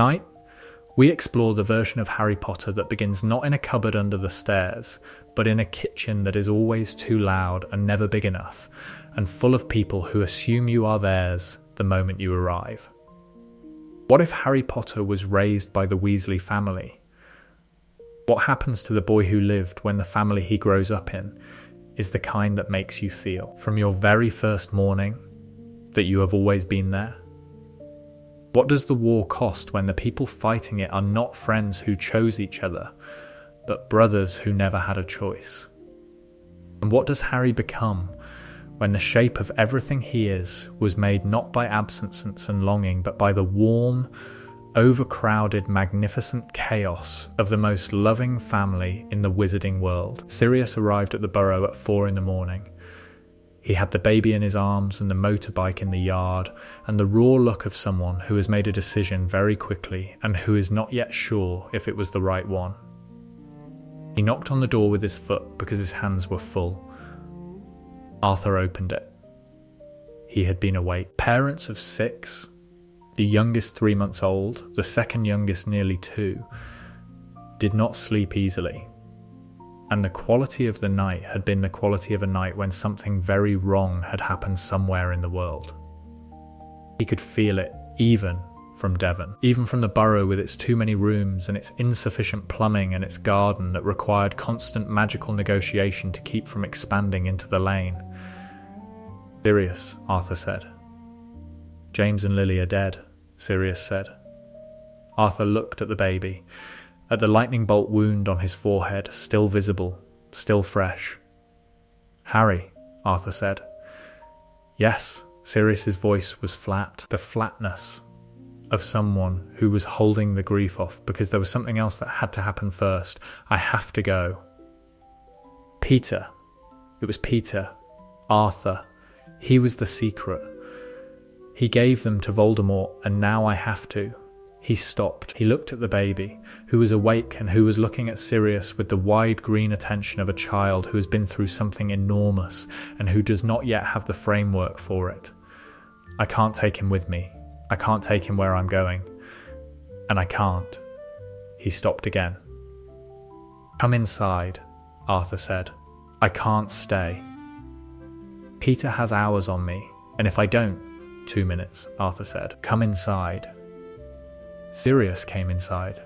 Tonight, we explore the version of Harry Potter that begins not in a cupboard under the stairs, but in a kitchen that is always too loud and never big enough, and full of people who assume you are theirs the moment you arrive. What if Harry Potter was raised by the Weasley family? What happens to the boy who lived when the family he grows up in is the kind that makes you feel, from your very first morning, that you have always been there? What does the war cost when the people fighting it are not friends who chose each other, but brothers who never had a choice? And what does Harry become when the shape of everything he is was made not by absence and longing, but by the warm, overcrowded, magnificent chaos of the most loving family in the wizarding world? Sirius arrived at the Burrow at 4 a.m. He had the baby in his arms and the motorbike in the yard, and the raw look of someone who has made a decision very quickly and who is not yet sure if it was the right one. He knocked on the door with his foot because his hands were full. Arthur opened it. He had been awake. Parents of 6, the youngest 3 months old, the second youngest nearly 2, did not sleep easily. And the quality of the night had been the quality of a night when something very wrong had happened somewhere in the world. He could feel it, even from Devon, even from the Burrow with its too many rooms and its insufficient plumbing and its garden that required constant magical negotiation to keep from expanding into the lane. Sirius, Arthur said. James and Lily are dead, Sirius said. Arthur looked at the baby, at the lightning bolt wound on his forehead, still visible, still fresh. Harry, Arthur said. Yes, Sirius's voice was flat, the flatness of someone who was holding the grief off because there was something else that had to happen first. I have to go. Peter. It was Peter. Arthur. He was the secret. He gave them to Voldemort, and now I have to. He stopped. He looked at the baby, who was awake and who was looking at Sirius with the wide green attention of a child who has been through something enormous and who does not yet have the framework for it. I can't take him with me. I can't take him where I'm going. And I can't. He stopped again. Come inside, Arthur said. I can't stay. Peter has hours on me, and if I don't, 2 minutes, Arthur said. Come inside. Sirius came inside.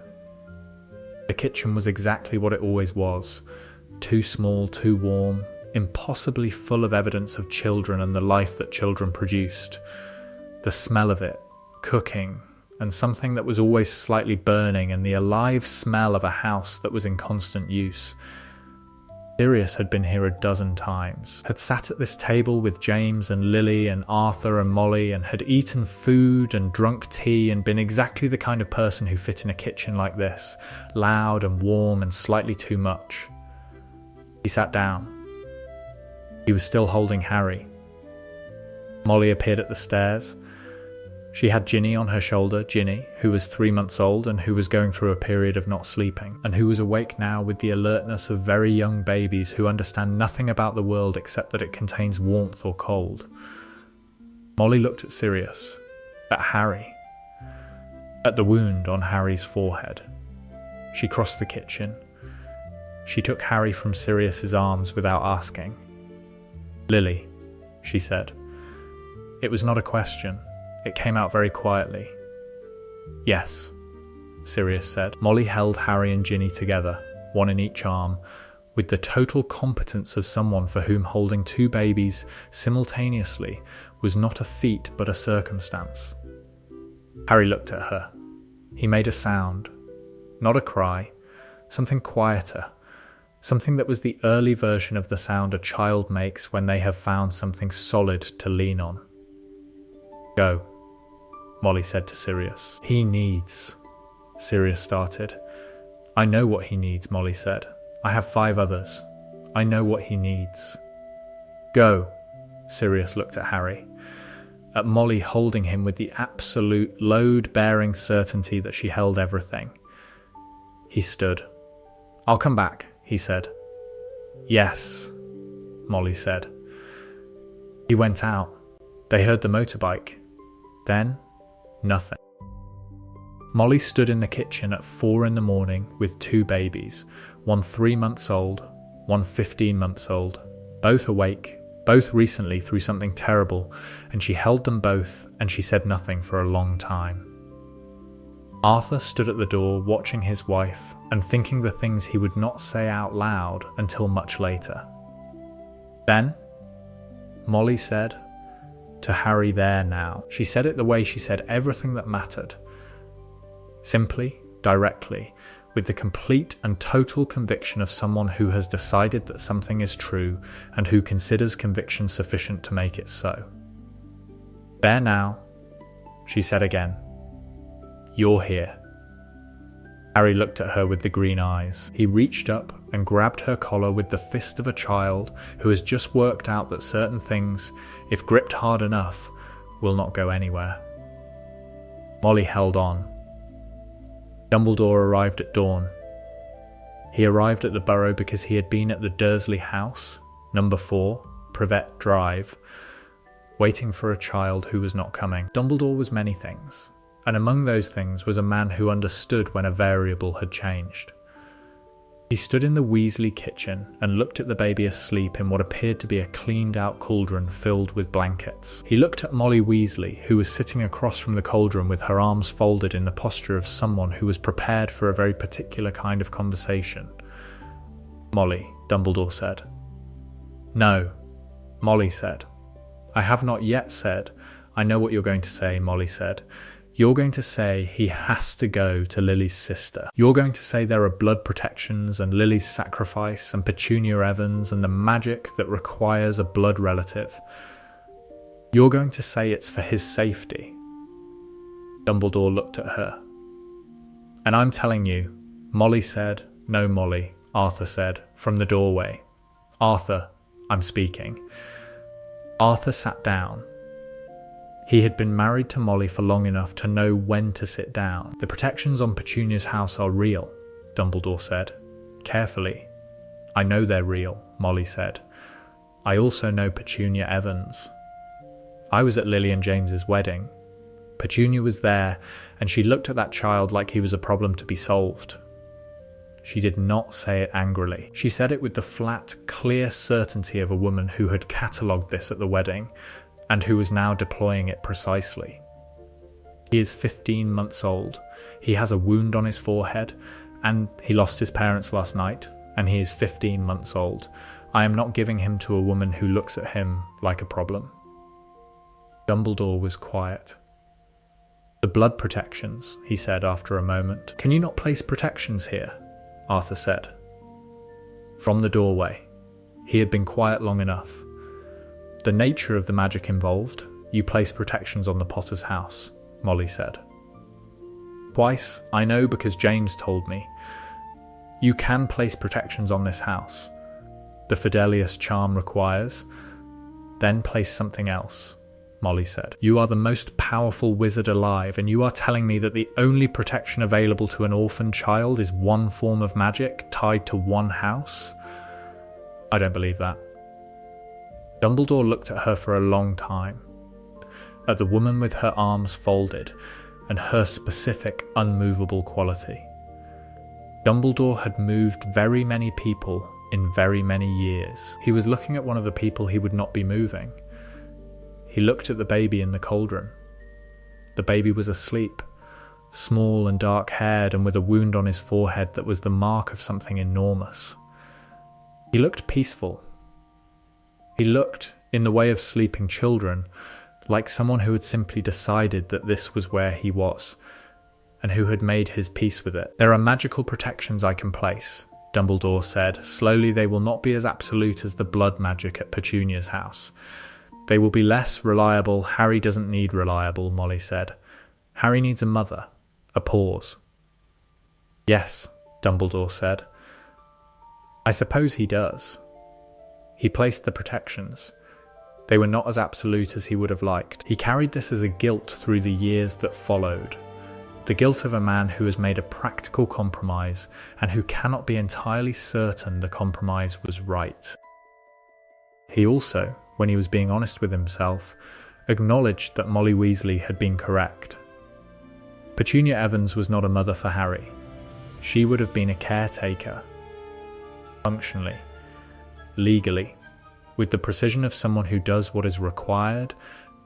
The kitchen was exactly what it always was. Too small, too warm, impossibly full of evidence of children and the life that children produced. The smell of it, cooking, and something that was always slightly burning, and the alive smell of a house that was in constant use. Sirius had been here a dozen times, had sat at this table with James and Lily and Arthur and Molly, and had eaten food and drunk tea and been exactly the kind of person who fit in a kitchen like this, loud and warm and slightly too much. He sat down. He was still holding Harry. Molly appeared at the stairs. She had Ginny on her shoulder, Ginny, who was 3 months old and who was going through a period of not sleeping, and who was awake now with the alertness of very young babies who understand nothing about the world except that it contains warmth or cold. Molly looked at Sirius, at Harry, at the wound on Harry's forehead. She crossed the kitchen. She took Harry from Sirius's arms without asking. Lily, she said. It was not a question. It came out very quietly. Yes, Sirius said. Molly held Harry and Ginny together, one in each arm, with the total competence of someone for whom holding 2 babies simultaneously was not a feat but a circumstance. Harry looked at her. He made a sound, not a cry, something quieter, something that was the early version of the sound a child makes when they have found something solid to lean on. Go, Molly said to Sirius. He needs, Sirius started. I know what he needs, Molly said. I have 5 others. I know what he needs. Go, Sirius looked at Harry, at Molly holding him with the absolute load-bearing certainty that she held everything. He stood. I'll come back, he said. Yes, Molly said. He went out. They heard the motorbike. Then, nothing. Molly stood in the kitchen at 4 in the morning with 2 babies, one 3 months old, one 15 months old, both awake, both recently through something terrible, and she held them both and she said nothing for a long time. Arthur stood at the door watching his wife and thinking the things he would not say out loud until much later. Then, Molly said to Harry there now. She said it the way she said everything that mattered. Simply, directly, with the complete and total conviction of someone who has decided that something is true and who considers conviction sufficient to make it so. There now, she said again. You're here. Harry looked at her with the green eyes. He reached up and grabbed her collar with the fist of a child who has just worked out that certain things, if gripped hard enough, will not go anywhere. Molly held on. Dumbledore arrived at dawn. He arrived at the Burrow because he had been at the Dursley house, number 4, Privet Drive, waiting for a child who was not coming. Dumbledore was many things, and among those things was a man who understood when a variable had changed. He stood in the Weasley kitchen and looked at the baby asleep in what appeared to be a cleaned-out cauldron filled with blankets. He looked at Molly Weasley, who was sitting across from the cauldron with her arms folded in the posture of someone who was prepared for a very particular kind of conversation. "Molly," Dumbledore said. "No," Molly said. "I have not yet said. I know what you're going to say," Molly said. "You're going to say he has to go to Lily's sister. You're going to say there are blood protections and Lily's sacrifice and Petunia Evans and the magic that requires a blood relative. You're going to say it's for his safety." Dumbledore looked at her. "And I'm telling you," Molly said. "No, Molly," Arthur said, from the doorway. "Arthur, I'm speaking." Arthur sat down. He had been married to Molly for long enough to know when to sit down. "The protections on Petunia's house are real," Dumbledore said, carefully. "I know they're real," Molly said. "I also know Petunia Evans. I was at Lily and James's wedding. Petunia was there, and she looked at that child like he was a problem to be solved. She did not say it angrily. She said it with the flat, clear certainty of a woman who had catalogued this at the wedding, and who was now deploying it precisely. He is 15 months old. He has a wound on his forehead, and he lost his parents last night, and he is 15 months old. I am not giving him to a woman who looks at him like a problem." Dumbledore was quiet. "The blood protections," he said after a moment. "Can you not place protections here?" Arthur said. From the doorway. He had been quiet long enough. "The nature of the magic involved, you place protections on the Potter's house," Molly said. "Twice, I know because James told me. You can place protections on this house. The Fidelius charm requires. Then place something else," Molly said. "You are the most powerful wizard alive, and you are telling me that the only protection available to an orphan child is one form of magic tied to one house? I don't believe that." Dumbledore looked at her for a long time, at the woman with her arms folded and her specific unmovable quality. Dumbledore had moved very many people in very many years. He was looking at one of the people he would not be moving. He looked at the baby in the cauldron. The baby was asleep, small and dark-haired and with a wound on his forehead that was the mark of something enormous. He looked peaceful. He looked, in the way of sleeping children, like someone who had simply decided that this was where he was, and who had made his peace with it. "There are magical protections I can place," Dumbledore said. "Slowly they will not be as absolute as the blood magic at Petunia's house. They will be less reliable. Harry doesn't need reliable," Molly said. "Harry needs a mother." A pause. "Yes," Dumbledore said. "I suppose he does." He placed the protections. They were not as absolute as he would have liked. He carried this as a guilt through the years that followed. The guilt of a man who has made a practical compromise and who cannot be entirely certain the compromise was right. He also, when he was being honest with himself, acknowledged that Molly Weasley had been correct. Petunia Evans was not a mother for Harry. She would have been a caretaker, functionally, legally, with the precision of someone who does what is required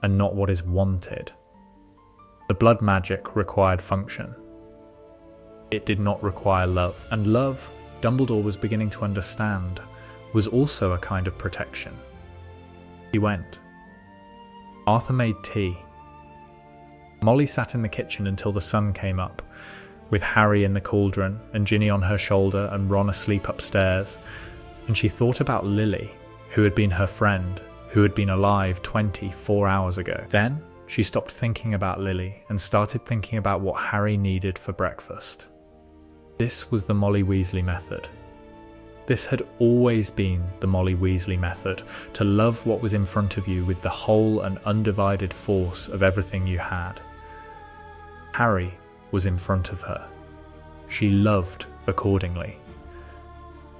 and not what is wanted. The blood magic required function. It did not require love. And love, Dumbledore was beginning to understand, was also a kind of protection. He went. Arthur made tea. Molly sat in the kitchen until the sun came up, with Harry in the cauldron and Ginny on her shoulder and Ron asleep upstairs, and she thought about Lily, who had been her friend, who had been alive 24 hours ago. Then she stopped thinking about Lily and started thinking about what Harry needed for breakfast. This was the Molly Weasley method. This had always been the Molly Weasley method, to love what was in front of you with the whole and undivided force of everything you had. Harry was in front of her. She loved accordingly.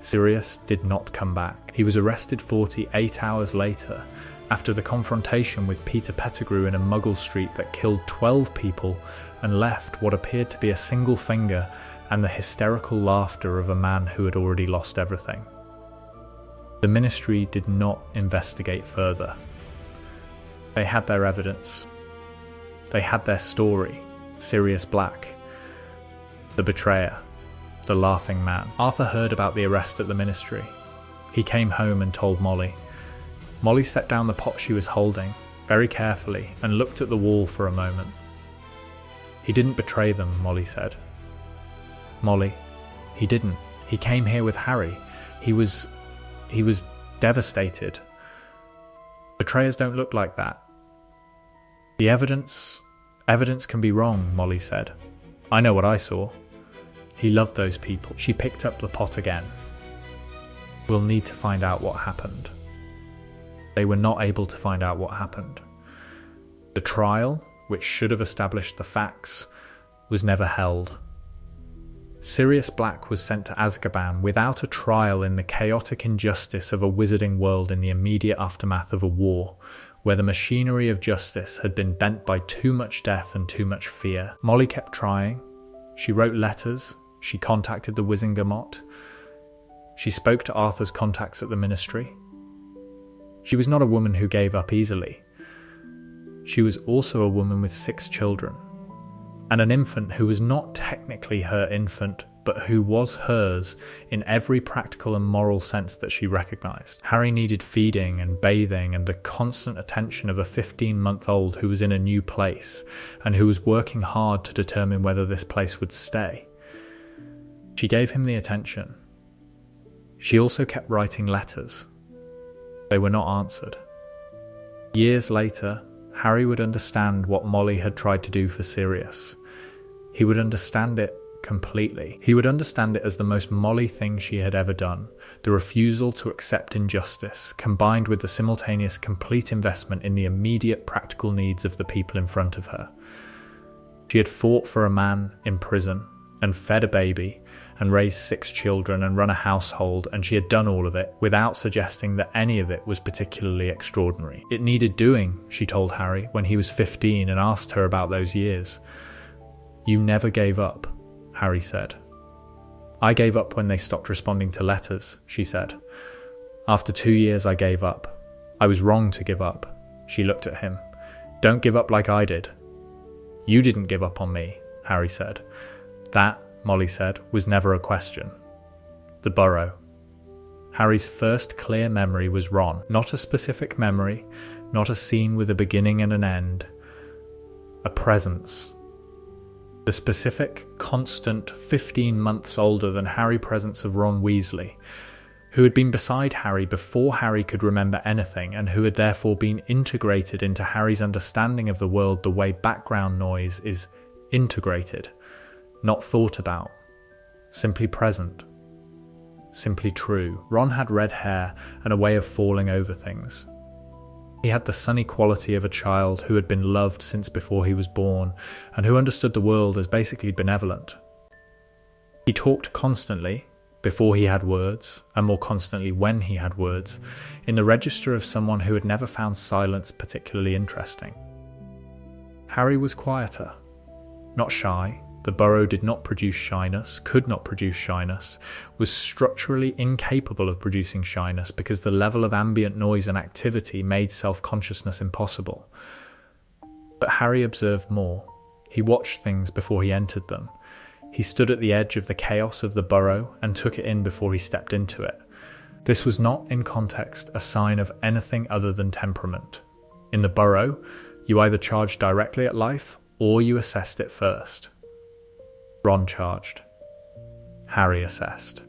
Sirius did not come back. He was arrested 48 hours later, after the confrontation with Peter Pettigrew in a Muggle street that killed 12 people and left what appeared to be a single finger and the hysterical laughter of a man who had already lost everything. The Ministry did not investigate further. They had their evidence. They had their story, Sirius Black, the betrayer, the laughing man. Arthur heard about the arrest at the Ministry. He came home and told Molly. Molly set down the pot she was holding, very carefully, and looked at the wall for a moment. He didn't betray them, Molly said. Molly, he didn't. He came here with Harry. He was devastated. Betrayers don't look like that. The evidence can be wrong, Molly said. I know what I saw. He loved those people. She picked up the pot again. We'll need to find out what happened. They were not able to find out what happened. The trial, which should have established the facts, was never held. Sirius Black was sent to Azkaban without a trial in the chaotic injustice of a wizarding world in the immediate aftermath of a war, where the machinery of justice had been bent by too much death and too much fear. Molly kept trying. She wrote letters. She contacted the Wizengamot. She spoke to Arthur's contacts at the Ministry. She was not a woman who gave up easily. She was also a woman with 6 children, and an infant who was not technically her infant, but who was hers in every practical and moral sense that she recognized. Harry needed feeding and bathing and the constant attention of a 15-month-old who was in a new place and who was working hard to determine whether this place would stay. She gave him the attention. She also kept writing letters. They were not answered. Years later, Harry would understand what Molly had tried to do for Sirius. He would understand it completely. He would understand it as the most Molly thing she had ever done, the refusal to accept injustice, combined with the simultaneous complete investment in the immediate practical needs of the people in front of her. She had fought for a man in prison, and fed a baby, and raised 6 children, and run a household, and she had done all of it without suggesting that any of it was particularly extraordinary. It needed doing, she told Harry when he was 15 and asked her about those years. You never gave up, Harry said. I gave up when they stopped responding to letters, she said. After 2 years I gave up. I was wrong to give up. She looked at him. Don't give up like I did. You didn't give up on me, Harry said. That, Molly said, was never a question. The Burrow. Harry's first clear memory was Ron. Not a specific memory, not a scene with a beginning and an end. A presence. The specific, constant, 15 months older than Harry presence of Ron Weasley, who had been beside Harry before Harry could remember anything and who had therefore been integrated into Harry's understanding of the world the way background noise is integrated. Not thought about, simply present, simply true. Ron had red hair and a way of falling over things. He had the sunny quality of a child who had been loved since before he was born and who understood the world as basically benevolent. He talked constantly, before he had words, and more constantly when he had words, in the register of someone who had never found silence particularly interesting. Harry was quieter. not shy. The Burrow did not produce shyness, could not produce shyness, was structurally incapable of producing shyness because the level of ambient noise and activity made self-consciousness impossible. But Harry observed more. He watched things before he entered them. He stood at the edge of the chaos of the Burrow and took it in before he stepped into it. This was not, in context, a sign of anything other than temperament. In the Burrow, you either charged directly at life or you assessed it first. Ron charged. Harry assessed.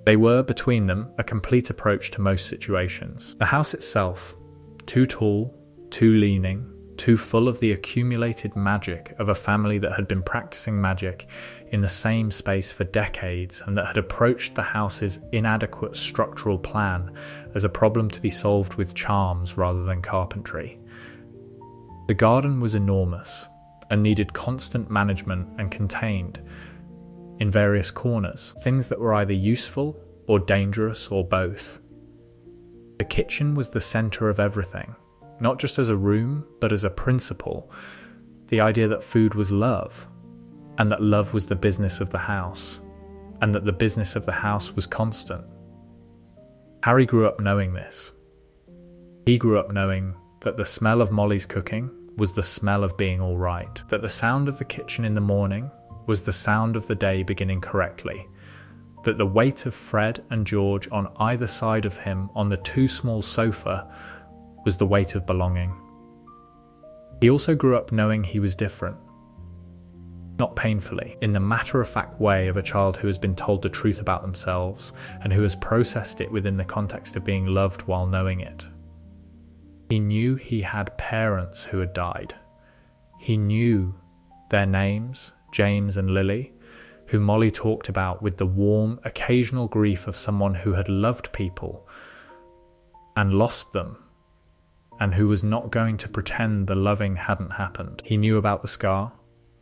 They were, between them, a complete approach to most situations. The house itself, too tall, too leaning, too full of the accumulated magic of a family that had been practicing magic in the same space for decades and that had approached the house's inadequate structural plan as a problem to be solved with charms rather than carpentry. The garden was enormous and needed constant management and contained in various corners, things that were either useful or dangerous or both. The kitchen was the centre of everything, not just as a room, but as a principle, the idea that food was love, and that love was the business of the house, and that the business of the house was constant. Harry grew up knowing this. He grew up knowing that the smell of Molly's cooking was the smell of being all right, that the sound of the kitchen in the morning was the sound of the day beginning correctly, that the weight of Fred and George on either side of him on the too small sofa was the weight of belonging. He also grew up knowing he was different. Not painfully, in the matter-of-fact way of a child who has been told the truth about themselves and who has processed it within the context of being loved while knowing it. He knew he had parents who had died. He knew their names, James and Lily, who Molly talked about with the warm, occasional grief of someone who had loved people and lost them, and who was not going to pretend the loving hadn't happened. He knew about the scar,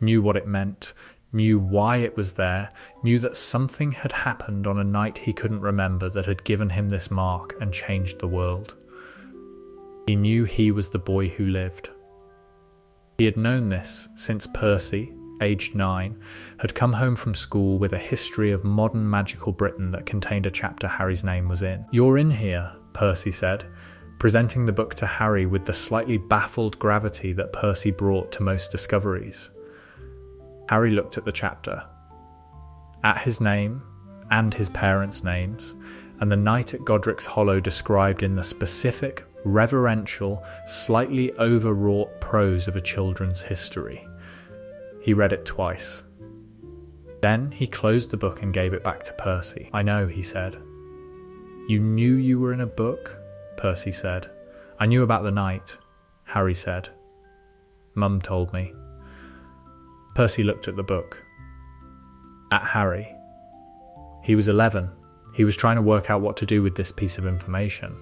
knew what it meant, knew why it was there, knew that something had happened on a night he couldn't remember that had given him this mark and changed the world. He knew he was the boy who lived. He had known this since Percy, aged 9, had come home from school with a history of modern magical Britain that contained a chapter Harry's name was in. "You're in here," Percy said, presenting the book to Harry with the slightly baffled gravity that Percy brought to most discoveries. Harry looked at the chapter. At his name, and his parents' names, and the night at Godric's Hollow described in the specific, reverential, slightly overwrought prose of a children's history. He read it twice. Then he closed the book and gave it back to Percy. "I know," he said. "You knew you were in a book?" Percy said. "I knew about the night," Harry said. "Mum told me." Percy looked at the book. At Harry. He was 11. He was trying to work out what to do with this piece of information.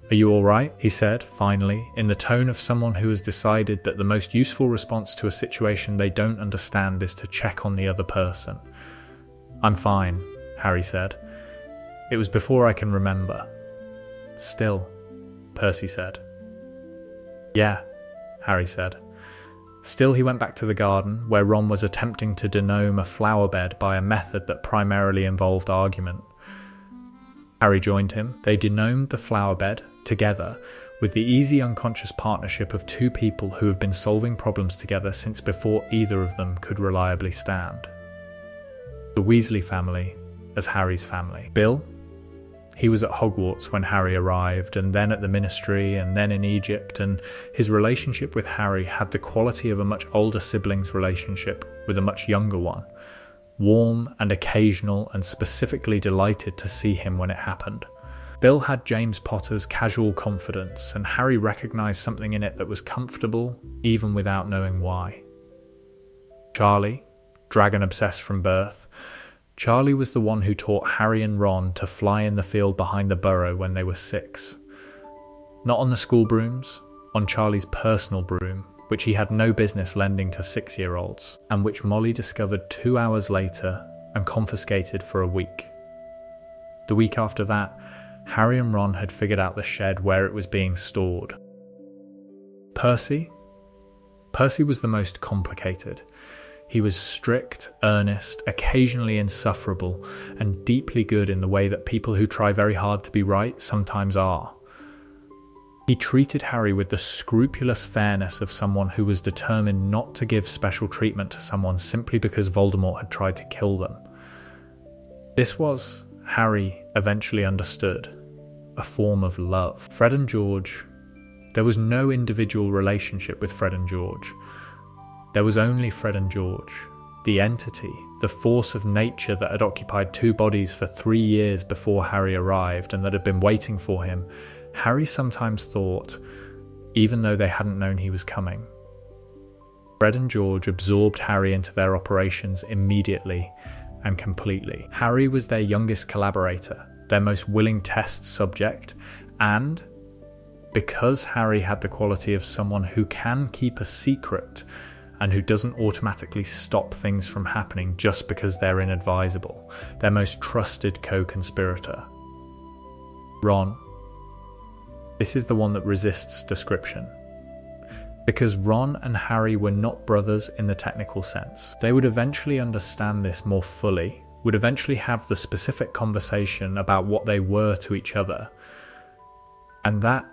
"Are you all right?" he said, finally, in the tone of someone who has decided that the most useful response to a situation they don't understand is to check on the other person. "I'm fine," Harry said. "It was before I can remember." "Still," Percy said. "Yeah," Harry said. Still, he went back to the garden, where Ron was attempting to denome a flower bed by a method that primarily involved argument. Harry joined him. They denomed the flower bed, together, with the easy unconscious partnership of two people who have been solving problems together since before either of them could reliably stand. The Weasley family as Harry's family. Bill? He was at Hogwarts when Harry arrived, and then at the Ministry, and then in Egypt, and his relationship with Harry had the quality of a much older sibling's relationship with a much younger one. Warm and occasional, and specifically delighted to see him when it happened. Bill had James Potter's casual confidence, and Harry recognised something in it that was comfortable, even without knowing why. Charlie, dragon-obsessed from birth. Charlie was the one who taught Harry and Ron to fly in the field behind the Burrow when they were 6. Not on the school brooms, on Charlie's personal broom, which he had no business lending to 6-year-olds, and which Molly discovered 2 hours later and confiscated for a week. The week after that, Harry and Ron had figured out the shed where it was being stored. Percy? Percy was the most complicated. He was strict, earnest, occasionally insufferable, and deeply good in the way that people who try very hard to be right sometimes are. He treated Harry with the scrupulous fairness of someone who was determined not to give special treatment to someone simply because Voldemort had tried to kill them. This was, Harry eventually understood, a form of love. Fred and George, there was no individual relationship with Fred and George. There was only Fred and George, the entity, the force of nature that had occupied two bodies for 3 years before Harry arrived and that had been waiting for him. Harry sometimes thought, even though they hadn't known he was coming. Fred and George absorbed Harry into their operations immediately and completely. Harry was their youngest collaborator, their most willing test subject, and because Harry had the quality of someone who can keep a secret and who doesn't automatically stop things from happening just because they're inadvisable, their most trusted co-conspirator. Ron. This is the one that resists description. Because Ron and Harry were not brothers in the technical sense. They would eventually understand this more fully, would eventually have the specific conversation about what they were to each other, and that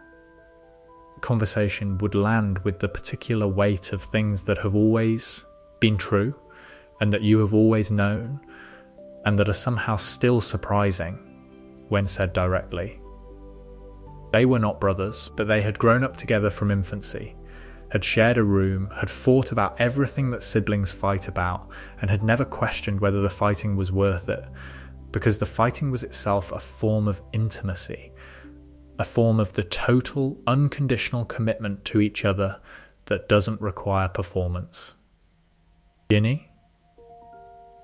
conversation would land with the particular weight of things that have always been true and that you have always known and that are somehow still surprising when said directly. They were not brothers, but they had grown up together from infancy, had shared a room, had fought about everything that siblings fight about, and had never questioned whether the fighting was worth it, because the fighting was itself a form of intimacy, a form of the total, unconditional commitment to each other that doesn't require performance. Ginny?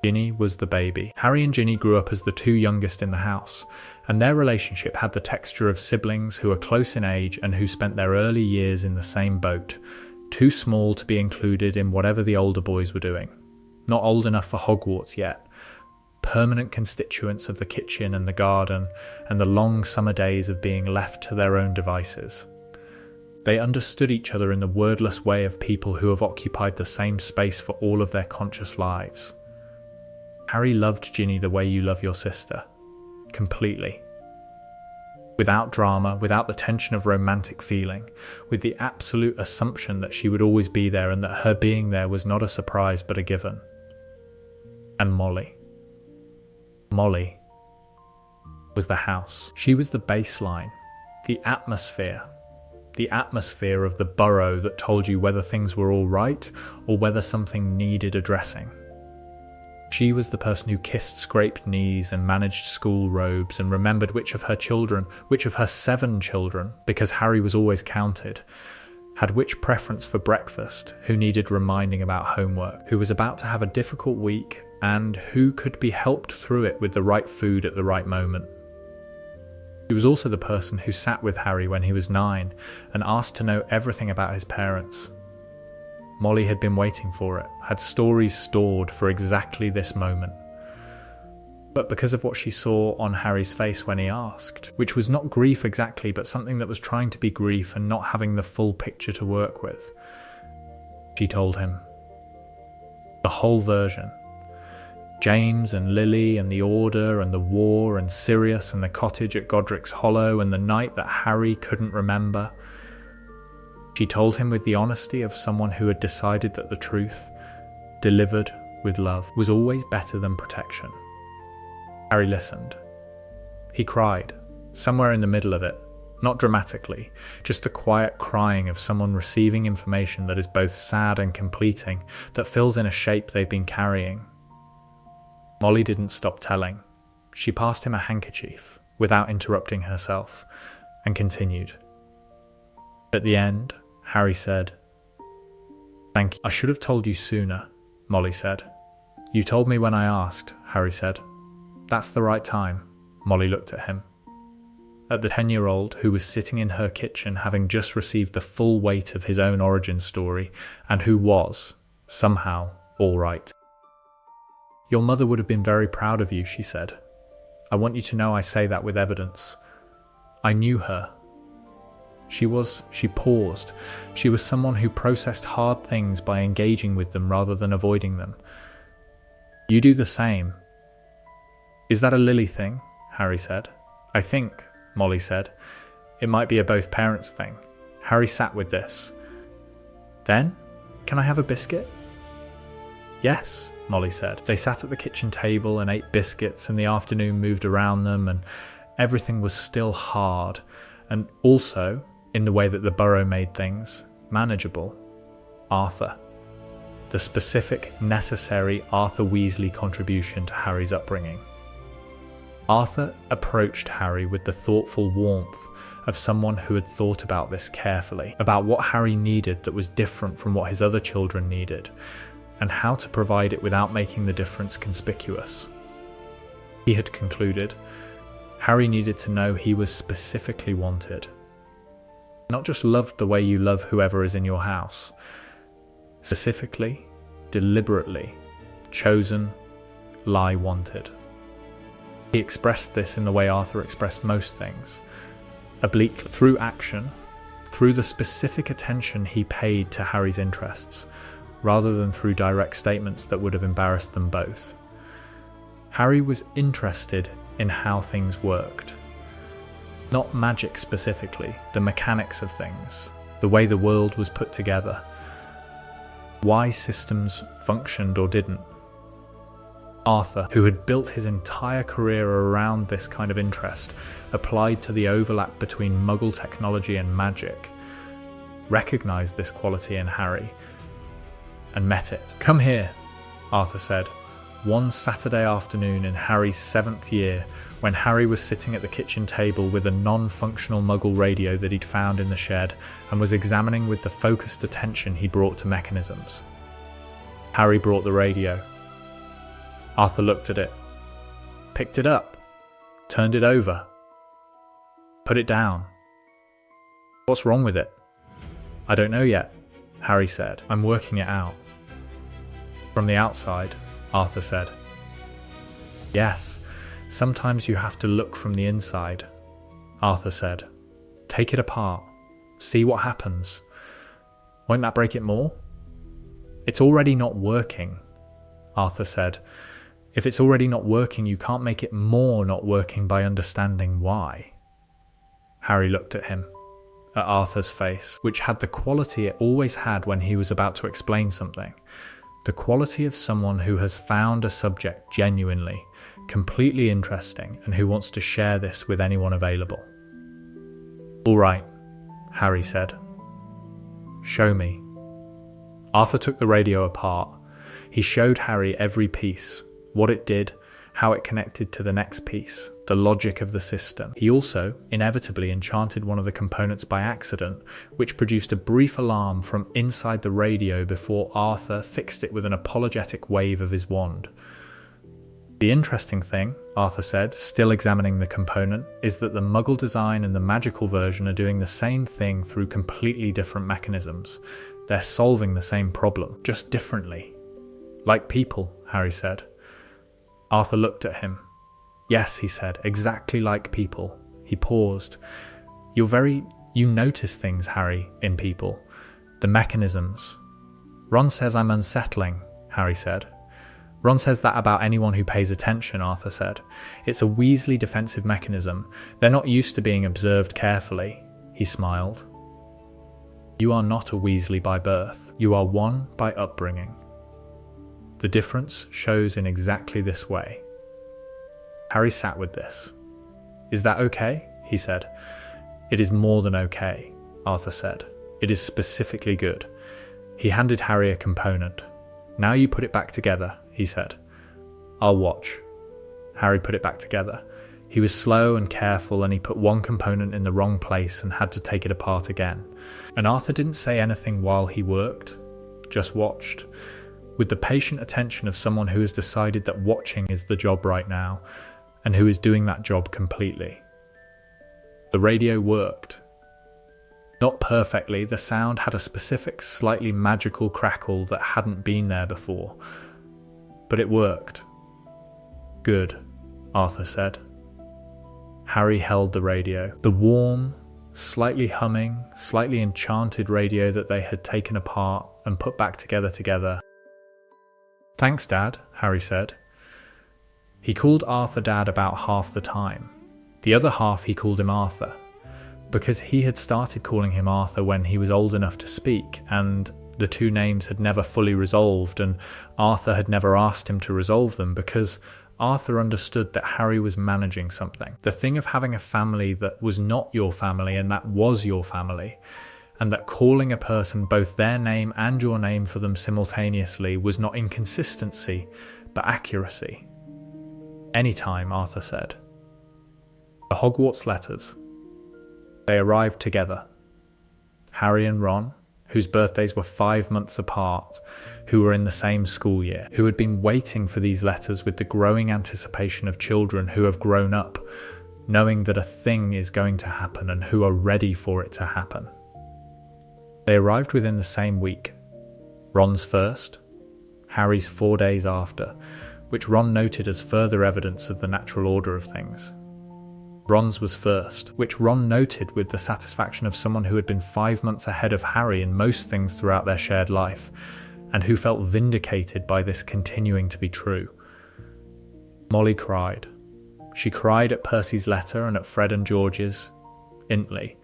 Ginny was the baby. Harry and Ginny grew up as the two youngest in the house, and their relationship had the texture of siblings who are close in age and who spent their early years in the same boat, too small to be included in whatever the older boys were doing. Not old enough for Hogwarts yet. Permanent constituents of the kitchen and the garden, and the long summer days of being left to their own devices. They understood each other in the wordless way of people who have occupied the same space for all of their conscious lives. Harry loved Ginny the way you love your sister. Completely. Without drama, without the tension of romantic feeling, with the absolute assumption that she would always be there and that her being there was not a surprise but a given. And Molly. Molly was the house. She was the baseline, the atmosphere of the Burrow that told you whether things were all right or whether something needed addressing. She was the person who kissed scraped knees and managed school robes and remembered which of her 7 children, because Harry was always counted, had which preference for breakfast, who needed reminding about homework, who was about to have a difficult week, and who could be helped through it with the right food at the right moment. She was also the person who sat with Harry when he was 9 and asked to know everything about his parents. Molly had been waiting for it, had stories stored for exactly this moment. But because of what she saw on Harry's face when he asked, which was not grief exactly, but something that was trying to be grief and not having the full picture to work with, she told him. The whole version. James and Lily and the Order and the war and Sirius and the cottage at Godric's Hollow and the night that Harry couldn't remember. She told him with the honesty of someone who had decided that the truth, delivered with love, was always better than protection. Harry listened. He cried, somewhere in the middle of it, not dramatically, just the quiet crying of someone receiving information that is both sad and completing, that fills in a shape they've been carrying. Molly didn't stop telling. She passed him a handkerchief, without interrupting herself, and continued. At the end, Harry said, "Thank you. I should have told you sooner," Molly said. "You told me when I asked," Harry said. "That's the right time." Molly looked at him. At the 10-year-old who was sitting in her kitchen having just received the full weight of his own origin story, and who was, somehow, all right. "Your mother would have been very proud of you," she said. "I want you to know I say that with evidence. I knew her. She paused. She was someone who processed hard things by engaging with them rather than avoiding them. You do the same. Is that a Lily thing? Harry said. I think, Molly said. It might be a both parents thing. Harry sat with this. Then, can I have a biscuit? Yes, Molly said. They sat at the kitchen table and ate biscuits, and the afternoon moved around them, and everything was still hard, and also, in the way that the Burrow made things, manageable. Arthur. The specific, necessary Arthur Weasley contribution to Harry's upbringing. Arthur approached Harry with the thoughtful warmth of someone who had thought about this carefully, about what Harry needed that was different from what his other children needed, and how to provide it without making the difference conspicuous. He had concluded, Harry needed to know he was specifically wanted. Not just loved the way you love whoever is in your house. Specifically, deliberately, chosen, wanted. He expressed this in the way Arthur expressed most things. Obliquely, through action, through the specific attention he paid to Harry's interests, rather than through direct statements that would have embarrassed them both. Harry was interested in how things worked. Not magic specifically, the mechanics of things, the way the world was put together, why systems functioned or didn't. Arthur, who had built his entire career around this kind of interest, applied to the overlap between Muggle technology and magic, recognized this quality in Harry, and met it. Come here, Arthur said, one Saturday afternoon in Harry's 7th year, when Harry was sitting at the kitchen table with a non-functional Muggle radio that he'd found in the shed and was examining with the focused attention he brought to mechanisms. Harry brought the radio. Arthur looked at it, picked it up, turned it over, put it down. What's wrong with it? I don't know yet, Harry said. I'm working it out. From the outside, Arthur said. Yes, sometimes you have to look from the inside, Arthur said. Take it apart. See what happens. Won't that break it more? It's already not working, Arthur said. If it's already not working, you can't make it more not working by understanding why. Harry looked at him, at Arthur's face, which had the quality it always had when he was about to explain something. The quality of someone who has found a subject genuinely, completely interesting, and who wants to share this with anyone available. All right, Harry said. Show me. Arthur took the radio apart. He showed Harry every piece, what it did, how it connected to the next piece, the logic of the system. He also, inevitably, enchanted one of the components by accident, which produced a brief alarm from inside the radio before Arthur fixed it with an apologetic wave of his wand. The interesting thing, Arthur said, still examining the component, is that the Muggle design and the magical version are doing the same thing through completely different mechanisms. They're solving the same problem, just differently. Like people, Harry said. Arthur looked at him. Yes, he said, exactly like people. He paused. You notice things, Harry, in people. The mechanisms. Ron says I'm unsettling, Harry said. Ron says that about anyone who pays attention, Arthur said. It's a Weasley defensive mechanism. They're not used to being observed carefully. He smiled. You are not a Weasley by birth. You are one by upbringing. The difference shows in exactly this way. Harry sat with this. Is that okay? He said. It is more than okay, Arthur said. It is specifically good. He handed Harry a component. Now you put it back together, he said. I'll watch. Harry put it back together. He was slow and careful, and he put one component in the wrong place and had to take it apart again. And Arthur didn't say anything while he worked, just watched, with the patient attention of someone who has decided that watching is the job right now, and who is doing that job completely. The radio worked. Not perfectly, the sound had a specific, slightly magical crackle that hadn't been there before. But it worked. Good, Arthur said. Harry held the radio. The warm, slightly humming, slightly enchanted radio that they had taken apart and put back together. "Thanks, Dad," Harry said. He called Arthur Dad about half the time. The other half he called him Arthur, because he had started calling him Arthur when he was old enough to speak, and the two names had never fully resolved, and Arthur had never asked him to resolve them, because Arthur understood that Harry was managing something. The thing of having a family that was not your family and that was your family, and that calling a person both their name and your name for them simultaneously was not inconsistency, but accuracy. "Anytime," Arthur said. The Hogwarts letters. They arrived together. Harry and Ron, whose birthdays were 5 months apart, who were in the same school year, who had been waiting for these letters with the growing anticipation of children who have grown up, knowing that a thing is going to happen and who are ready for it to happen. They arrived within the same week. Ron's first, Harry's 4 days after, which Ron noted as further evidence of the natural order of things. Ron's was first, which Ron noted with the satisfaction of someone who had been 5 months ahead of Harry in most things throughout their shared life, and who felt vindicated by this continuing to be true. Molly cried. She cried at Percy's letter and at Fred and George's, intly,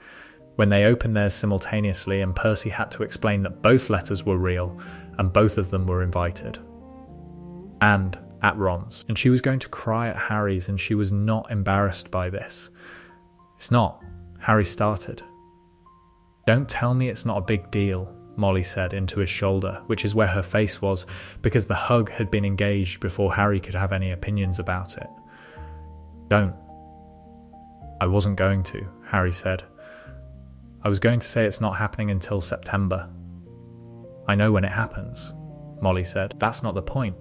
when they opened theirs simultaneously and Percy had to explain that both letters were real and both of them were invited. And at Ron's, and she was going to cry at Harry's, and she was not embarrassed by this. "It's not," Harry started. "Don't tell me it's not a big deal," Molly said into his shoulder, which is where her face was, because the hug had been engaged before Harry could have any opinions about it. "Don't." "I wasn't going to," Harry said. "I was going to say it's not happening until September." "I know when it happens," Molly said. "That's not the point."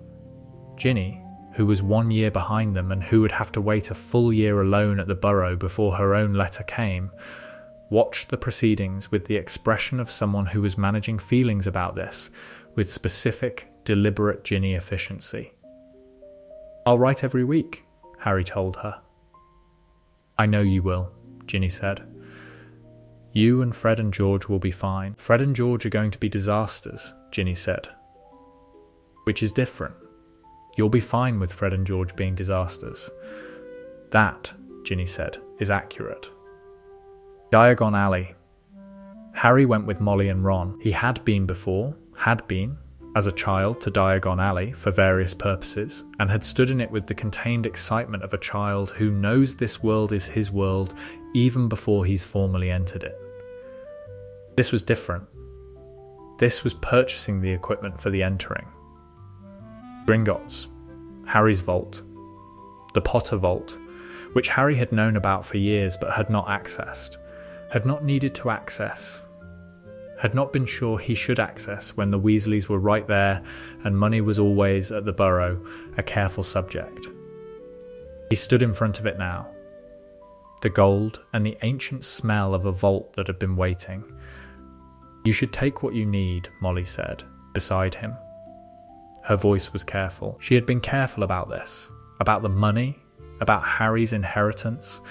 Ginny, who was 1 year behind them and who would have to wait a full year alone at the Burrow before her own letter came, watched the proceedings with the expression of someone who was managing feelings about this with specific, deliberate Ginny efficiency. "I'll write every week," Harry told her. "I know you will," Ginny said. "You and Fred and George will be fine. Fred and George are going to be disasters," Ginny said. "Which is different. You'll be fine with Fred and George being disasters." "That," Ginny said, "is accurate." Diagon Alley. Harry went with Molly and Ron. He had been, as a child, to Diagon Alley for various purposes, and had stood in it with the contained excitement of a child who knows this world is his world even before he's formally entered it. This was different. This was purchasing the equipment for the entering. Gringotts, Harry's vault, the Potter vault, which Harry had known about for years but had not accessed, had not needed to access, had not been sure he should access when the Weasleys were right there and money was always, at the Burrow, a careful subject. He stood in front of it now. The gold and the ancient smell of a vault that had been waiting. "You should take what you need," Molly said, beside him. Her voice was careful. She had been careful about this, about the money, about Harry's inheritance,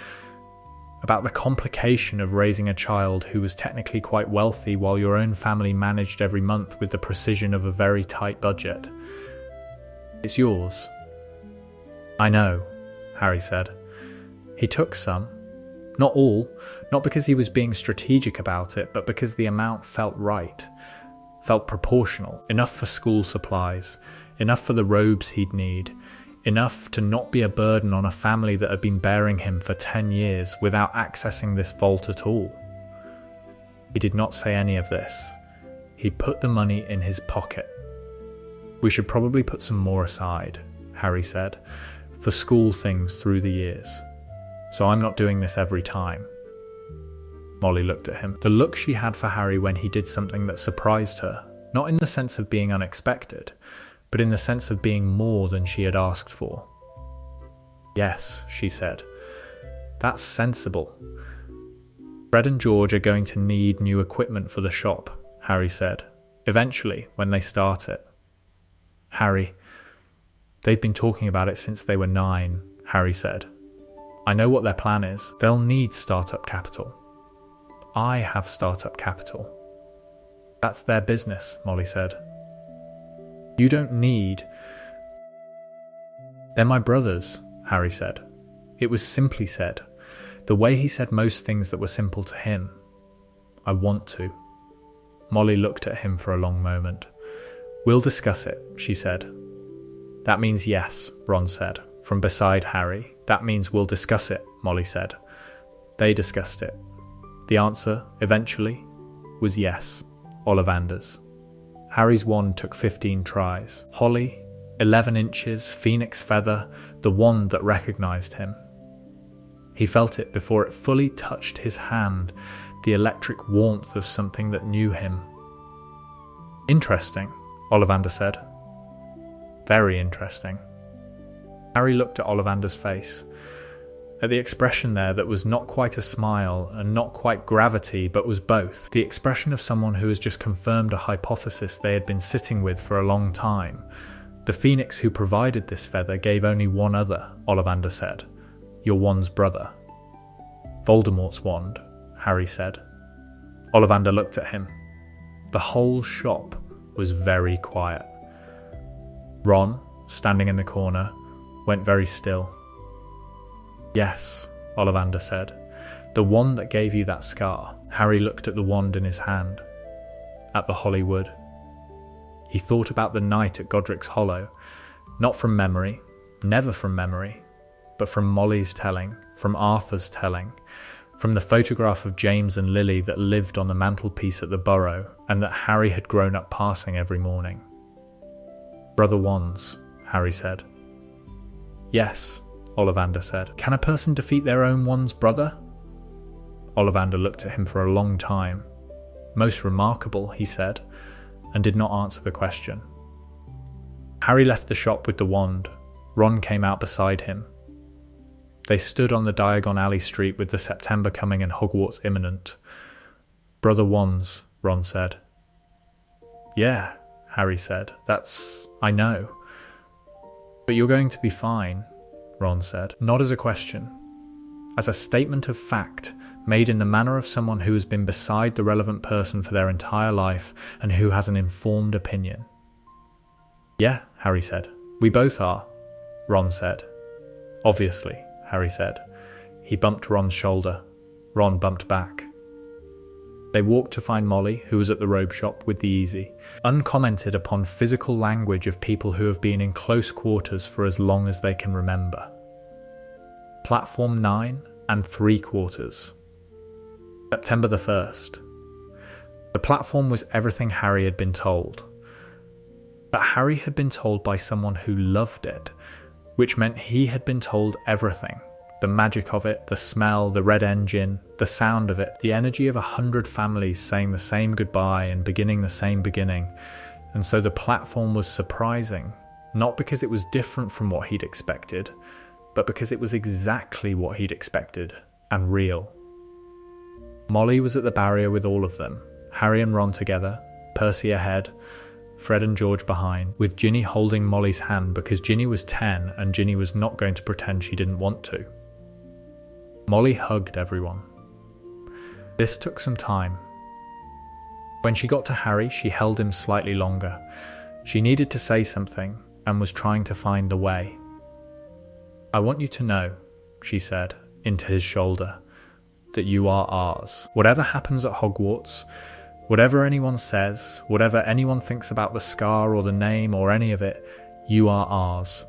about the complication of raising a child who was technically quite wealthy while your own family managed every month with the precision of a very tight budget. "It's yours." "I know," Harry said. He took some. Not all, not because he was being strategic about it, but because the amount felt right. Felt proportional, enough for school supplies, enough for the robes he'd need, enough to not be a burden on a family that had been bearing him for 10 years without accessing this vault at all. He did not say any of this. He put the money in his pocket. "We should probably put some more aside," Harry said, "for school things through the years. So I'm not doing this every time." Molly looked at him. The look she had for Harry when he did something that surprised her, not in the sense of being unexpected, but in the sense of being more than she had asked for. "Yes," she said. "That's sensible. Fred and George are going to need new equipment for the shop," Harry said, "eventually, when they start it." "Harry, they've been talking about it since they were 9, Harry said. "I know what their plan is. They'll need startup capital." I have startup capital. That's their business, Molly said. You don't need... They're my brothers, Harry said. It was simply said, the way he said most things that were simple to him. I want to. Molly looked at him for a long moment. We'll discuss it, she said. That means yes, Ron said, from beside Harry. That means we'll discuss it, Molly said. They discussed it. The answer, eventually, was yes, Ollivanders. Harry's wand took 15 tries. Holly, 11 inches, phoenix feather, the wand that recognized him. He felt it before it fully touched his hand, the electric warmth of something that knew him. Interesting, Ollivander said. Very interesting. Harry looked at Ollivander's face, at the expression there that was not quite a smile and not quite gravity, but was both. The expression of someone who has just confirmed a hypothesis they had been sitting with for a long time. The phoenix who provided this feather gave only one other, Ollivander said. Your wand's brother. Voldemort's wand, Harry said. Ollivander looked at him. The whole shop was very quiet. Ron, standing in the corner, went very still. Yes, Ollivander said. The wand that gave you that scar. Harry looked at the wand in his hand, at the Hollywood. He thought about the night at Godric's Hollow, not from memory, never from memory, but from Molly's telling, from Arthur's telling, from the photograph of James and Lily that lived on the mantelpiece at the Burrow and that Harry had grown up passing every morning. Brother wands, Harry said. Yes, Ollivander said. Can a person defeat their own wand's brother? Ollivander looked at him for a long time. Most remarkable, he said, and did not answer the question. Harry left the shop with the wand. Ron came out beside him. They stood on the Diagon Alley street with the September coming and Hogwarts imminent. Brother wands, Ron said. Yeah, Harry said. I know. But you're going to be fine, Ron said. Not as a question. As a statement of fact, made in the manner of someone who has been beside the relevant person for their entire life and who has an informed opinion. Yeah, Harry said. We both are, Ron said. Obviously, Harry said. He bumped Ron's shoulder. Ron bumped back. They walked to find Molly, who was at the robe shop with the easy, uncommented upon physical language of people who have been in close quarters for as long as they can remember. Platform 9 3/4. September the 1st. The platform was everything Harry had been told. But Harry had been told by someone who loved it, which meant he had been told everything. The magic of it, the smell, the red engine, the sound of it, the energy of 100 families saying the same goodbye and beginning the same beginning. And so the platform was surprising, not because it was different from what he'd expected, but because it was exactly what he'd expected, and real. Molly was at the barrier with all of them, Harry and Ron together, Percy ahead, Fred and George behind, with Ginny holding Molly's hand because Ginny was 10 and Ginny was not going to pretend she didn't want to. Molly hugged everyone. This took some time. When she got to Harry, she held him slightly longer. She needed to say something and was trying to find the way. I want you to know, she said, into his shoulder, that you are ours. Whatever happens at Hogwarts, whatever anyone says, whatever anyone thinks about the scar or the name or any of it, you are ours.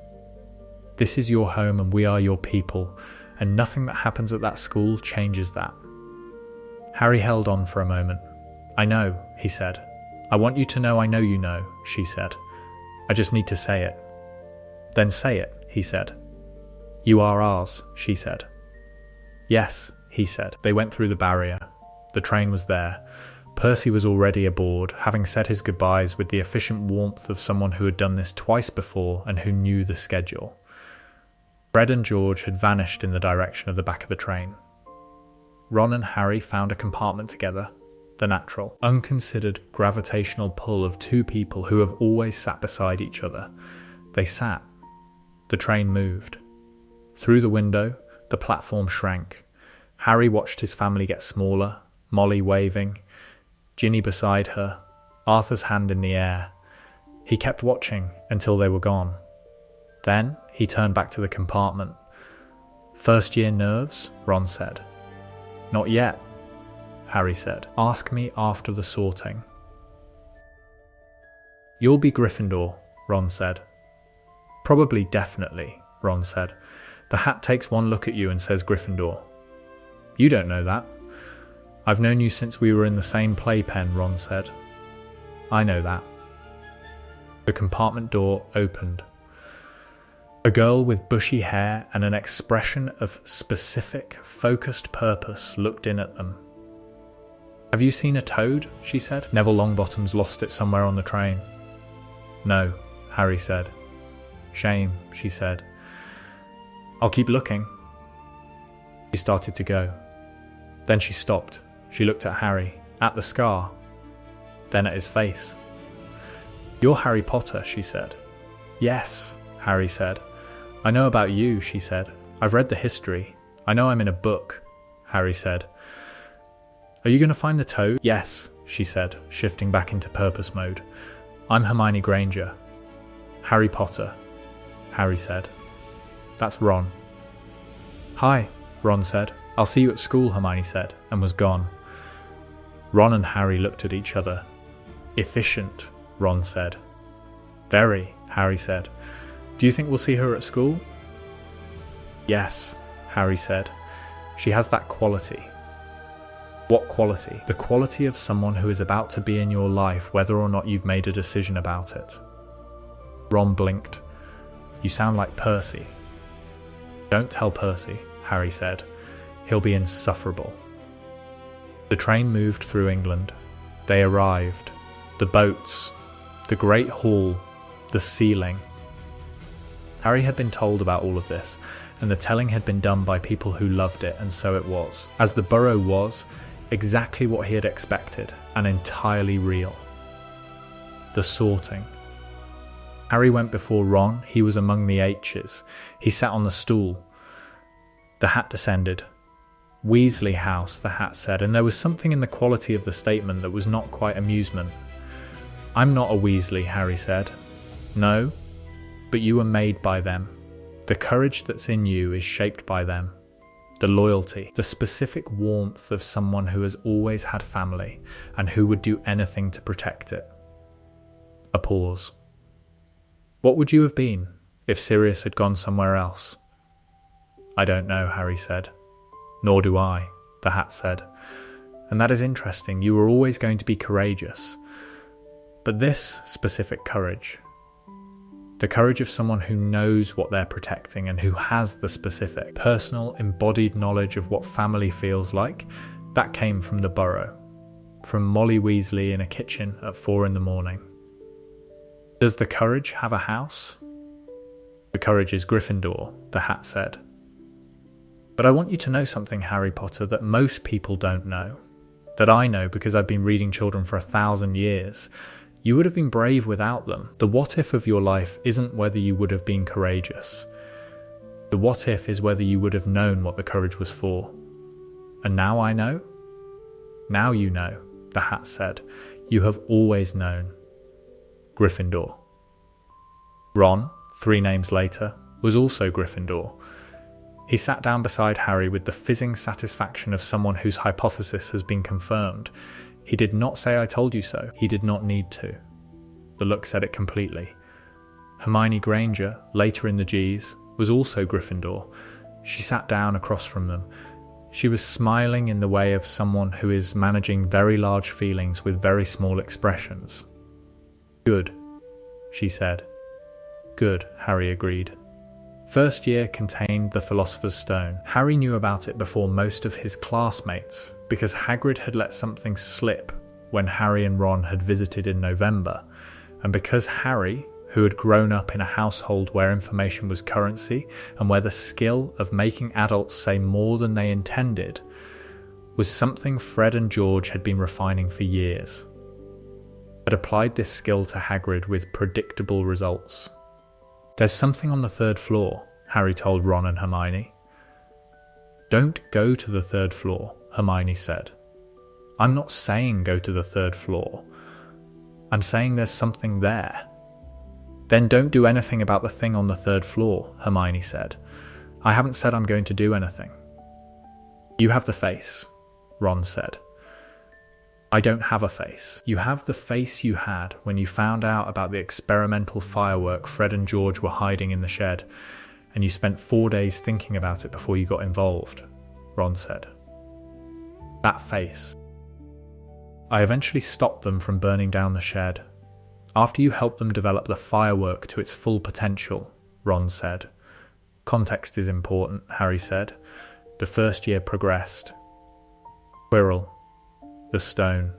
This is your home and we are your people, and nothing that happens at that school changes that. Harry held on for a moment. I know, he said. I want you to know I know you know, she said. I just need to say it. Then say it, he said. You are ours, she said. Yes, he said. They went through the barrier. The train was there. Percy was already aboard, having said his goodbyes with the efficient warmth of someone who had done this twice before and who knew the schedule. Fred and George had vanished in the direction of the back of the train. Ron and Harry found a compartment together, the natural, unconsidered gravitational pull of two people who have always sat beside each other. They sat. The train moved. Through the window, the platform shrank. Harry watched his family get smaller, Molly waving, Ginny beside her, Arthur's hand in the air. He kept watching until they were gone. Then he turned back to the compartment. "First year nerves?" Ron said. "Not yet," Harry said. "Ask me after the sorting." "You'll be Gryffindor," Ron said. "Probably, definitely," Ron said. "The hat takes one look at you and says Gryffindor." "You don't know that." "I've known you since we were in the same playpen," Ron said. "I know that." The compartment door opened. A girl with bushy hair and an expression of specific, focused purpose looked in at them. "Have you seen a toad?" she said. "Neville Longbottom's lost it somewhere on the train." "No," Harry said. "Shame," she said. "I'll keep looking." She started to go. Then she stopped. She looked at Harry, at the scar, then at his face. "You're Harry Potter," she said. "Yes," Harry said. "I know about you," she said. "I've read the history. I know I'm in a book," Harry said. "Are you going to find the toad?" "Yes," she said, shifting back into purpose mode. "I'm Hermione Granger." "Harry Potter," Harry said. "That's Ron." "Hi," Ron said. "I'll see you at school," Hermione said, and was gone. Ron and Harry looked at each other. "Efficient," Ron said. "Very," Harry said. "Do you think we'll see her at school?" "Yes," Harry said. "She has that quality." "What quality?" "The quality of someone who is about to be in your life whether or not you've made a decision about it." Ron blinked. "You sound like Percy." "Don't tell Percy," Harry said. "He'll be insufferable." The train moved through England. They arrived. The boats, the Great Hall, the ceiling. Harry had been told about all of this, and the telling had been done by people who loved it, and so it was. As the Burrow was, exactly what he had expected, and entirely real. The sorting. Harry went before Ron. He was among the H's. He sat on the stool. The hat descended. "Weasley House," the hat said, and there was something in the quality of the statement that was not quite amusement. "I'm not a Weasley," Harry said. "No, but you were made by them. The courage that's in you is shaped by them. The loyalty, the specific warmth of someone who has always had family and who would do anything to protect it." A pause. "What would you have been if Sirius had gone somewhere else?" "I don't know," Harry said. "Nor do I," the hat said. "And that is interesting. You were always going to be courageous. But this specific courage, the courage of someone who knows what they're protecting and who has the specific, personal, embodied knowledge of what family feels like, that came from the Burrow, from Molly Weasley in a kitchen at 4 a.m. "Does the courage have a house?" "The courage is Gryffindor," the hat said. "But I want you to know something, Harry Potter, that most people don't know. That I know because I've been reading children for 1,000 years. You would have been brave without them. The what if of your life isn't whether you would have been courageous. The what if is whether you would have known what the courage was for. And now I know?" "Now you know," the hat said. "You have always known. Gryffindor." Ron, 3 names later, was also Gryffindor. He sat down beside Harry with the fizzing satisfaction of someone whose hypothesis has been confirmed. He did not say "I told you so." He did not need to. The look said it completely. Hermione Granger, later in the G's, was also Gryffindor. She sat down across from them. She was smiling in the way of someone who is managing very large feelings with very small expressions. "Good," she said. "Good," Harry agreed. First year contained the Philosopher's Stone. Harry knew about it before most of his classmates, because Hagrid had let something slip when Harry and Ron had visited in November, and because Harry, who had grown up in a household where information was currency and where the skill of making adults say more than they intended, was something Fred and George had been refining for years, had applied this skill to Hagrid with predictable results. "There's something on the 3rd floor," Harry told Ron and Hermione. "Don't go to the 3rd floor," Hermione said. I'm not saying go to the 3rd floor. I'm saying there's something there. Then don't do anything about the thing on the 3rd floor, Hermione said. I haven't said I'm going to do anything. You have the face, Ron said. I don't have a face. You have the face you had when you found out about the experimental firework Fred and George were hiding in the shed, and you spent 4 days thinking about it before you got involved, Ron said. That face. I eventually stopped them from burning down the shed. After you helped them develop the firework to its full potential, Ron said. Context is important, Harry said. The first year progressed. Quirrell. The stone.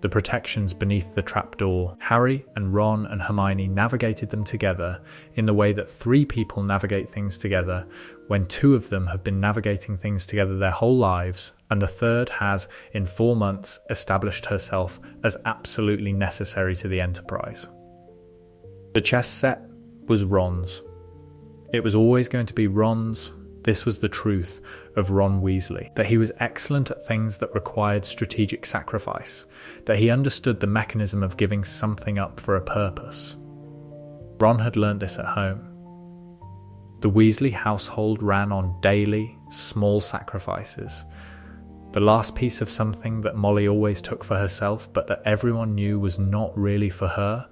The protections beneath the trapdoor. Harry and Ron and Hermione navigated them together in the way that 3 people navigate things together when 2 of them have been navigating things together their whole lives, and the 3rd has, in 4 months, established herself as absolutely necessary to the enterprise. The chess set was Ron's. It was always going to be Ron's. This was the truth of Ron Weasley, that he was excellent at things that required strategic sacrifice, that he understood the mechanism of giving something up for a purpose. Ron had learnt this at home. The Weasley household ran on daily, small sacrifices. The last piece of something that Molly always took for herself, but that everyone knew was not really for her.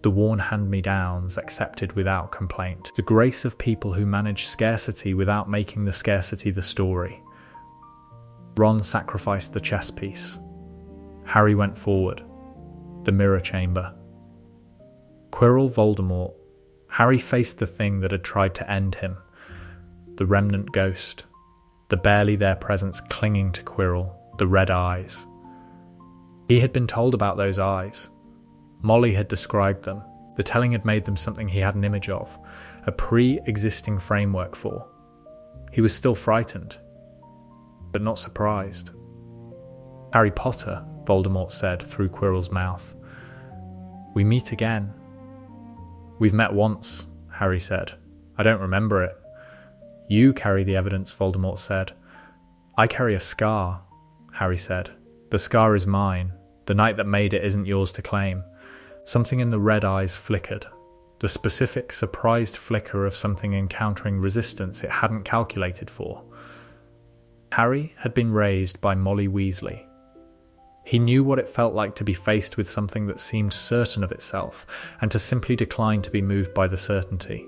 The worn hand-me-downs accepted without complaint. The grace of people who manage scarcity without making the scarcity the story. Ron sacrificed the chess piece. Harry went forward. The mirror chamber. Quirrell Voldemort. Harry faced the thing that had tried to end him. The remnant ghost. The barely there presence clinging to Quirrell. The red eyes. He had been told about those eyes. Molly had described them. The telling had made them something he had an image of, a pre-existing framework for. He was still frightened, but not surprised. Harry Potter, Voldemort said through Quirrell's mouth. We meet again. We've met once, Harry said. I don't remember it. You carry the evidence, Voldemort said. I carry a scar, Harry said. The scar is mine. The night that made it isn't yours to claim. Something in the red eyes flickered. The specific, surprised flicker of something encountering resistance it hadn't calculated for. Harry had been raised by Molly Weasley. He knew what it felt like to be faced with something that seemed certain of itself, and to simply decline to be moved by the certainty.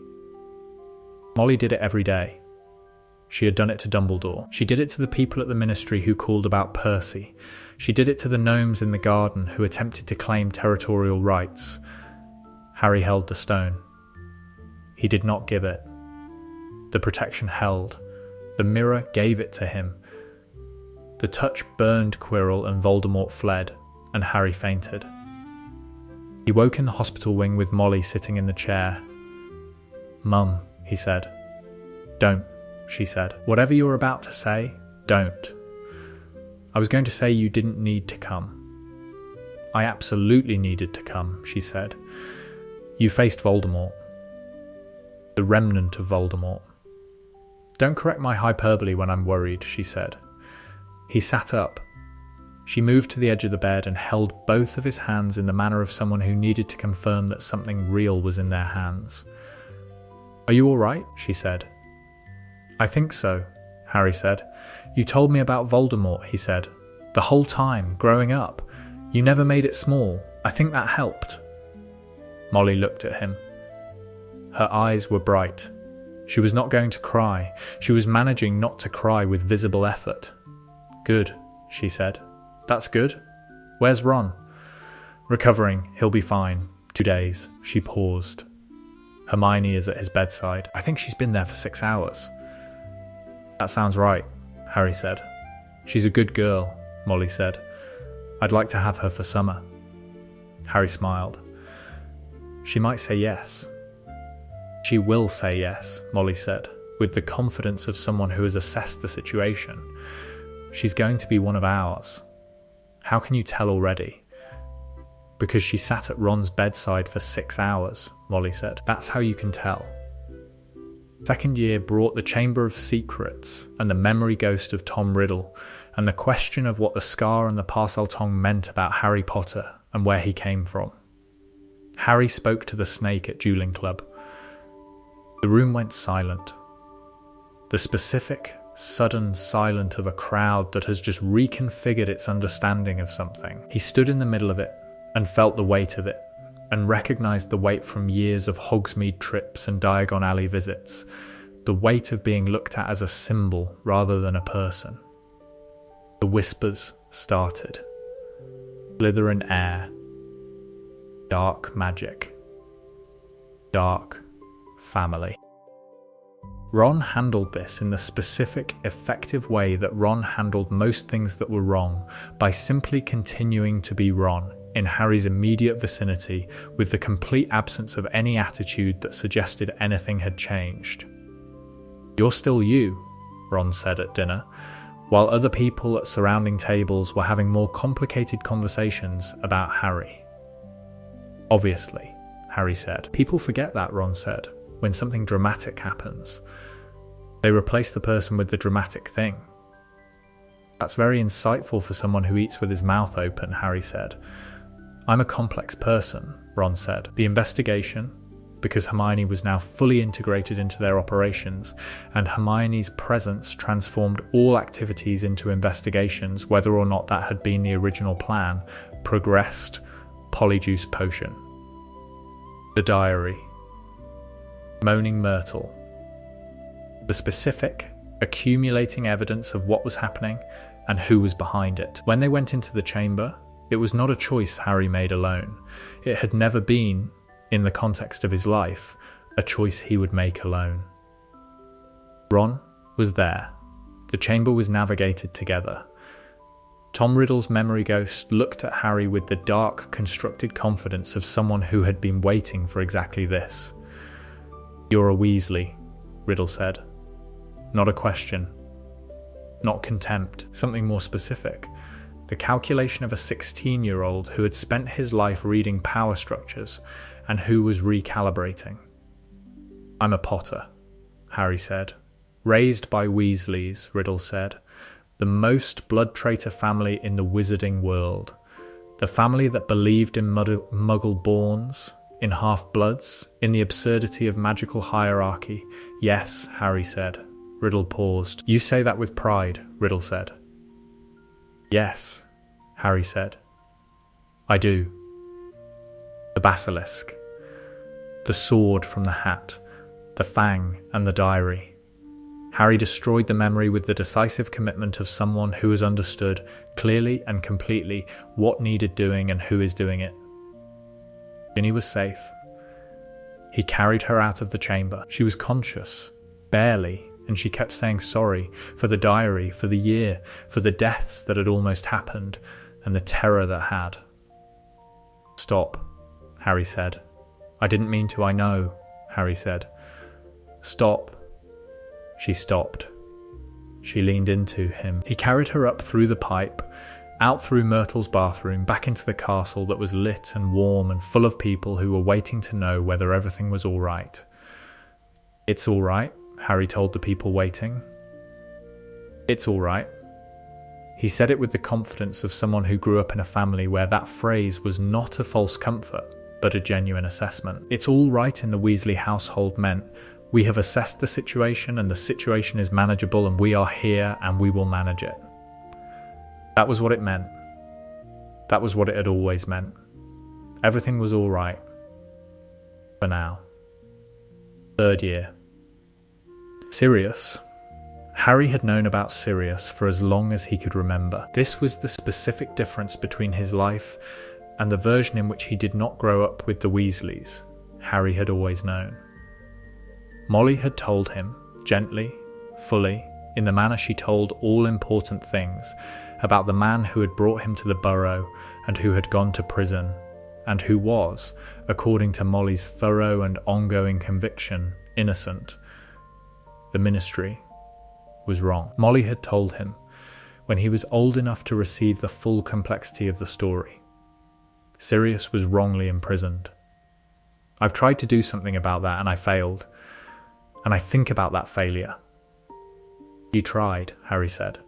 Molly did it every day. She had done it to Dumbledore. She did it to the people at the Ministry who called about Percy. She did it to the gnomes in the garden who attempted to claim territorial rights. Harry held the stone. He did not give it. The protection held. The mirror gave it to him. The touch burned Quirrell and Voldemort fled, and Harry fainted. He woke in the hospital wing with Molly sitting in the chair. Mum, he said. Don't, she said. Whatever you're about to say, don't. I was going to say you didn't need to come. I absolutely needed to come, she said. You faced Voldemort. The remnant of Voldemort. Don't correct my hyperbole when I'm worried, she said. He sat up. She moved to the edge of the bed and held both of his hands in the manner of someone who needed to confirm that something real was in their hands. Are you all right? She said. I think so, Harry said. You told me about Voldemort, he said. The whole time, growing up. You never made it small. I think that helped. Molly looked at him. Her eyes were bright. She was not going to cry. She was managing not to cry with visible effort. Good, she said. That's good. Where's Ron? Recovering. He'll be fine. 2 days. She paused. Hermione is at his bedside. I think she's been there for 6 hours. That sounds right, Harry said. She's a good girl, Molly said. I'd like to have her for summer. Harry smiled. She might say yes. She will say yes, Molly said, with the confidence of someone who has assessed the situation. She's going to be one of ours. How can you tell already? Because she sat at Ron's bedside for 6 hours, Molly said. That's how you can tell. Second year brought the Chamber of Secrets and the memory ghost of Tom Riddle, and the question of what the scar and the parseltongue meant about Harry Potter and where he came from. Harry spoke to the snake at dueling club. The room went silent. The specific, sudden silence of a crowd that has just reconfigured its understanding of something. He stood in the middle of it and felt the weight of it, and recognized the weight from years of Hogsmeade trips and Diagon Alley visits, the weight of being looked at as a symbol rather than a person. The whispers started. Slytherin air. Dark magic. Dark family. Ron handled this in the specific, effective way that Ron handled most things that were wrong, by simply continuing to be Ron in Harry's immediate vicinity, with the complete absence of any attitude that suggested anything had changed. "You're still you," Ron said at dinner, while other people at surrounding tables were having more complicated conversations about Harry. "Obviously," Harry said. "People forget that," Ron said, "when something dramatic happens. They replace the person with the dramatic thing." "That's very insightful for someone who eats with his mouth open," Harry said. "I'm a complex person," Ron said. The investigation, because Hermione was now fully integrated into their operations, and Hermione's presence transformed all activities into investigations, whether or not that had been the original plan, progressed. Polyjuice potion. The diary. Moaning Myrtle. The specific, accumulating evidence of what was happening and who was behind it. When they went into the chamber, it was not a choice Harry made alone. It had never been, in the context of his life, a choice he would make alone. Ron was there. The chamber was navigated together. Tom Riddle's memory ghost looked at Harry with the dark, constructed confidence of someone who had been waiting for exactly this. "You're a Weasley," Riddle said. Not a question. Not contempt. Something more specific. The calculation of a 16-year-old who had spent his life reading power structures and who was recalibrating. "I'm a Potter," Harry said. "Raised by Weasleys," Riddle said. "The most blood traitor family in the wizarding world. The family that believed in muggle-borns, in half-bloods, in the absurdity of magical hierarchy." "Yes," Harry said. Riddle paused. "You say that with pride," Riddle said. "Yes," Harry said. "I do." The basilisk. The sword from the hat. The fang and the diary. Harry destroyed the memory with the decisive commitment of someone who has understood, clearly and completely, what needed doing and who is doing it. Ginny was safe. He carried her out of the chamber. She was conscious, barely, and she kept saying sorry for the diary, for the year, for the deaths that had almost happened, and the terror that had. "Stop," Harry said. "I didn't mean to, I know," Harry said. "Stop." She stopped. She leaned into him. He carried her up through the pipe, out through Myrtle's bathroom, back into the castle that was lit and warm and full of people who were waiting to know whether everything was all right. "It's all right," Harry told the people waiting. "It's all right." He said it with the confidence of someone who grew up in a family where that phrase was not a false comfort, but a genuine assessment. "It's all right" in the Weasley household meant, "We have assessed the situation and the situation is manageable and we are here and we will manage it." That was what it meant. That was what it had always meant. Everything was all right. For now. 3rd year. Sirius. Harry had known about Sirius for as long as he could remember. This was the specific difference between his life and the version in which he did not grow up with the Weasleys. Harry had always known. Molly had told him, gently, fully, in the manner she told all important things, about the man who had brought him to the Burrow and who had gone to prison, and who was, according to Molly's thorough and ongoing conviction, innocent. The Ministry was wrong. Molly had told him, when he was old enough to receive the full complexity of the story. Sirius was wrongly imprisoned. I've tried to do something about that and I failed. And I think about that failure. You tried, Harry said.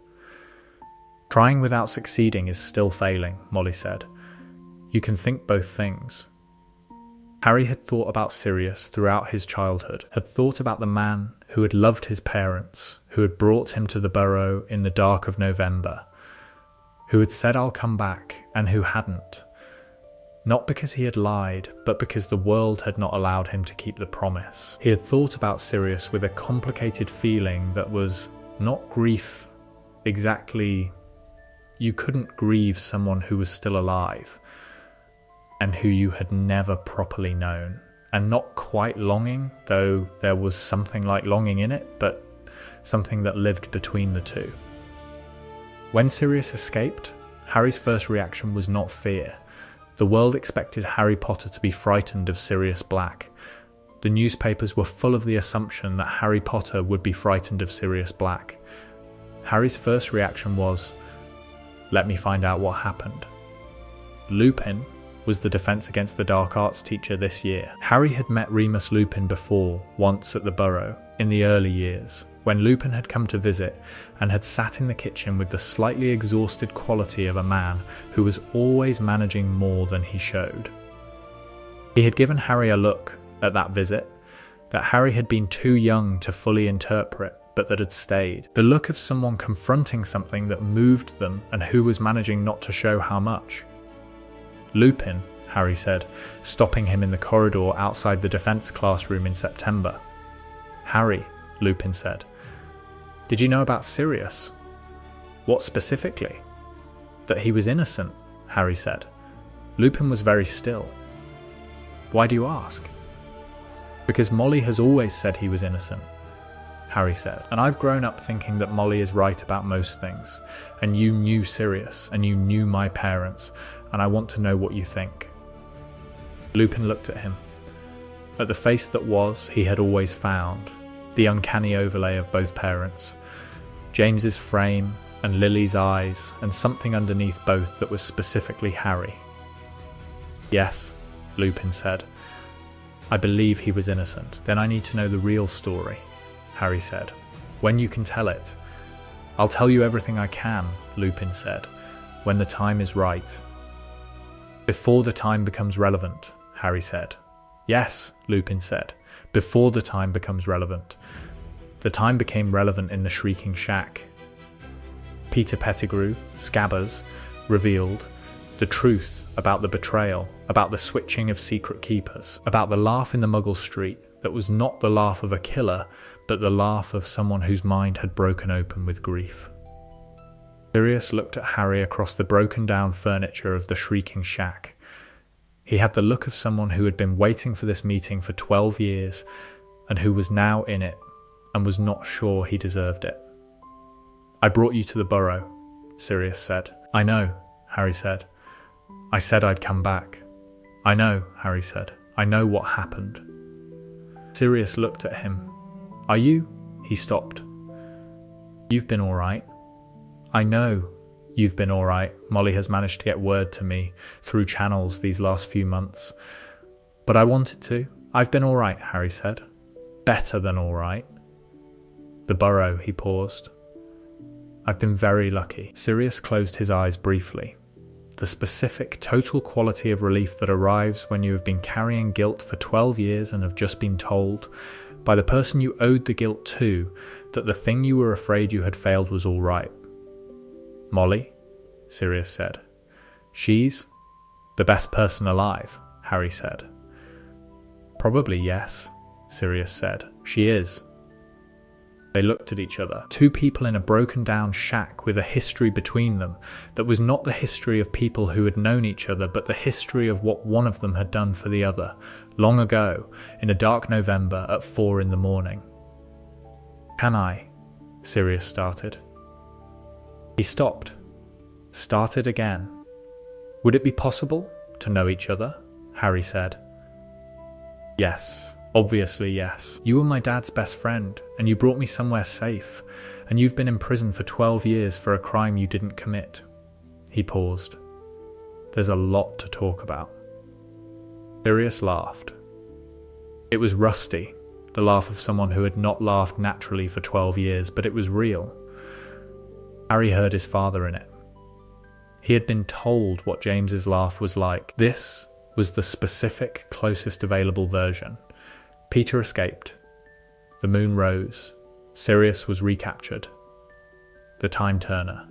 Trying without succeeding is still failing, Molly said. You can think both things. Harry had thought about Sirius throughout his childhood, had thought about the man who had loved his parents, who had brought him to the Burrow in the dark of November, who had said I'll come back, and who hadn't. Not because he had lied, but because the world had not allowed him to keep the promise. He had thought about Sirius with a complicated feeling that was not grief exactly. You couldn't grieve someone who was still alive and who you had never properly known, and not quite longing, though there was something like longing in it, but something that lived between the two. When Sirius escaped, Harry's first reaction was not fear. The world expected Harry Potter to be frightened of Sirius Black. The newspapers were full of the assumption that Harry Potter would be frightened of Sirius Black. Harry's first reaction was, let me find out what happened. Lupin was the Defense Against the Dark Arts teacher this year. Harry had met Remus Lupin before, once at the Burrow, in the early years, when Lupin had come to visit and had sat in the kitchen with the slightly exhausted quality of a man who was always managing more than he showed. He had given Harry a look at that visit that Harry had been too young to fully interpret, but that had stayed. The look of someone confronting something that moved them and who was managing not to show how much. Lupin, Harry said, stopping him in the corridor outside the defense classroom in September. Harry, Lupin said, did you know about Sirius? What specifically? That he was innocent, Harry said. Lupin was very still. Why do you ask? Because Molly has always said he was innocent, Harry said, and I've grown up thinking that Molly is right about most things, and you knew Sirius, and you knew my parents, and I want to know what you think. Lupin looked at him. At the face that was, he had always found, the uncanny overlay of both parents, James's frame and Lily's eyes, and something underneath both that was specifically Harry. Yes, Lupin said. I believe he was innocent. Then I need to know the real story, Harry said. When you can tell it. I'll tell you everything I can, Lupin said, when the time is right. Before the time becomes relevant, Harry said. Yes, Lupin said, before the time becomes relevant. The time became relevant in the Shrieking Shack. Peter Pettigrew, Scabbers, revealed the truth about the betrayal, about the switching of secret keepers, about the laugh in the Muggle Street that was not the laugh of a killer, but the laugh of someone whose mind had broken open with grief. Sirius looked at Harry across the broken-down furniture of the Shrieking Shack. He had the look of someone who had been waiting for this meeting for 12 years and who was now in it and was not sure he deserved it. I brought you to the Burrow, Sirius said. I know, Harry said. I said I'd come back. I know, Harry said. I know what happened. Sirius looked at him. Are you? He stopped. You've been all right. I know you've been all right. Molly has managed to get word to me through channels these last few months. But I wanted to. I've been all right, Harry said. Better than all right. The Burrow, he paused. I've been very lucky. Sirius closed his eyes briefly. The specific, total quality of relief that arrives when you have been carrying guilt for 12 years and have just been told, by the person you owed the guilt to, that the thing you were afraid you had failed was all right. Molly, Sirius said. She's the best person alive, Harry said. Probably yes, Sirius said. She is. They looked at each other. Two people in a broken-down shack with a history between them that was not the history of people who had known each other, but the history of what one of them had done for the other, long ago, in a dark November at 4 a.m. Can I? Sirius started. He stopped. Started again. Would it be possible to know each other? Harry said. Yes. Obviously, yes. You were my dad's best friend, and you brought me somewhere safe, and you've been in prison for 12 years for a crime you didn't commit. He paused. There's a lot to talk about. Sirius laughed. It was rusty, the laugh of someone who had not laughed naturally for 12 years, but it was real. Harry heard his father in it. He had been told what James's laugh was like. This was the specific, closest available version. Peter escaped. The moon rose. Sirius was recaptured. The Time Turner.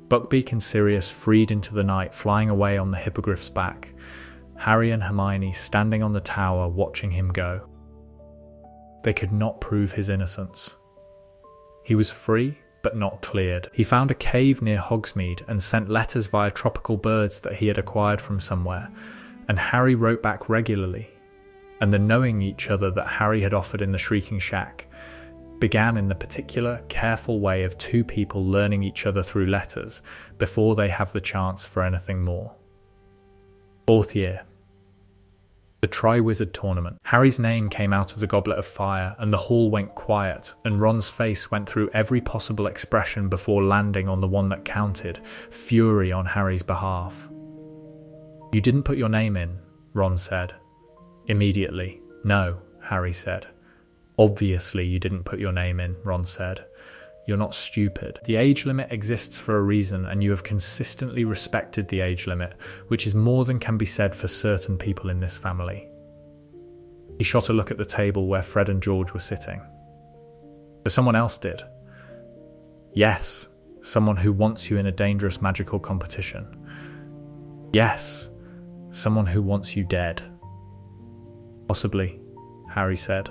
Buckbeak and Sirius freed into the night, flying away on the hippogriff's back. Harry and Hermione standing on the tower, watching him go. They could not prove his innocence. He was free, but not cleared. He found a cave near Hogsmeade and sent letters via tropical birds that he had acquired from somewhere, and Harry wrote back regularly. And the knowing each other that Harry had offered in the Shrieking Shack began in the particular, careful way of two people learning each other through letters before they have the chance for anything more. 4th year. The Triwizard Tournament. Harry's name came out of the Goblet of Fire, and the hall went quiet, and Ron's face went through every possible expression before landing on the one that counted, fury on Harry's behalf. "You didn't put your name in," Ron said. Immediately. "No," Harry said. "Obviously you didn't put your name in," Ron said. "You're not stupid. The age limit exists for a reason, and you have consistently respected the age limit, which is more than can be said for certain people in this family." He shot a look at the table where Fred and George were sitting. "But someone else did." "Yes, someone who wants you in a dangerous magical competition." "Yes, someone who wants you dead." "Possibly," Harry said.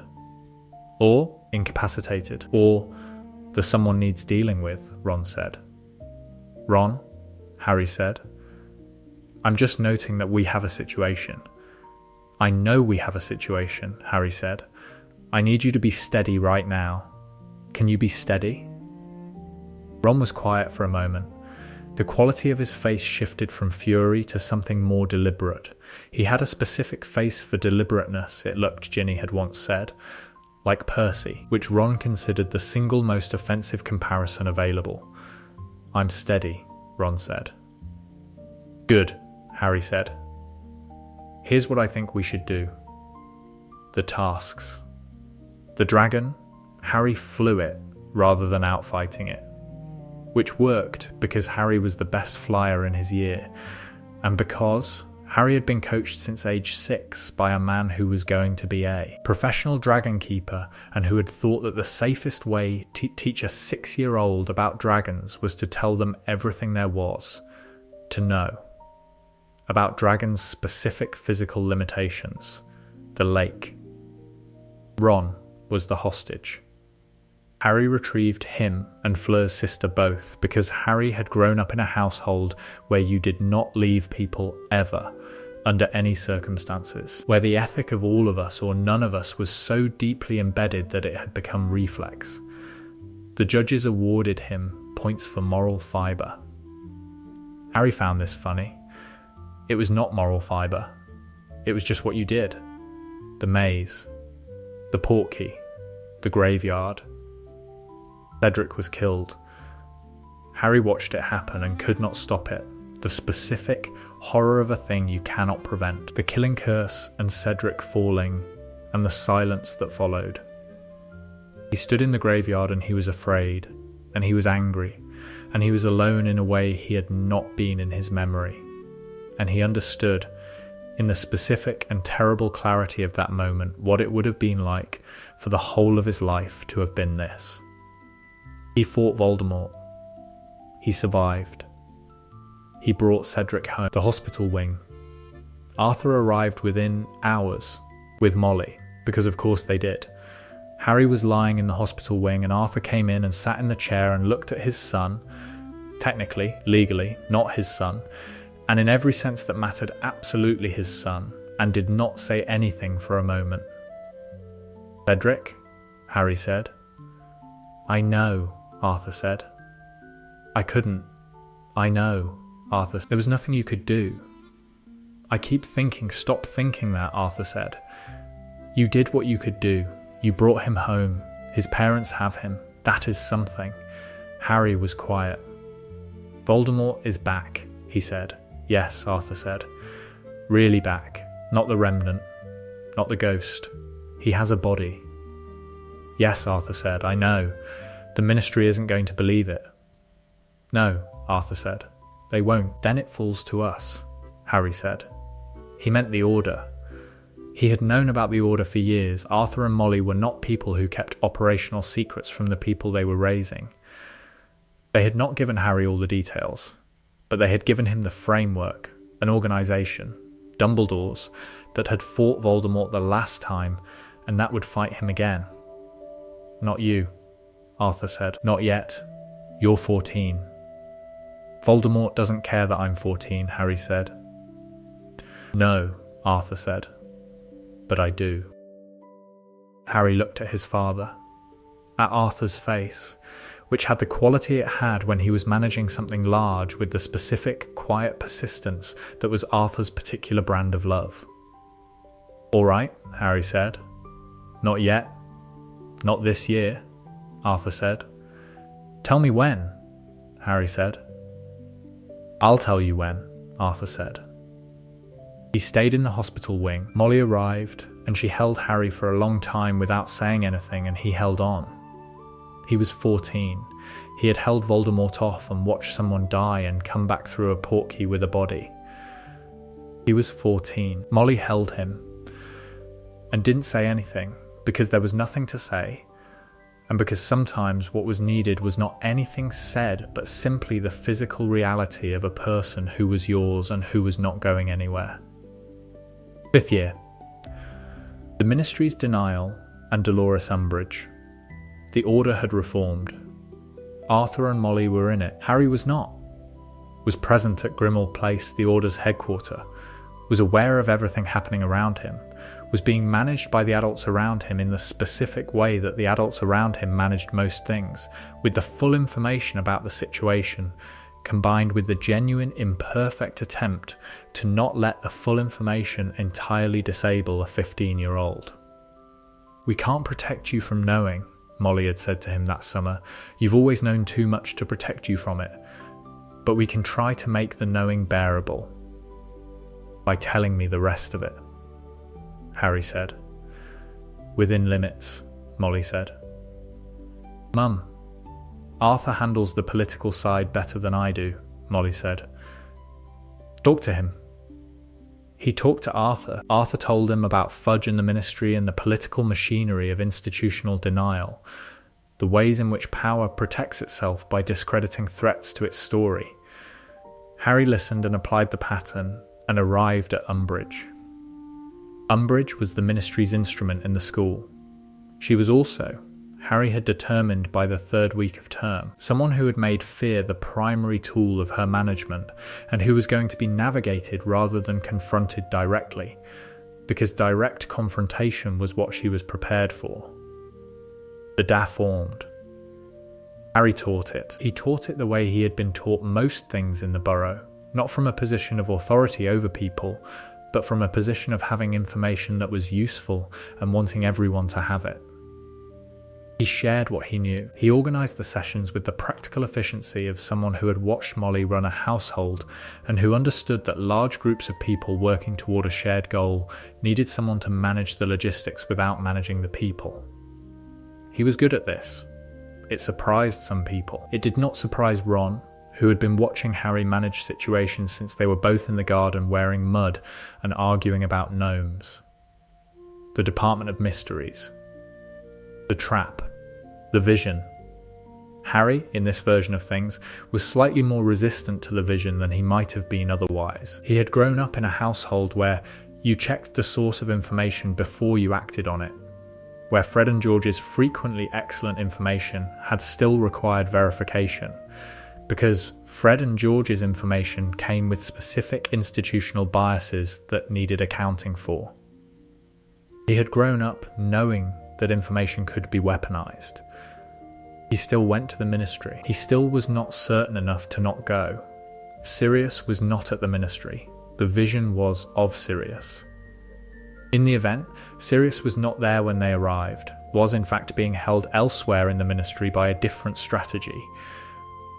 "Or incapacitated, or the someone needs dealing with," Ron said. "Ron," Harry said, "I'm just noting that we have a situation." "I know we have a situation," Harry said. "I need you to be steady right now. Can you be steady?" Ron was quiet for a moment. The quality of his face shifted from fury to something more deliberate. He had a specific face for deliberateness, it looked, Ginny had once said. Like Percy, which Ron considered the single most offensive comparison available. "I'm steady," Ron said. "Good," Harry said. "Here's what I think we should do. The tasks. The dragon, Harry flew it rather than outfighting it. Which worked because Harry was the best flyer in his year, and because Harry had been coached since age 6 by a man who was going to be a professional dragon keeper and who had thought that the safest way to teach a 6-year-old about dragons was to tell them everything there was to know about dragons' specific physical limitations, the lake. Ron was the hostage. Harry retrieved him and Fleur's sister both because Harry had grown up in a household where you did not leave people ever, under any circumstances, where the ethic of all of us or none of us was so deeply embedded that it had become reflex. The judges awarded him points for moral fibre. Harry found this funny. It was not moral fibre. It was just what you did. The maze. The portkey. The graveyard. Cedric was killed. Harry watched it happen and could not stop it. The specific horror of a thing you cannot prevent. The killing curse and Cedric falling and the silence that followed. He stood in the graveyard and he was afraid, and he was angry, and he was alone in a way he had not been in his memory. And he understood, in the specific and terrible clarity of that moment, what it would have been like for the whole of his life to have been this. He fought Voldemort. He survived. He brought Cedric home. The hospital wing. Arthur arrived within hours with Molly, because of course they did. Harry was lying in the hospital wing and Arthur came in and sat in the chair and looked at his son, technically, legally, not his son, and in every sense that mattered, absolutely his son, and did not say anything for a moment. "Cedric?" Harry said. "I know," Arthur said. "I couldn't. I know," Arthur said. "There was nothing you could do." "I keep thinking, stop thinking that," Arthur said. "You did what you could do. You brought him home. His parents have him. That is something." Harry was quiet. "Voldemort is back," he said. "Yes," Arthur said. "Really back. Not the remnant. Not the ghost. He has a body." "Yes," Arthur said. "I know. The Ministry isn't going to believe it." "No," Arthur said. They won't. Then it falls to us, Harry said. He meant the Order. He had known about the Order for years. Arthur and Molly were not people who kept operational secrets from the people they were raising. They had not given Harry all the details, but they had given him the framework, an organisation, Dumbledore's, that had fought Voldemort the last time, and that would fight him again. Not you, Arthur said. Not yet. You're 14. Voldemort doesn't care that I'm 14, Harry said. No, Arthur said. But I do. Harry looked at his father, at Arthur's face, which had the quality it had when he was managing something large with the specific, quiet persistence that was Arthur's particular brand of love. All right, Harry said. Not yet. Not this year, Arthur said. Tell me when, Harry said. I'll tell you when, Arthur said. He stayed in the hospital wing. Molly arrived, and she held Harry for a long time without saying anything, and he held on. He was 14. He had held Voldemort off and watched someone die and come back through a portkey with a body. He was 14. Molly held him and didn't say anything because there was nothing to say, and because sometimes what was needed was not anything said but simply the physical reality of a person who was yours and who was not going anywhere. 5th year. The Ministry's denial and Dolores Umbridge. The Order had reformed. Arthur and Molly were in it. Harry was not. Was present at Grimmauld Place, the Order's headquarters. Was aware of everything happening around him. Was being managed by the adults around him in the specific way that the adults around him managed most things, with the full information about the situation, combined with the genuine imperfect attempt to not let the full information entirely disable a 15-year-old. We can't protect you from knowing, Molly had said to him that summer. You've always known too much to protect you from it. But we can try to make the knowing bearable by telling me the rest of it, Harry said. Within limits, Molly said. Mum, Arthur handles the political side better than I do, Molly said. Talk to him. He talked to Arthur. Arthur told him about Fudge and the Ministry and the political machinery of institutional denial, the ways in which power protects itself by discrediting threats to its story. Harry listened and applied the pattern and arrived at Umbridge. Umbridge was the Ministry's instrument in the school. She was also, Harry had determined by the 3rd week of term, someone who had made fear the primary tool of her management and who was going to be navigated rather than confronted directly, because direct confrontation was what she was prepared for. The DA formed. Harry taught it. He taught it the way he had been taught most things in the Burrow, not from a position of authority over people, but from a position of having information that was useful and wanting everyone to have it. He shared what he knew. He organised the sessions with the practical efficiency of someone who had watched Molly run a household and who understood that large groups of people working toward a shared goal needed someone to manage the logistics without managing the people. He was good at this. It surprised some people. It did not surprise Ron, who had been watching Harry manage situations since they were both in the garden wearing mud and arguing about gnomes. The Department of Mysteries. The Trap. The Vision. Harry, in this version of things, was slightly more resistant to the vision than he might have been otherwise. He had grown up in a household where you checked the source of information before you acted on it, where Fred and George's frequently excellent information had still required verification, because Fred and George's information came with specific institutional biases that needed accounting for. He had grown up knowing that information could be weaponized. He still went to the Ministry. He still was not certain enough to not go. Sirius was not at the Ministry. The vision was of Sirius. In the event, Sirius was not there when they arrived, was in fact being held elsewhere in the Ministry by a different strategy,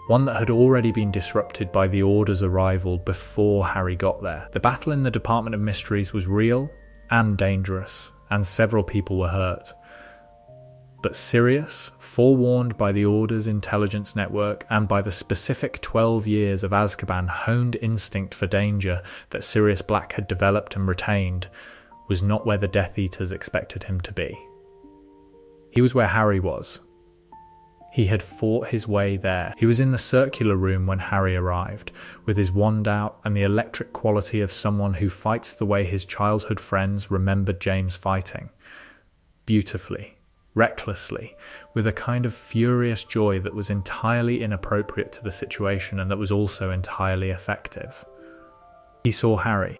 one that had already been disrupted by the Order's arrival before Harry got there. The battle in the Department of Mysteries was real and dangerous, and several people were hurt. But Sirius, forewarned by the Order's intelligence network and by the specific 12 years of Azkaban honed instinct for danger that Sirius Black had developed and retained, was not where the Death Eaters expected him to be. He was where Harry was. He had fought his way there. He was in the circular room when Harry arrived, with his wand out and the electric quality of someone who fights the way his childhood friends remembered James fighting. Beautifully, recklessly, with a kind of furious joy that was entirely inappropriate to the situation and that was also entirely effective. He saw Harry.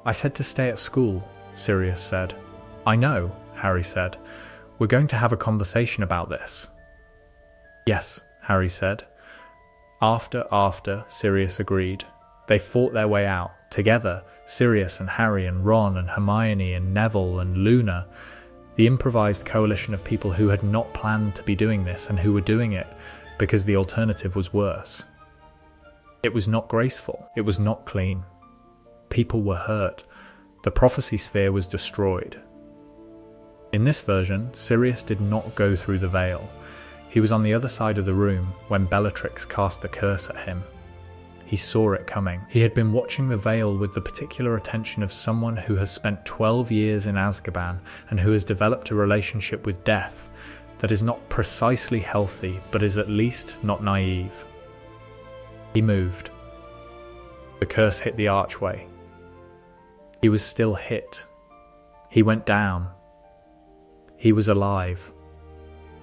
"I said to stay at school," Sirius said. "I know," Harry said. "We're going to have a conversation about this." "Yes," Harry said. After, Sirius agreed. They fought their way out, together, Sirius and Harry and Ron and Hermione and Neville and Luna, the improvised coalition of people who had not planned to be doing this and who were doing it because the alternative was worse. It was not graceful. It was not clean. People were hurt. The prophecy sphere was destroyed. In this version, Sirius did not go through the veil. He was on the other side of the room when Bellatrix cast the curse at him. He saw it coming. He had been watching the veil with the particular attention of someone who has spent 12 years in Azkaban and who has developed a relationship with death that is not precisely healthy, but is at least not naive. He moved. The curse hit the archway. He was still hit. He went down. He was alive.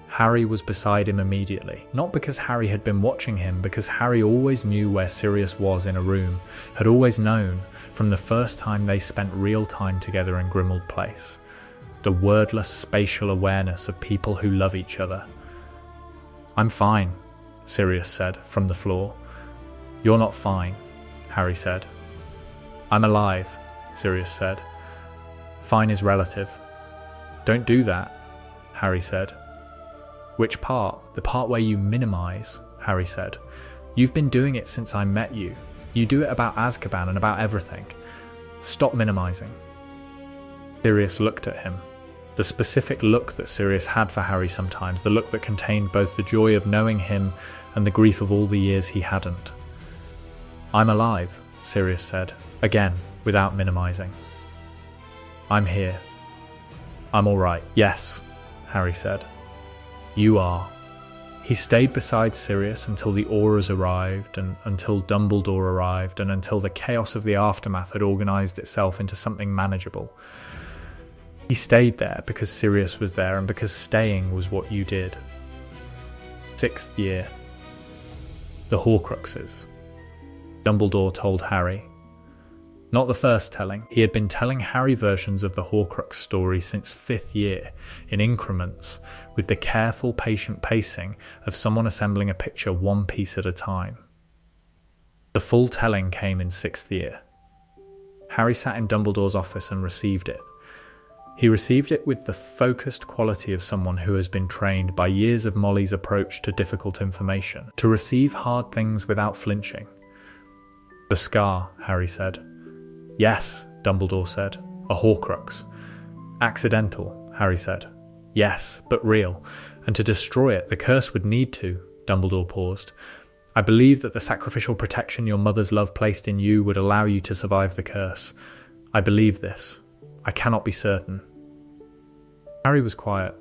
Harry was beside him immediately. Not because Harry had been watching him, because Harry always knew where Sirius was in a room, had always known from the first time they spent real time together in Grimmauld Place. The wordless spatial awareness of people who love each other. "I'm fine," Sirius said from the floor. "You're not fine," Harry said. "I'm alive," Sirius said. "Fine is relative." "Don't do that," Harry said. "Which part?" "The part where you minimize," Harry said. "You've been doing it since I met you. You do it about Azkaban and about everything. Stop minimizing." Sirius looked at him. The specific look that Sirius had for Harry sometimes, the look that contained both the joy of knowing him and the grief of all the years he hadn't. "I'm alive," Sirius said, again, without minimizing. "I'm here. I'm all right." "Yes," Harry said. "You are." He stayed beside Sirius until the Aurors arrived, and until Dumbledore arrived, and until the chaos of the aftermath had organized itself into something manageable. He stayed there because Sirius was there, and because staying was what you did. 6th year. The Horcruxes. Dumbledore told Harry. Not the first telling. He had been telling Harry versions of the Horcrux story since 5th year, in increments, with the careful, patient pacing of someone assembling a picture one piece at a time. The full telling came in 6th year. Harry sat in Dumbledore's office and received it. He received it with the focused quality of someone who has been trained by years of Molly's approach to difficult information, to receive hard things without flinching. "The scar," Harry said. "Yes," Dumbledore said. "A Horcrux." "Accidental," Harry said. "Yes, but real. And to destroy it, the curse would need to," Dumbledore paused. "I believe that the sacrificial protection your mother's love placed in you would allow you to survive the curse. I believe this. I cannot be certain." Harry was quiet.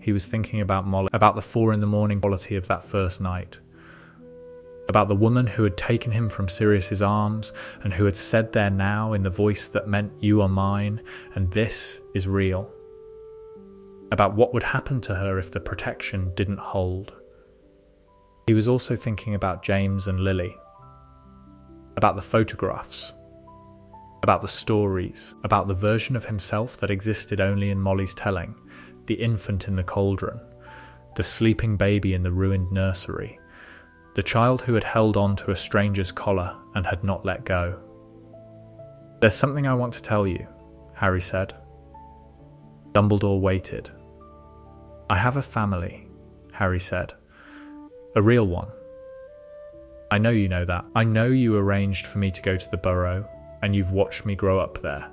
He was thinking about Molly, about the 4 a.m. quality of that first night. About the woman who had taken him from Sirius's arms and who had said there now in the voice that meant "You are mine, and this is real." About what would happen to her if the protection didn't hold. He was also thinking about James and Lily. About the photographs. About the stories. About the version of himself that existed only in Molly's telling. The infant in the cauldron. The sleeping baby in the ruined nursery. The child who had held on to a stranger's collar and had not let go. "There's something I want to tell you," Harry said. Dumbledore waited. "I have a family," Harry said. "A real one. I know you know that. I know you arranged for me to go to the Burrow, and you've watched me grow up there.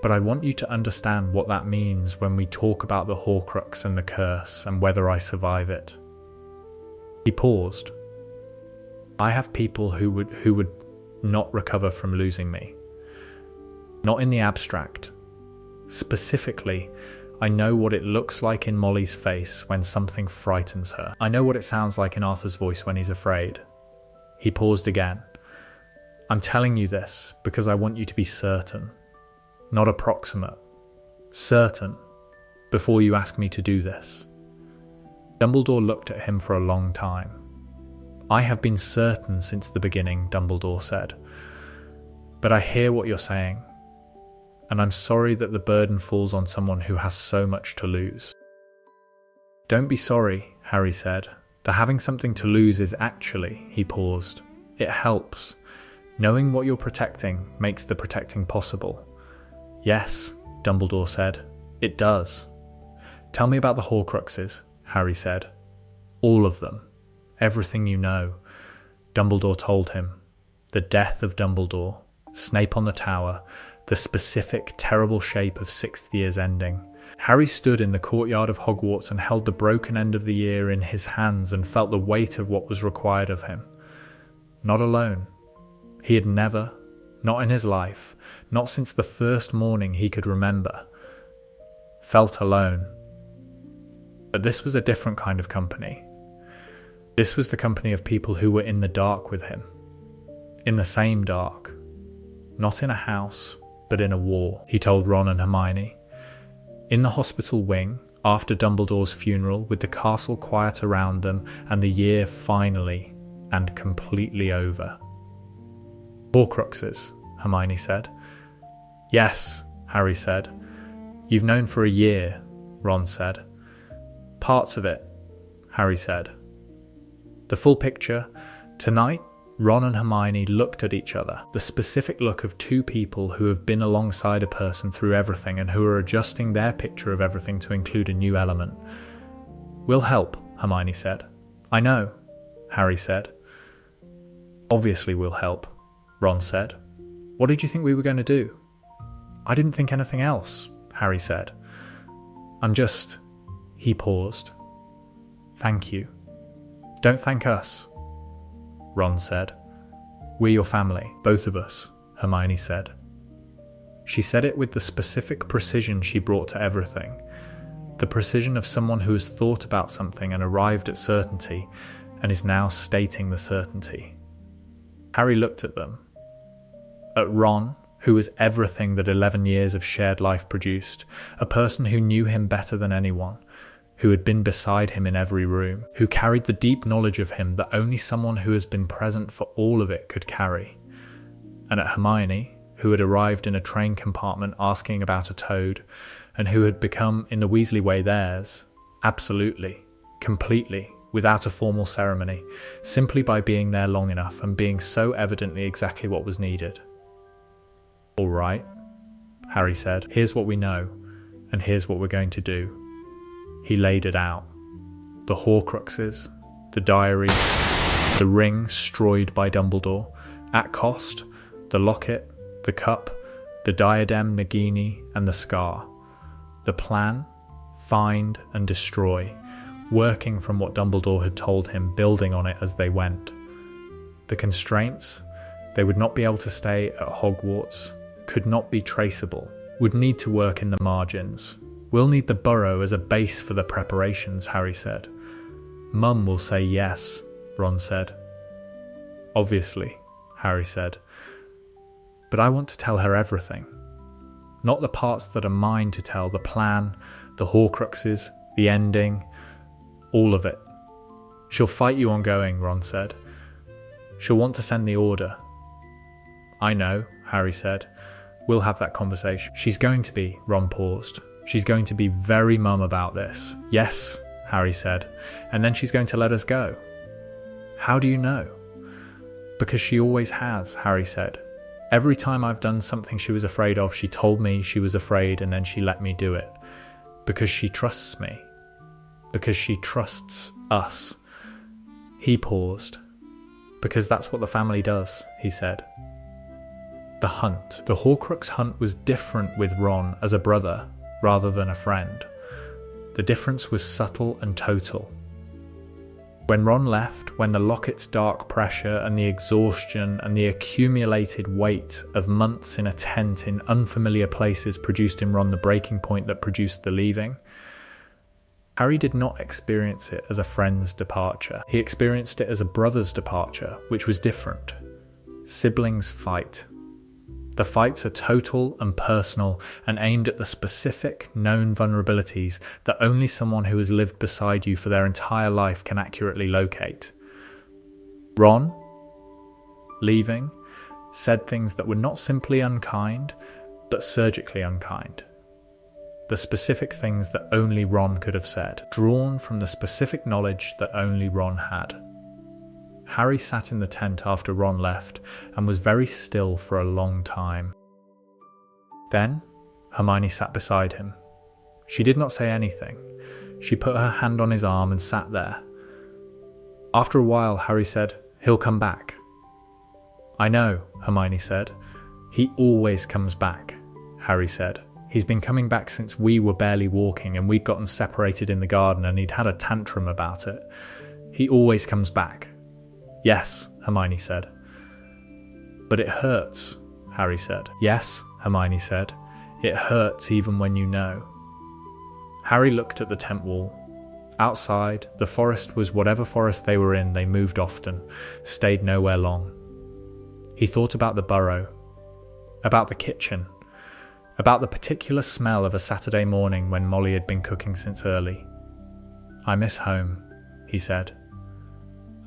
But I want you to understand what that means when we talk about the Horcrux and the curse and whether I survive it. He paused. I have people who would not recover from losing me. Not in the abstract. Specifically, I know what it looks like in Molly's face when something frightens her. I know what it sounds like in Arthur's voice when he's afraid. He paused again. I'm telling you this because I want you to be certain, not approximate. Certain, before you ask me to do this. Dumbledore looked at him for a long time. I have been certain since the beginning, Dumbledore said. But I hear what you're saying, and I'm sorry that the burden falls on someone who has so much to lose. Don't be sorry, Harry said. The having something to lose is actually, he paused. It helps. Knowing what you're protecting makes the protecting possible. Yes, Dumbledore said. It does. Tell me about the Horcruxes, Harry said. All of them. Everything you know. Dumbledore told him. The death of Dumbledore, Snape on the tower, the specific, terrible shape of sixth year's ending. Harry stood in the courtyard of Hogwarts and held the broken end of the year in his hands and felt the weight of what was required of him. Not alone. He had never, not in his life, not since the first morning he could remember, felt alone. But this was a different kind of company. This was the company of people who were in the dark with him. In the same dark. Not in a house, but in a war, he told Ron and Hermione. In the hospital wing, after Dumbledore's funeral, with the castle quiet around them and the year finally and completely over. Horcruxes, Hermione said. Yes, Harry said. You've known for a year, Ron said. Parts of it, Harry said. The full picture. Tonight, Ron and Hermione looked at each other, the specific look of two people who have been alongside a person through everything and who are adjusting their picture of everything to include a new element. We'll help, Hermione said. I know, Harry said. Obviously we'll help, Ron said. What did you think we were going to do? I didn't think anything else, Harry said. He paused. Thank you. Don't thank us, Ron said. We're your family, both of us, Hermione said. She said it with the specific precision she brought to everything, the precision of someone who has thought about something and arrived at certainty and is now stating the certainty. Harry looked at them. At Ron, who was everything that 11 years of shared life produced, a person who knew him better than anyone, who had been beside him in every room, who carried the deep knowledge of him that only someone who has been present for all of it could carry. And at Hermione, who had arrived in a train compartment asking about a toad, and who had become, in the Weasley way, theirs, absolutely, completely, without a formal ceremony, simply by being there long enough and being so evidently exactly what was needed. All right, Harry said, here's what we know, and here's what we're going to do. He laid it out. The Horcruxes, the diary, the ring destroyed by Dumbledore, at cost, the locket, the cup, the diadem, Nagini, and the scar. The plan, find and destroy, working from what Dumbledore had told him, building on it as they went. The constraints, they would not be able to stay at Hogwarts, could not be traceable, would need to work in the margins. We'll need the Burrow as a base for the preparations, Harry said. Mum will say yes, Ron said. Obviously, Harry said. But I want to tell her everything. Not the parts that are mine to tell, the plan, the Horcruxes, the ending, all of it. She'll fight you on going, Ron said. She'll want to send the order. I know, Harry said. We'll have that conversation. She's going to be, Ron paused. She's going to be very mum about this. Yes, Harry said. And then she's going to let us go. How do you know? Because she always has, Harry said. Every time I've done something she was afraid of, she told me she was afraid and then she let me do it. Because she trusts me. Because she trusts us. He paused. Because that's what the family does, he said. The hunt. The Horcrux hunt was different with Ron as a brother rather than a friend. The difference was subtle and total. When Ron left, when the locket's dark pressure and the exhaustion and the accumulated weight of months in a tent in unfamiliar places produced in Ron the breaking point that produced the leaving, Harry did not experience it as a friend's departure. He experienced it as a brother's departure, which was different. Siblings fight. The fights are total and personal and aimed at the specific known vulnerabilities that only someone who has lived beside you for their entire life can accurately locate. Ron, leaving, said things that were not simply unkind, but surgically unkind. The specific things that only Ron could have said, drawn from the specific knowledge that only Ron had. Harry sat in the tent after Ron left and was very still for a long time. Then, Hermione sat beside him. She did not say anything. She put her hand on his arm and sat there. After a while, Harry said, "He'll come back." "I know," Hermione said. "He always comes back," Harry said. "He's been coming back since we were barely walking and we'd gotten separated in the garden and he'd had a tantrum about it. He always comes back." "Yes," Hermione said. "But it hurts," Harry said. "Yes," Hermione said. "It hurts even when you know." Harry looked at the tent wall. Outside, the forest was whatever forest they were in. They moved often, stayed nowhere long. He thought about the Burrow, about the kitchen, about the particular smell of a Saturday morning when Molly had been cooking since early. "I miss home," he said.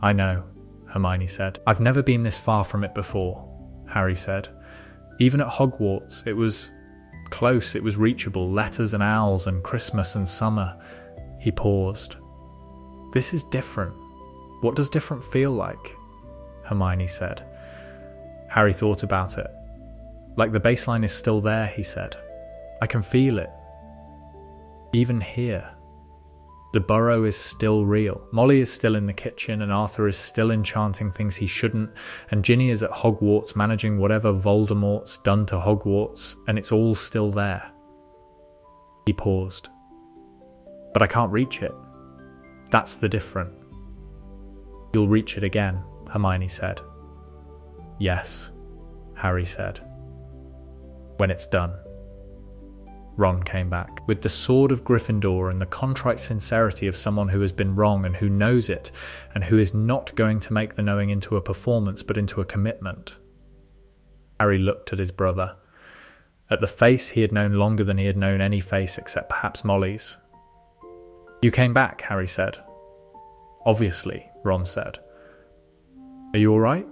"I know," Hermione said. "I've never been this far from it before," Harry said. "Even at Hogwarts, it was close, it was reachable, letters and owls and Christmas and summer." He paused. "This is different. What does different feel like?" Hermione said. Harry thought about it. "Like the baseline is still there," he said. "I can feel it. Even here. The Burrow is still real. Molly is still in the kitchen and Arthur is still enchanting things he shouldn't, and Ginny is at Hogwarts managing whatever Voldemort's done to Hogwarts, and it's all still there." He paused. "But I can't reach it. That's the difference." "You'll reach it again," Hermione said. "Yes," Harry said. "When it's done." Ron came back, with the sword of Gryffindor and the contrite sincerity of someone who has been wrong and who knows it, and who is not going to make the knowing into a performance but into a commitment. Harry looked at his brother, at the face he had known longer than he had known any face except perhaps Molly's. "You came back," Harry said. "Obviously," Ron said. "Are you all right?"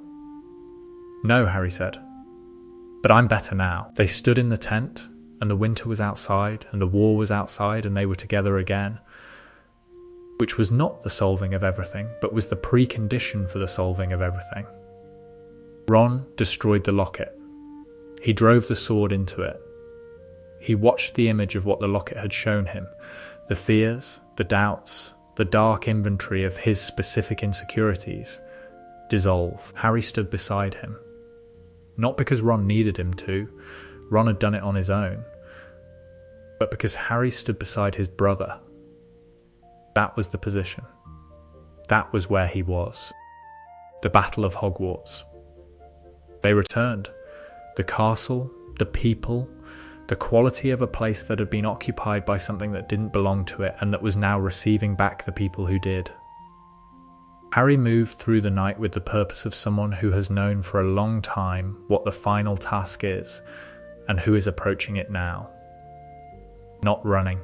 "No," Harry said. "But I'm better now." They stood in the tent, and the winter was outside, and the war was outside, and they were together again, which was not the solving of everything, but was the precondition for the solving of everything. Ron destroyed the locket. He drove the sword into it. He watched the image of what the locket had shown him, the fears, the doubts, the dark inventory of his specific insecurities, dissolve. Harry stood beside him. Not because Ron needed him to, Ron had done it on his own, but because Harry stood beside his brother. That was the position. That was where he was. The Battle of Hogwarts. They returned. The castle, the people, the quality of a place that had been occupied by something that didn't belong to it and that was now receiving back the people who did. Harry moved through the night with the purpose of someone who has known for a long time what the final task is, and who is approaching it now. Not running.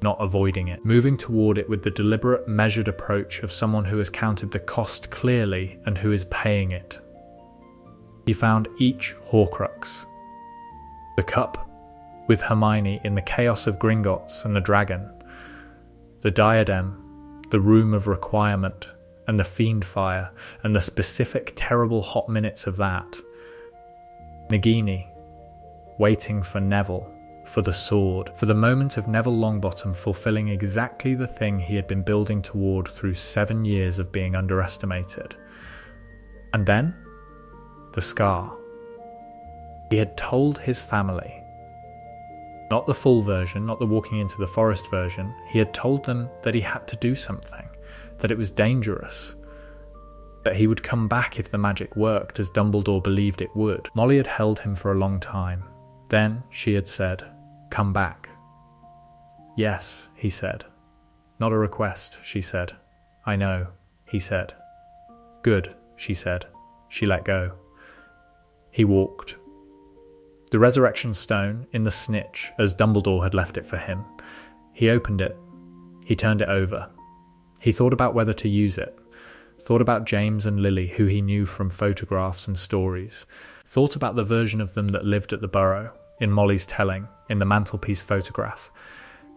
Not avoiding it. Moving toward it with the deliberate, measured approach of someone who has counted the cost clearly and who is paying it. He found each Horcrux. The cup, with Hermione in the chaos of Gringotts and the dragon. The diadem, the room of requirement, and the fiend fire, and the specific terrible hot minutes of that. Nagini, waiting for Neville, for the sword, for the moment of Neville Longbottom fulfilling exactly the thing he had been building toward through 7 years of being underestimated. And then, the scar. He had told his family. Not the full version, not the walking into the forest version. He had told them that he had to do something, that it was dangerous, that he would come back if the magic worked as Dumbledore believed it would. Molly had held him for a long time. Then she had said, "Come back." "Yes," he said. "Not a request," she said. "I know," he said. "Good," she said. She let go. He walked. The resurrection stone in the snitch, as Dumbledore had left it for him. He opened it. He turned it over. He thought about whether to use it. Thought about James and Lily, who he knew from photographs and stories. Thought about the version of them that lived at the Burrow, in Molly's telling, in the mantelpiece photograph,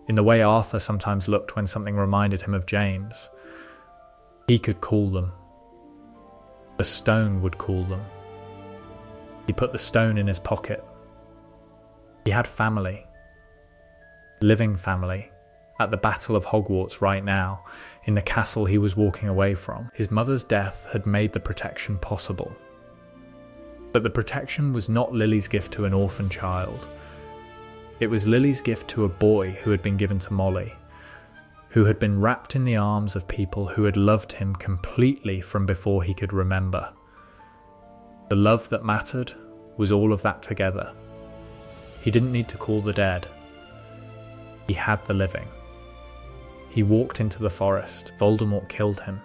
in the way Arthur sometimes looked when something reminded him of James. He could call them. The stone would call them. He put the stone in his pocket. He had family. Living family. At the Battle of Hogwarts right now, in the castle he was walking away from. His mother's death had made the protection possible. But the protection was not Lily's gift to an orphan child. It was Lily's gift to a boy who had been given to Molly, who had been wrapped in the arms of people who had loved him completely from before he could remember. The love that mattered was all of that together. He didn't need to call the dead. He had the living. He walked into the forest. Voldemort killed him.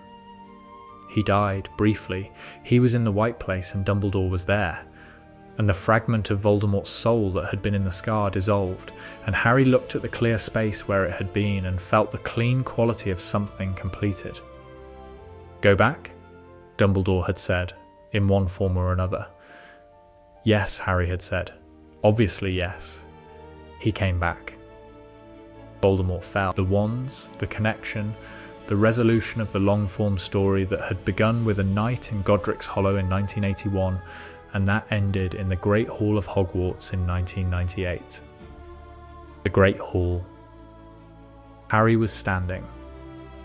He died, briefly. He was in the White Place and Dumbledore was there. And the fragment of Voldemort's soul that had been in the scar dissolved, and Harry looked at the clear space where it had been and felt the clean quality of something completed. "Go back?" Dumbledore had said, in one form or another. "Yes," Harry had said. "Obviously yes." He came back. Voldemort fell. The wands, the connection, the resolution of the long-form story that had begun with a night in Godric's Hollow in 1981, and that ended in the Great Hall of Hogwarts in 1998. The Great Hall. Harry was standing.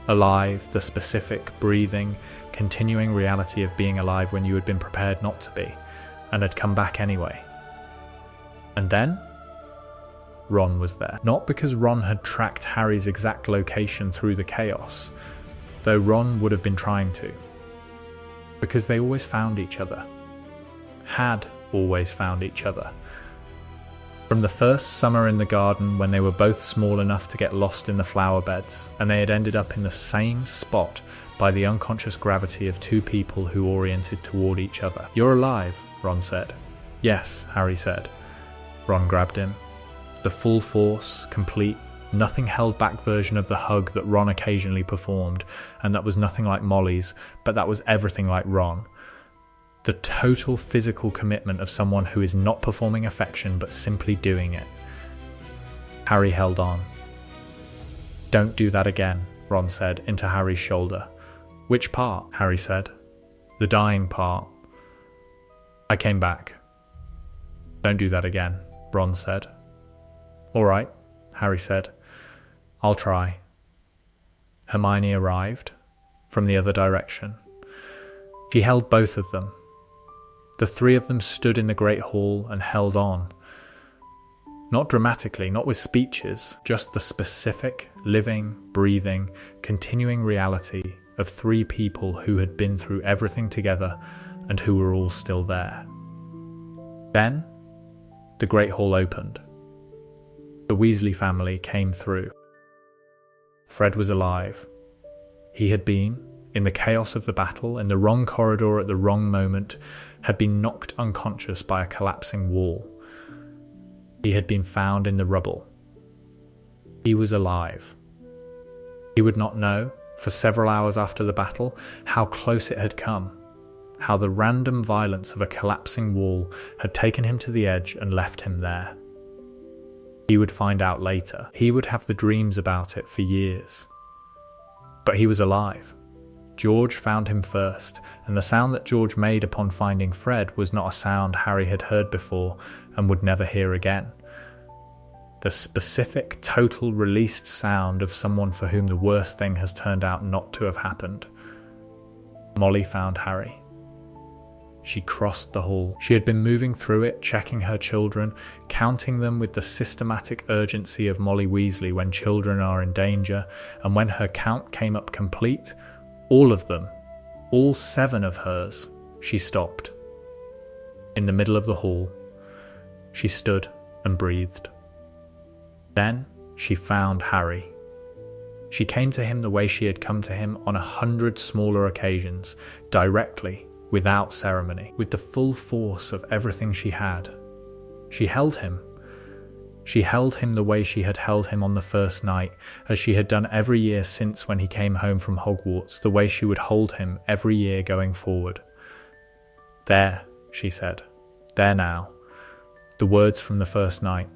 Alive, the specific, breathing, continuing reality of being alive when you had been prepared not to be, and had come back anyway. And then Ron was there. Not because Ron had tracked Harry's exact location through the chaos, though Ron would have been trying to. Because they always found each other. Had always found each other. From the first summer in the garden when they were both small enough to get lost in the flower beds, and they had ended up in the same spot by the unconscious gravity of two people who oriented toward each other. "You're alive," Ron said. "Yes," Harry said. Ron grabbed him. The full force, complete, nothing held back version of the hug that Ron occasionally performed, and that was nothing like Molly's, but that was everything like Ron. The total physical commitment of someone who is not performing affection but simply doing it. Harry held on. "Don't do that again," Ron said into Harry's shoulder. "Which part?" Harry said. "The dying part." "I came back." "Don't do that again," Ron said. "All right," Harry said. "I'll try." Hermione arrived from the other direction. She held both of them. The three of them stood in the Great Hall and held on. Not dramatically, not with speeches, just the specific, living, breathing, continuing reality of three people who had been through everything together and who were all still there. Then, the Great Hall opened. The Weasley family came through. Fred was alive. He had been, in the chaos of the battle, in the wrong corridor at the wrong moment, had been knocked unconscious by a collapsing wall. He had been found in the rubble. He was alive. He would not know, for several hours after the battle, how close it had come, how the random violence of a collapsing wall had taken him to the edge and left him there. He would find out later. He would have the dreams about it for years. But he was alive. George found him first, and the sound that George made upon finding Fred was not a sound Harry had heard before and would never hear again. The specific, total, released sound of someone for whom the worst thing has turned out not to have happened. Molly found Harry. She crossed the hall. She had been moving through it, checking her children, counting them with the systematic urgency of Molly Weasley when children are in danger, and when her count came up complete, all of them, all 7 of hers, she stopped. In the middle of the hall, she stood and breathed. Then she found Harry. She came to him the way she had come to him on 100 smaller occasions, directly, without ceremony, with the full force of everything she had. She held him. She held him the way she had held him on the first night, as she had done every year since when he came home from Hogwarts, the way she would hold him every year going forward. There, she said. There now. The words from the first night.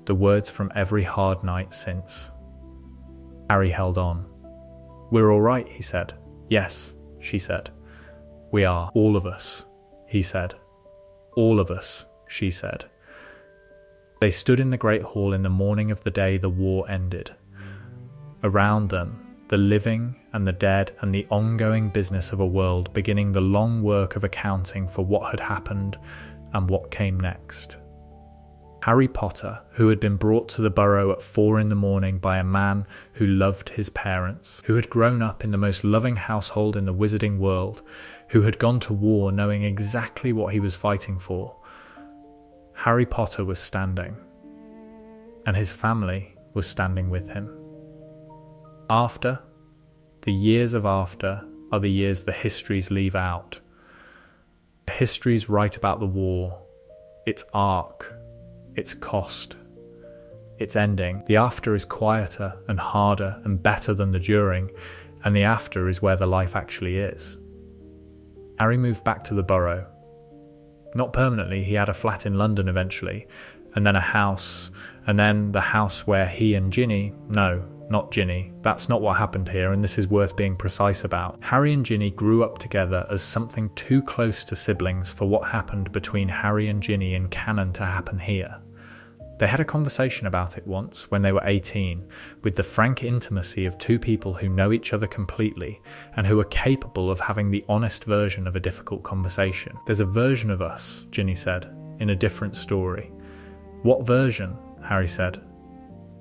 The words from every hard night since. Harry held on. "We're all right," he said. "Yes," she said. "We are, all of us," he said. "All of us," she said. They stood in the Great Hall in the morning of the day the war ended. Around them, the living and the dead and the ongoing business of a world beginning the long work of accounting for what had happened and what came next. Harry Potter, who had been brought to the Burrow at 4 a.m. by a man who loved his parents, who had grown up in the most loving household in the wizarding world, who had gone to war knowing exactly what he was fighting for. Harry Potter was standing, and his family was standing with him. After, the years of after, are the years the histories leave out. The histories write about the war, its arc, its cost, its ending. The after is quieter and harder and better than the during, and the after is where the life actually is. Harry moved back to the Burrow. Not permanently, he had a flat in London eventually, and then a house, and then the house where he and Ginny, no, not Ginny, that's not what happened here, and this is worth being precise about. Harry and Ginny grew up together as something too close to siblings for what happened between Harry and Ginny in canon to happen here. They had a conversation about it once, when they were 18, with the frank intimacy of two people who know each other completely, and who are capable of having the honest version of a difficult conversation. "There's a version of us," Ginny said, "in a different story." "What version?" Harry said.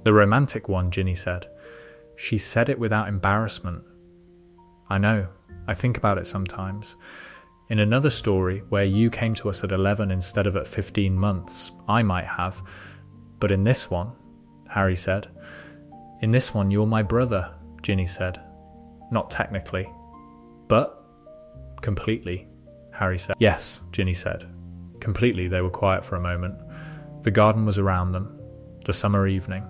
"The romantic one," Ginny said. She said it without embarrassment. "I know, I think about it sometimes. In another story, where you came to us at 11 instead of at 15 months, I might have. But in this one," Harry said. "In this one, you're my brother," Ginny said. "Not technically." "But?" "Completely," Harry said. "Yes," Ginny said. Completely. They were quiet for a moment. The garden was around them, the summer evening,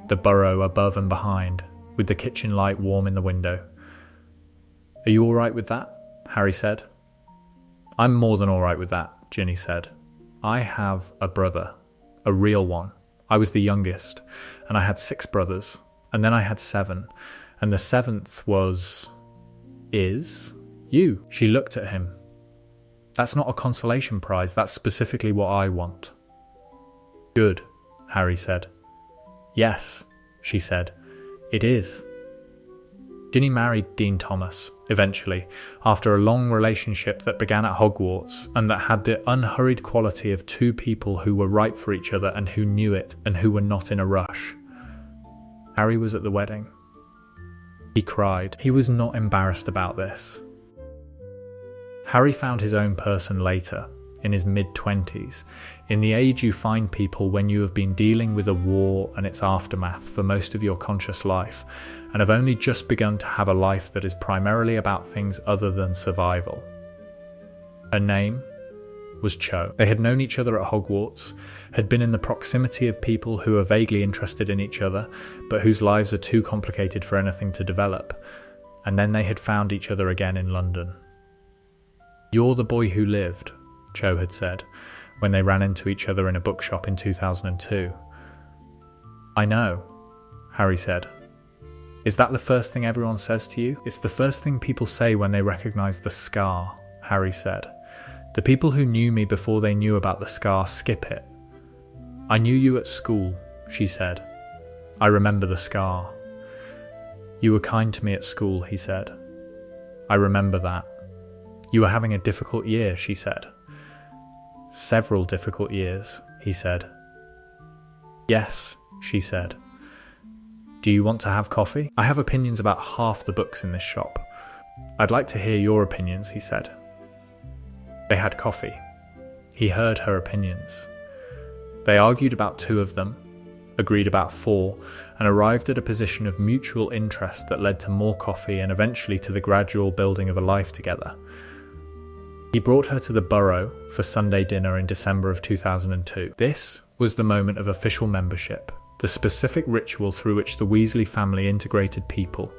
the Burrow above and behind, with the kitchen light warm in the window. "Are you all right with that?" Harry said. "I'm more than all right with that," Ginny said. "I have a brother, a real one. I was the youngest, and I had 6 brothers, and then I had 7, and the 7th is you." She looked at him. "That's not a consolation prize, that's specifically what I want." "Good," Harry said. "Yes," she said, "it is." Ginny married Dean Thomas, eventually, after a long relationship that began at Hogwarts and that had the unhurried quality of two people who were right for each other and who knew it and who were not in a rush. Harry was at the wedding. He cried. He was not embarrassed about this. Harry found his own person later, in his mid-20s, in the age you find people when you have been dealing with a war and its aftermath for most of your conscious life, and have only just begun to have a life that is primarily about things other than survival. Her name was Cho. They had known each other at Hogwarts, had been in the proximity of people who are vaguely interested in each other, but whose lives are too complicated for anything to develop, and then they had found each other again in London. "You're the boy who lived," Cho had said, when they ran into each other in a bookshop in 2002. "I know," Harry said. "Is that the first thing everyone says to you?" "It's the first thing people say when they recognise the scar," Harry said. "The people who knew me before they knew about the scar skip it." "I knew you at school," she said. "I remember the scar." "You were kind to me at school," he said. "I remember that." You were having a difficult year, she said. Several difficult years, he said. Yes, she said. Do you want to have coffee? I have opinions about half the books in this shop. I'd like to hear your opinions, he said. They had coffee. He heard her opinions. They argued about 2 of them, agreed about 4, and arrived at a position of mutual interest that led to more coffee and eventually to the gradual building of a life together. He brought her to the Burrow for Sunday dinner in December of 2002. This was the moment of official membership, the specific ritual through which the Weasley family integrated people.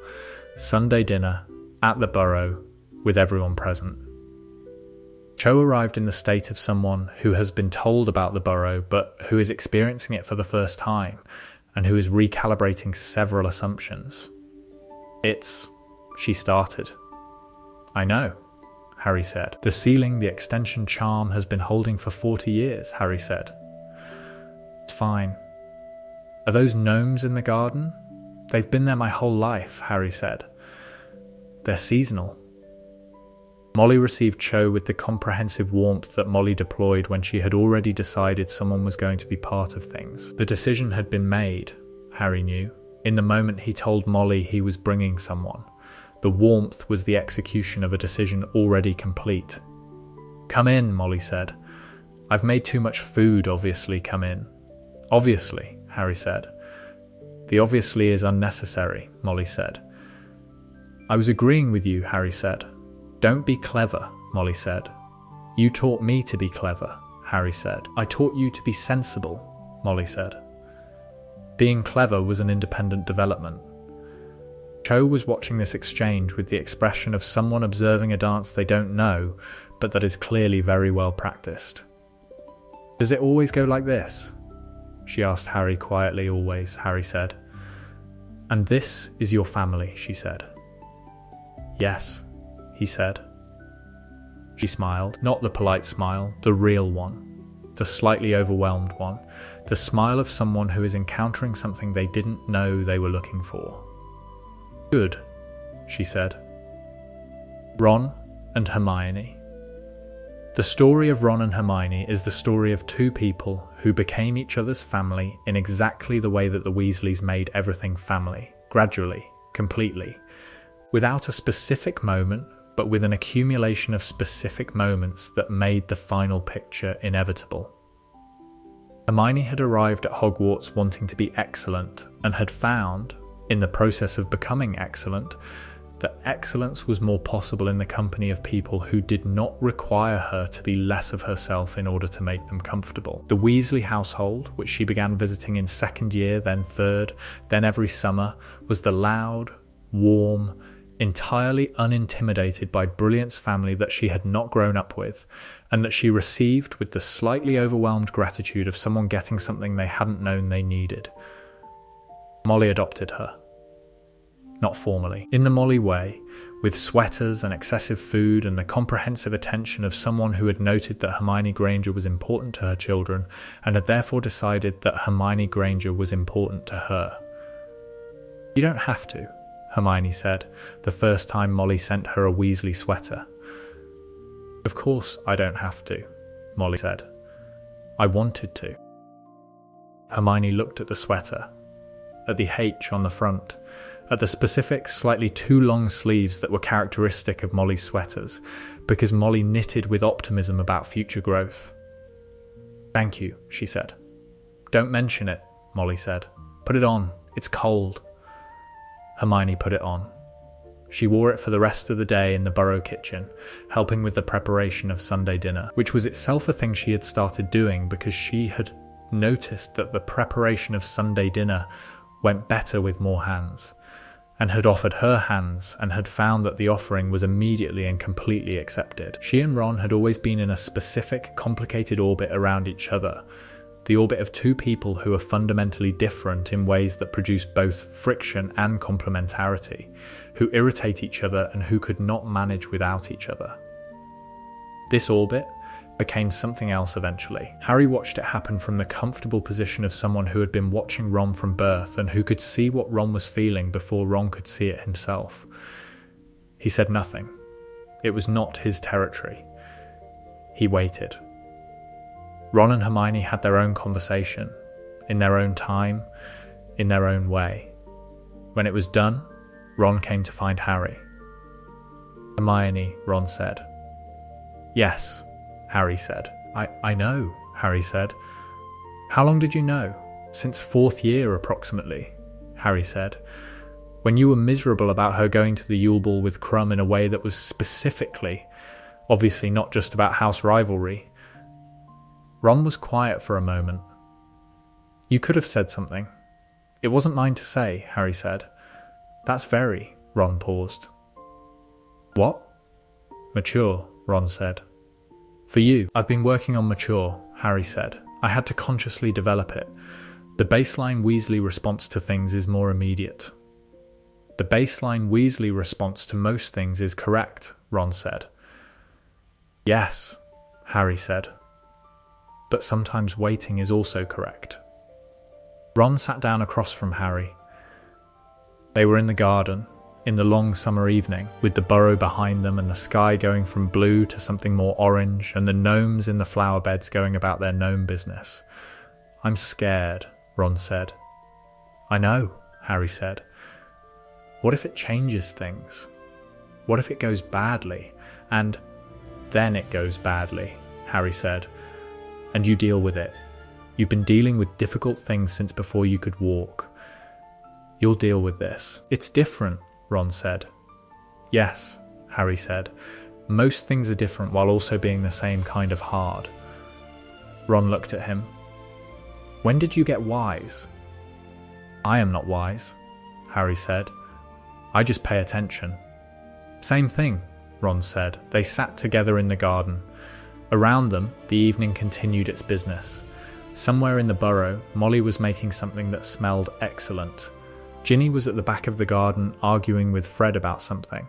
Sunday dinner at the Burrow with everyone present. Cho arrived in the state of someone who has been told about the Burrow but who is experiencing it for the first time and who is recalibrating several assumptions. She started. I know, Harry said. The ceiling the extension charm has been holding for 40 years, Harry said. It's fine. Are those gnomes in the garden? They've been there my whole life, Harry said. They're seasonal. Molly received Cho with the comprehensive warmth that Molly deployed when she had already decided someone was going to be part of things. The decision had been made, Harry knew, in the moment he told Molly he was bringing someone. The warmth was the execution of a decision already complete. Come in, Molly said. I've made too much food, obviously, come in. Obviously, Harry said. The obviously is unnecessary, Molly said. I was agreeing with you, Harry said. Don't be clever, Molly said. You taught me to be clever, Harry said. I taught you to be sensible, Molly said. Being clever was an independent development. Cho was watching this exchange with the expression of someone observing a dance they don't know, but that is clearly very well practiced. Does it always go like this? She asked Harry quietly. Always, Harry said. And this is your family, she said. Yes, he said. She smiled, not the polite smile, the real one, the slightly overwhelmed one, the smile of someone who is encountering something they didn't know they were looking for. Good, she said. Ron and Hermione. The story of Ron and Hermione is the story of 2 people who became each other's family in exactly the way that the Weasleys made everything family, gradually, completely, without a specific moment, but with an accumulation of specific moments that made the final picture inevitable. Hermione had arrived at Hogwarts wanting to be excellent and had found, in the process of becoming excellent, that excellence was more possible in the company of people who did not require her to be less of herself in order to make them comfortable. The Weasley household, which she began visiting in 2nd year, then 3rd, then every summer, was the loud, warm, entirely unintimidated by brilliance family that she had not grown up with, and that she received with the slightly overwhelmed gratitude of someone getting something they hadn't known they needed. Molly adopted her. Not formally. In the Molly way, with sweaters and excessive food and the comprehensive attention of someone who had noted that Hermione Granger was important to her children and had therefore decided that Hermione Granger was important to her. You don't have to, Hermione said, the first time Molly sent her a Weasley sweater. Of course I don't have to, Molly said. I wanted to. Hermione looked at the sweater, at the H on the front, at the specific, slightly too long sleeves that were characteristic of Molly's sweaters, because Molly knitted with optimism about future growth. Thank you, she said. Don't mention it, Molly said. Put it on, it's cold. Hermione put it on. She wore it for the rest of the day in the Burrow kitchen, helping with the preparation of Sunday dinner, which was itself a thing she had started doing because she had noticed that the preparation of Sunday dinner went better with more hands, and had offered her hands and had found that the offering was immediately and completely accepted. She and Ron had always been in a specific, complicated orbit around each other, the orbit of 2 people who are fundamentally different in ways that produce both friction and complementarity, who irritate each other and who could not manage without each other. This orbit became something else eventually. Harry watched it happen from the comfortable position of someone who had been watching Ron from birth and who could see what Ron was feeling before Ron could see it himself. He said nothing. It was not his territory. He waited. Ron and Hermione had their own conversation, in their own time, in their own way. When it was done, Ron came to find Harry. "Hermione," Ron said. "Yes," Harry said. I know," Harry said. "How long did you know?" "Since 4th year, approximately," Harry said. "When you were miserable about her going to the Yule Ball with Crumb in a way that was specifically, obviously not just about house rivalry." Ron was quiet for a moment. "You could have said something." "It wasn't mine to say," Harry said. "That's very," Ron paused. "What?" "Mature," Ron said. "For you, I've been working on mature," Harry said. "I had to consciously develop it. The baseline Weasley response to things is more immediate." "The baseline Weasley response to most things is correct," Ron said. "Yes," Harry said. "But sometimes waiting is also correct." Ron sat down across from Harry. They were in the garden, in the long summer evening, with the Burrow behind them and the sky going from blue to something more orange and the gnomes in the flower beds going about their gnome business. "I'm scared," Ron said. "I know," Harry said. "What if it changes things? What if it goes badly? And then it goes badly," Harry said. "And you deal with it. You've been dealing with difficult things since before you could walk. You'll deal with this." "It's different," Ron said. "Yes," Harry said. "Most things are different while also being the same kind of hard." Ron looked at him. "When did you get wise?" "I am not wise," Harry said. "I just pay attention." "Same thing," Ron said. They sat together in the garden. Around them, the evening continued its business. Somewhere in the Burrow, Molly was making something that smelled excellent. Ginny was at the back of the garden arguing with Fred about something.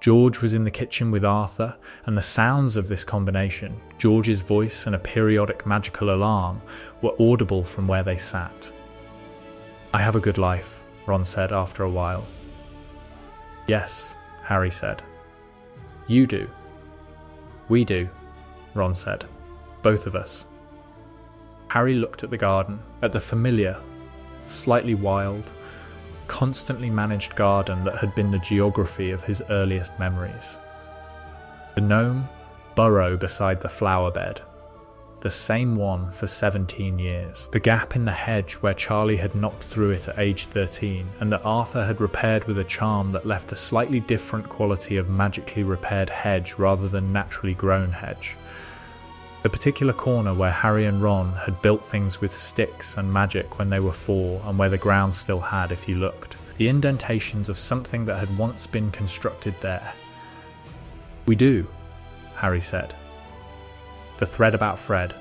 George was in the kitchen with Arthur, and the sounds of this combination, George's voice and a periodic magical alarm, were audible from where they sat. "I have a good life," Ron said after a while. "Yes," Harry said. "You do." "We do," Ron said. "Both of us." Harry looked at the garden, at the familiar, slightly wild, constantly managed garden that had been the geography of his earliest memories. The gnome Burrow beside the flower bed, the same one for 17 years. The gap in the hedge where Charlie had knocked through it at age 13 and that Arthur had repaired with a charm that left a slightly different quality of magically repaired hedge rather than naturally grown hedge. The particular corner where Harry and Ron had built things with sticks and magic when they were 4 and where the ground still had if you looked. The indentations of something that had once been constructed there. "We do," Harry said. The thread about Fred.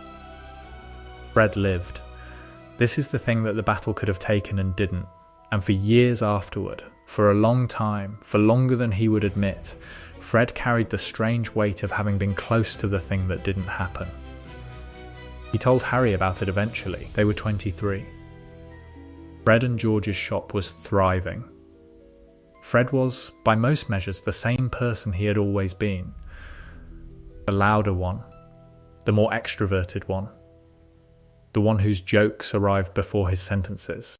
Fred lived. This is the thing that the battle could have taken and didn't. And for years afterward, for a long time, for longer than he would admit, Fred carried the strange weight of having been close to the thing that didn't happen. He told Harry about it eventually. They were 23. Fred and George's shop was thriving. Fred was, by most measures, the same person he had always been. The louder one, the more extroverted one, the one whose jokes arrived before his sentences.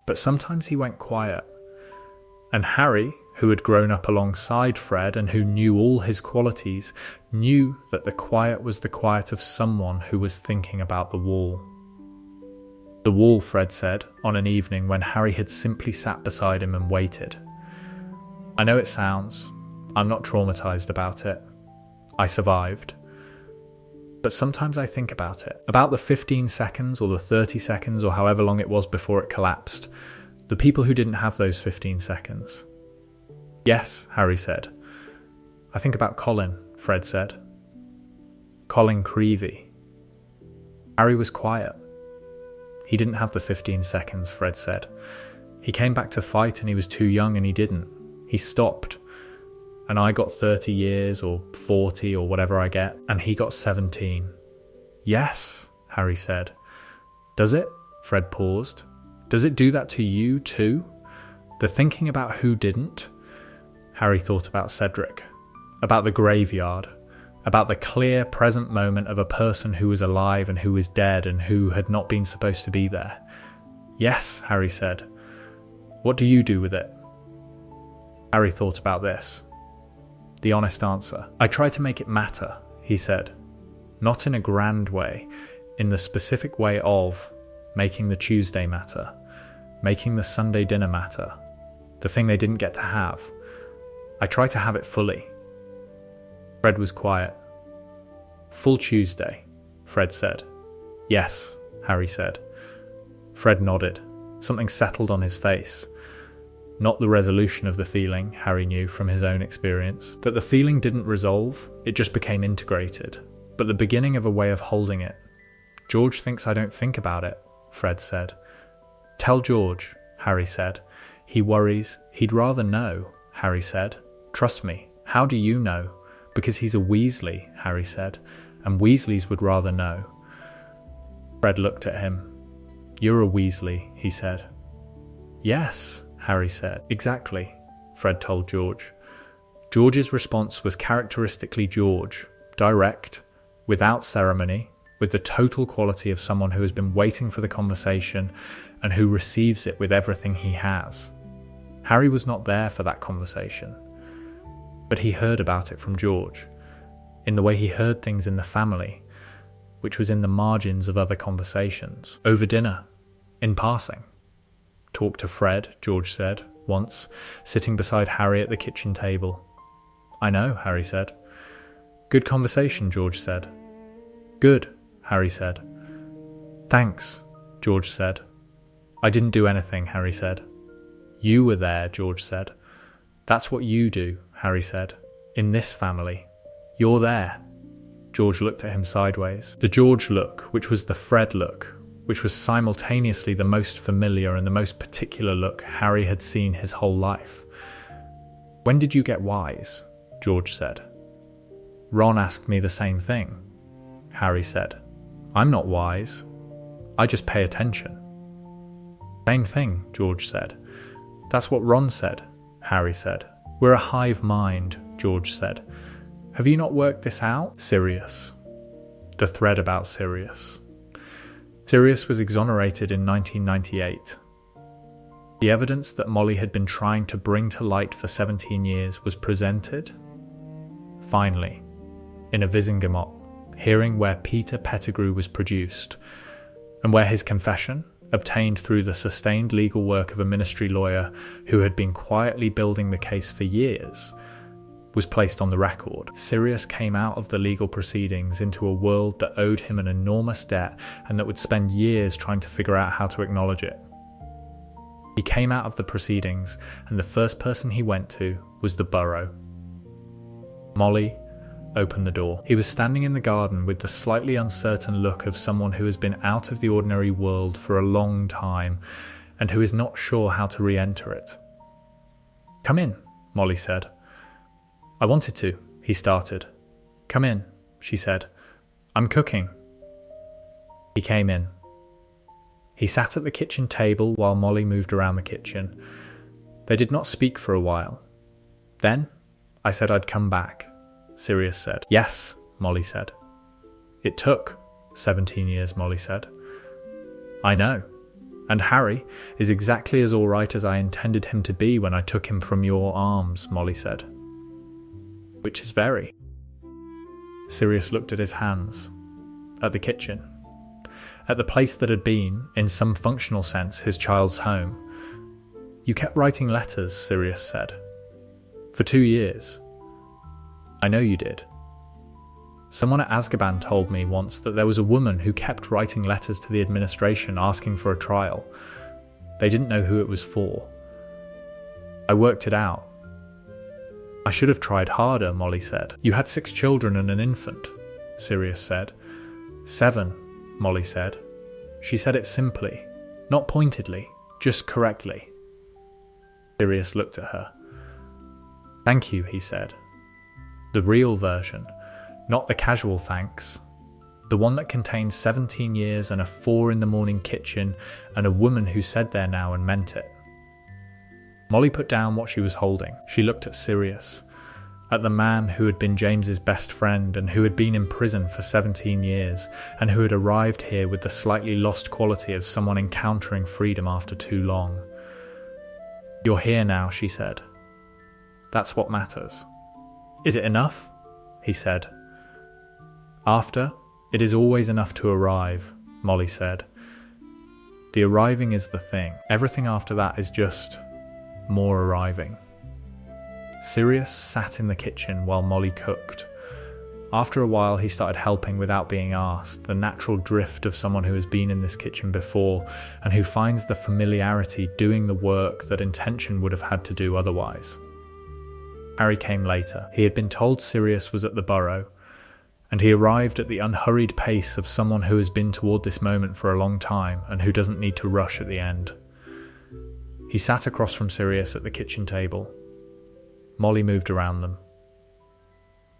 But sometimes he went quiet, and Harry, who had grown up alongside Fred and who knew all his qualities, knew that the quiet was the quiet of someone who was thinking about the wall. The wall, Fred said, on an evening when Harry had simply sat beside him and waited. "I know it sounds. I'm not traumatized about it. I survived. But sometimes I think about it. About the 15 seconds or the 30 seconds or however long it was before it collapsed. The people who didn't have those 15 seconds. "Yes," Harry said. "I think about Colin," Fred said. "Colin Creevey." Harry was quiet. "He didn't have the 15 seconds, Fred said. He came back to fight and he was too young and he didn't. He stopped. And I got 30 years or 40 or whatever I get, and he got 17. "Yes," Harry said. "Does it?" Fred paused. "Does it do that to you too? The thinking about who didn't? Harry thought about Cedric, about the graveyard, about the clear present moment of a person who was alive and who was dead and who had not been supposed to be there. Yes, Harry said. What do you do with it? Harry thought about this. The honest answer. I try to make it matter, he said. Not in a grand way, in the specific way of making the Tuesday matter, making the Sunday dinner matter, the thing they didn't get to have. I try to have it fully. Fred was quiet. Full Tuesday, Fred said. Yes, Harry said. Fred nodded. Something settled on his face. Not the resolution of the feeling, Harry knew from his own experience. That the feeling didn't resolve, it just became integrated. But the beginning of a way of holding it. George thinks I don't think about it, Fred said. Tell George, Harry said. He worries. He'd rather know, Harry said. Trust me. How do you know? Because he's a Weasley, Harry said. And Weasleys would rather know. Fred looked at him. You're a Weasley, he said. Yes, Harry said. Exactly, Fred told George. George's response was characteristically George, direct, without ceremony, with the total quality of someone who has been waiting for the conversation and who receives it with everything he has. Harry was not there for that conversation, but he heard about it from George, in the way he heard things in the family, which was in the margins of other conversations, over dinner, in passing. Talk to Fred, George said, once, sitting beside Harry at the kitchen table. I know, Harry said. Good conversation, George said. Good, Harry said. Thanks, George said. I didn't do anything, Harry said. You were there, George said. That's what you do, Harry said. In this family. You're there. George looked at him sideways. The George look, which was the Fred look, which was simultaneously the most familiar and the most particular look Harry had seen his whole life. When did you get wise? George said. Ron asked me the same thing, Harry said. I'm not wise. I just pay attention. Same thing, George said. That's what Ron said, Harry said. We're a hive mind, George said. Have you not worked this out? Sirius. The thread about Sirius. Sirius was exonerated in 1998. The evidence that Molly had been trying to bring to light for 17 years was presented, finally, in a Visingamot hearing where Peter Pettigrew was produced, and where his confession, obtained through the sustained legal work of a ministry lawyer who had been quietly building the case for years, was placed on the record. Sirius came out of the legal proceedings into a world that owed him an enormous debt and that would spend years trying to figure out how to acknowledge it. He came out of the proceedings, and the first person he went to was the Burrow. Molly opened the door. He was standing in the garden with the slightly uncertain look of someone who has been out of the ordinary world for a long time and who is not sure how to re-enter it. Come in, Molly said. I wanted to, he started. Come in, she said. I'm cooking. He came in. He sat at the kitchen table while Molly moved around the kitchen. They did not speak for a while. Then I said I'd come back, Sirius said. Yes, Molly said. It took 17 years, Molly said. I know. And Harry is exactly as all right as I intended him to be when I took him from your arms, Molly said. Which is very. Sirius looked at his hands, at the kitchen, at the place that had been, in some functional sense, his child's home. You kept writing letters, Sirius said. For 2 years. I know you did. Someone at Azkaban told me once that there was a woman who kept writing letters to the administration asking for a trial. They didn't know who it was for. I worked it out. I should have tried harder, Molly said. You had 6 children and an infant, Sirius said. 7, Molly said. She said it simply, not pointedly, just correctly. Sirius looked at her. Thank you, he said. The real version, not the casual thanks. The one that contains 17 years and a 4 in the morning kitchen and a woman who said there now and meant it. Molly put down what she was holding. She looked at Sirius, at the man who had been James's best friend and who had been in prison for 17 years and who had arrived here with the slightly lost quality of someone encountering freedom after too long. "You're here now," she said. "That's what matters." "Is it enough?" he said. "After, it is always enough to arrive," Molly said. "The arriving is the thing. Everything after that is just more arriving." Sirius sat in the kitchen while Molly cooked. After a while, he started helping without being asked, the natural drift of someone who has been in this kitchen before and who finds the familiarity doing the work that intention would have had to do otherwise. Harry came later. He had been told Sirius was at the Burrow, and he arrived at the unhurried pace of someone who has been toward this moment for a long time and who doesn't need to rush at the end. He sat across from Sirius at the kitchen table. Molly moved around them.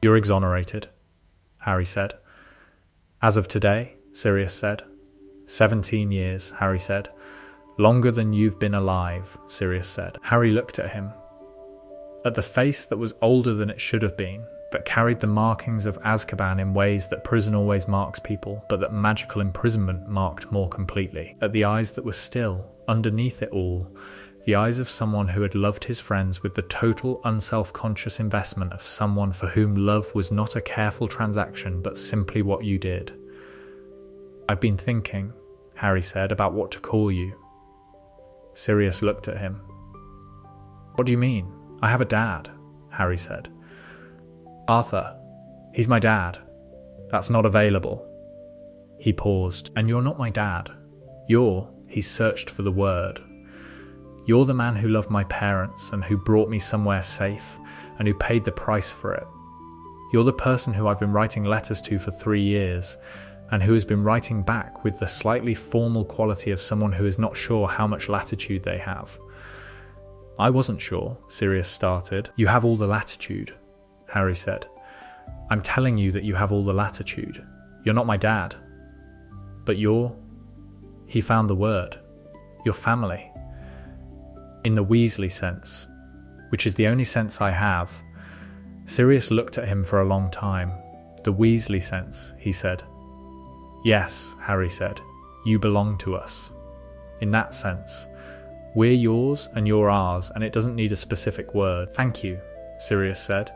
"You're exonerated," Harry said. "As of today," Sirius said. 17 years, Harry said. "Longer than you've been alive," Sirius said. Harry looked at him. At the face that was older than it should have been, that carried the markings of Azkaban in ways that prison always marks people, but that magical imprisonment marked more completely. At the eyes that were still, underneath it all, the eyes of someone who had loved his friends with the total unself-conscious investment of someone for whom love was not a careful transaction but simply what you did. "I've been thinking," Harry said, "about what to call you." Sirius looked at him. "What do you mean? I have a dad," Harry said. "Arthur. He's my dad. That's not available." He paused. "And you're not my dad. You're," he searched for the word, "you're the man who loved my parents and who brought me somewhere safe and who paid the price for it. You're the person who I've been writing letters to for 3 years and who has been writing back with the slightly formal quality of someone who is not sure how much latitude they have." "I wasn't sure," Sirius started. "You have all the latitude," Harry said. "I'm telling you that you have all the latitude. You're not my dad. But you're," he found the word, "your family. In the Weasley sense, which is the only sense I have." Sirius looked at him for a long time. "The Weasley sense," he said. "Yes," Harry said. "You belong to us. In that sense. We're yours and you're ours, and it doesn't need a specific word." "Thank you," Sirius said.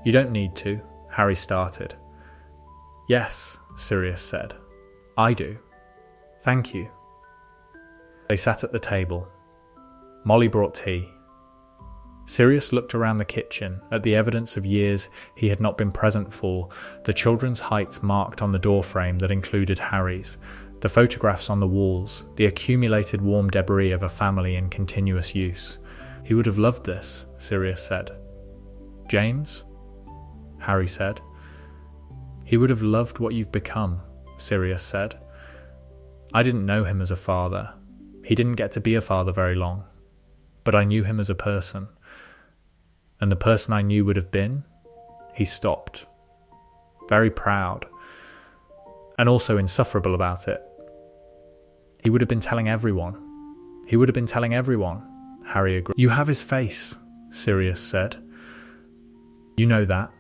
"You don't need to," Harry started. "Yes," Sirius said. "I do. Thank you." They sat at the table. Molly brought tea. Sirius looked around the kitchen at the evidence of years he had not been present for, the children's heights marked on the doorframe that included Harry's, the photographs on the walls, the accumulated warm debris of a family in continuous use. "He would have loved this," Sirius said. "James?" Harry said. "He would have loved what you've become," Sirius said. "I didn't know him as a father. He didn't get to be a father very long. But I knew him as a person. And the person I knew would have been..." He stopped. Very proud. And also insufferable about it. "He would have been telling everyone. He would have been telling everyone," Harry agreed. "You have his face," Sirius said. "You know that."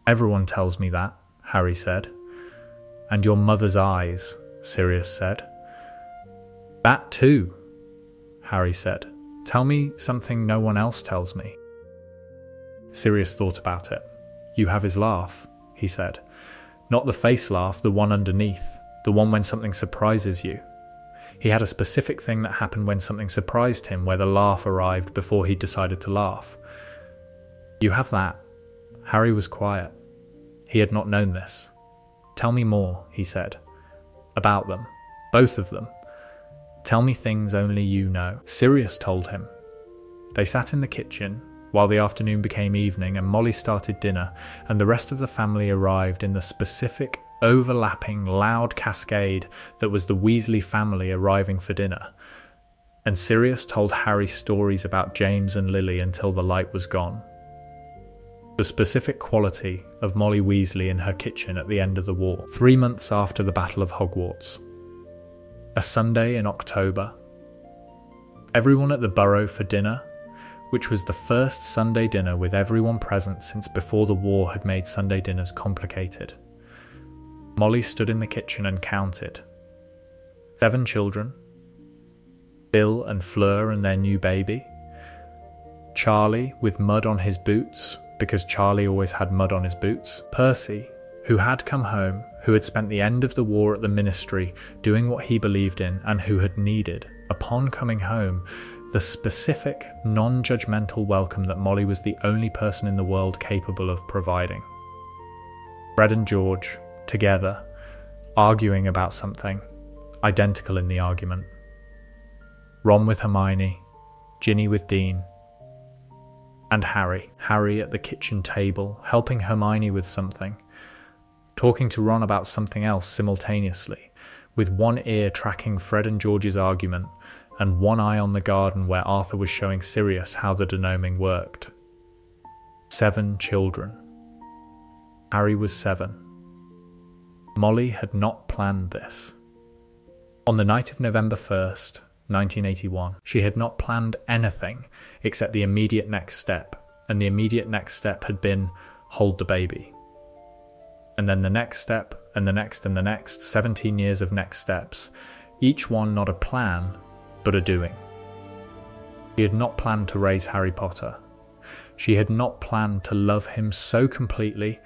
"Everyone tells me that," Harry said. "And your mother's eyes," Sirius said. "That too," Harry said. "Tell me something no one else tells me." Sirius thought about it. "You have his laugh," he said. "Not the face laugh, the one underneath, the one when something surprises you. He had a specific thing that happened when something surprised him, where the laugh arrived before he decided to laugh. You have that." Harry was quiet. He had not known this. "Tell me more," he said. "About them. Both of them. Tell me things only you know." Sirius told him. They sat in the kitchen while the afternoon became evening and Molly started dinner, and the rest of the family arrived in the specific, overlapping, loud cascade that was the Weasley family arriving for dinner. And Sirius told Harry stories about James and Lily until the light was gone. The specific quality of Molly Weasley in her kitchen at the end of the war, 3 months after the Battle of Hogwarts. A Sunday in October. Everyone at the Burrow for dinner, which was the first Sunday dinner with everyone present since before the war had made Sunday dinners complicated. Molly stood in the kitchen and counted. 7 children. Bill and Fleur and their new baby. Charlie with mud on his boots, because Charlie always had mud on his boots. Percy, who had come home, who had spent the end of the war at the ministry doing what he believed in and who had needed, upon coming home, the specific, non-judgmental welcome that Molly was the only person in the world capable of providing. Fred and George, together, arguing about something, identical in the argument. Ron with Hermione, Ginny with Dean, and Harry at the kitchen table, helping Hermione with something, talking to Ron about something else simultaneously, with one ear tracking Fred and George's argument, and one eye on the garden where Arthur was showing Sirius how the denoming worked. 7 children. Harry was 7. Molly had not planned this. On the night of November 1st, 1981, she had not planned anything except the immediate next step, and the immediate next step had been hold the baby. And then the next step, and the next and the next, 17 years of next steps, each one not a plan, but a doing. She had not planned to raise Harry Potter. She had not planned to love him so completely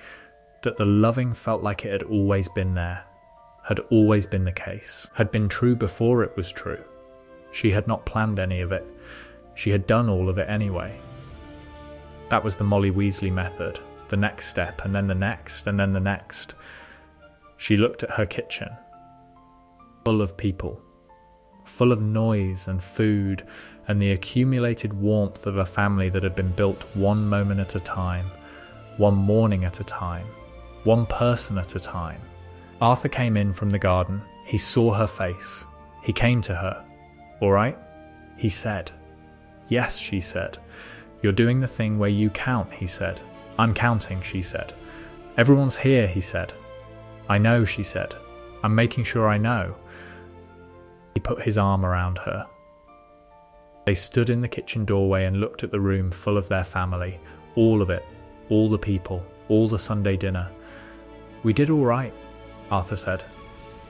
that the loving felt like it had always been there, had always been the case, had been true before it was true. She had not planned any of it. She had done all of it anyway. That was the Molly Weasley method, the next step, and then the next, and then the next. She looked at her kitchen, full of people, full of noise and food and the accumulated warmth of a family that had been built one moment at a time, one morning at a time, one person at a time. Arthur came in from the garden. He saw her face. He came to her. "All right?" he said. "Yes," she said. "You're doing the thing where you count," he said. "I'm counting," she said. "Everyone's here," he said. "I know," she said. "I'm making sure I know." He put his arm around her. They stood in the kitchen doorway and looked at the room full of their family, all of it, all the people, all the Sunday dinner. "We did all right," Arthur said.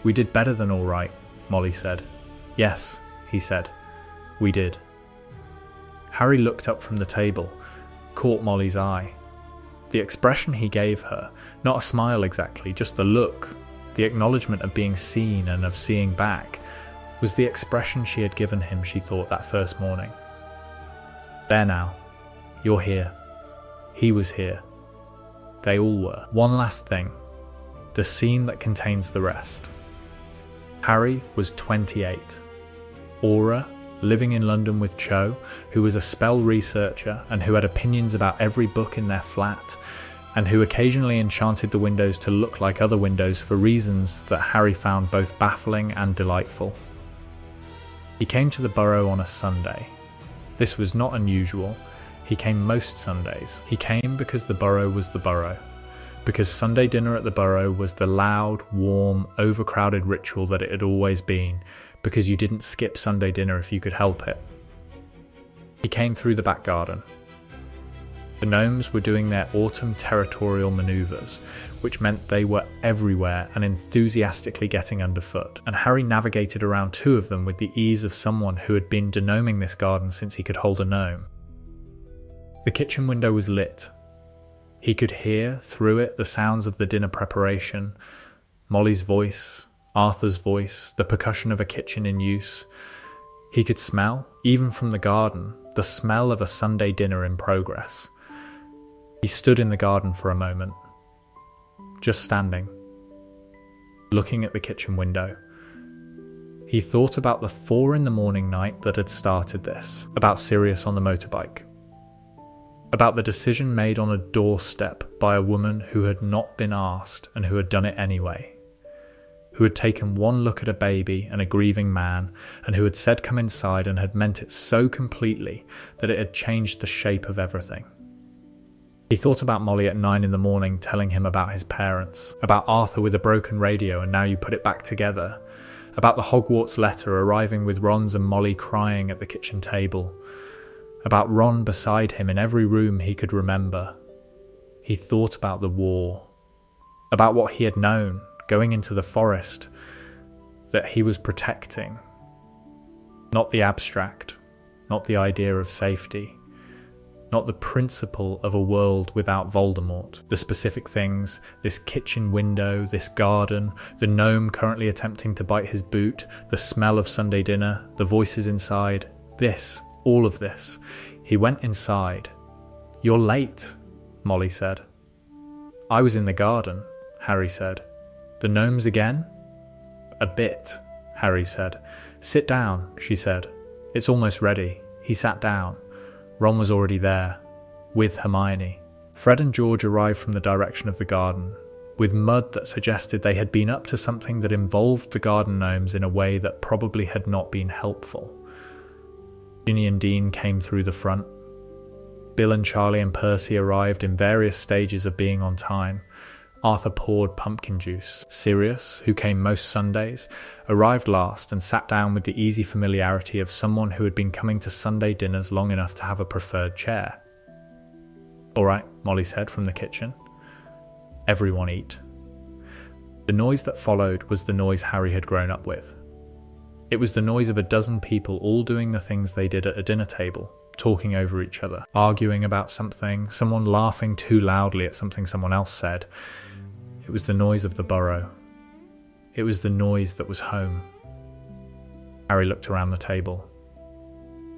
"We did better than all right," Molly said. "Yes," he said. "We did." Harry looked up from the table, caught Molly's eye. The expression he gave her, not a smile exactly, just the look, the acknowledgement of being seen and of seeing back, was the expression she had given him, she thought, that first morning. There now. You're here. He was here. They all were. One last thing. The scene that contains the rest. Harry was 28. Aura, living in London with Cho, who was a spell researcher and who had opinions about every book in their flat, and who occasionally enchanted the windows to look like other windows for reasons that Harry found both baffling and delightful. He came to the Burrow on a Sunday. This was not unusual. He came most Sundays. He came because the Burrow was the Burrow. Because Sunday dinner at the Burrow was the loud, warm, overcrowded ritual that it had always been, because you didn't skip Sunday dinner if you could help it. He came through the back garden. The gnomes were doing their autumn territorial manoeuvres, which meant they were everywhere and enthusiastically getting underfoot, and Harry navigated around 2 of them with the ease of someone who had been denoming this garden since he could hold a gnome. The kitchen window was lit. He could hear, through it, the sounds of the dinner preparation, Molly's voice, Arthur's voice, the percussion of a kitchen in use. He could smell, even from the garden, the smell of a Sunday dinner in progress. He stood in the garden for a moment, just standing, looking at the kitchen window. He thought about the 4 a.m. night that had started this, about Sirius on the motorbike, about the decision made on a doorstep by a woman who had not been asked and who had done it anyway, who had taken one look at a baby and a grieving man, and who had said come inside and had meant it so completely that it had changed the shape of everything. He thought about Molly at 9 a.m. telling him about his parents, about Arthur with a broken radio and now you put it back together, about the Hogwarts letter arriving with Ron's and Molly crying at the kitchen table, about Ron beside him in every room he could remember. He thought about the war, about what he had known going into the forest that he was protecting. Not the abstract, not the idea of safety, not the principle of a world without Voldemort. The specific things, this kitchen window, this garden, the gnome currently attempting to bite his boot, the smell of Sunday dinner, the voices inside, this, all of this. He went inside. "You're late," Molly said. "I was in the garden," Harry said. "The gnomes again?" "A bit," Harry said. "Sit down," she said. "It's almost ready." He sat down. Ron was already there, with Hermione. Fred and George arrived from the direction of the garden, with mud that suggested they had been up to something that involved the garden gnomes in a way that probably had not been helpful. Ginny and Dean came through the front. Bill and Charlie and Percy arrived in various stages of being on time. Arthur poured pumpkin juice. Sirius, who came most Sundays, arrived last and sat down with the easy familiarity of someone who had been coming to Sunday dinners long enough to have a preferred chair. "All right," Molly said from the kitchen. Everyone eat. The noise that followed was the noise Harry had grown up with. It was the noise of a dozen people all doing the things they did at a dinner table, talking over each other, arguing about something, someone laughing too loudly at something someone else said. It was the noise of the Burrow. It was the noise that was home. Harry looked around the table.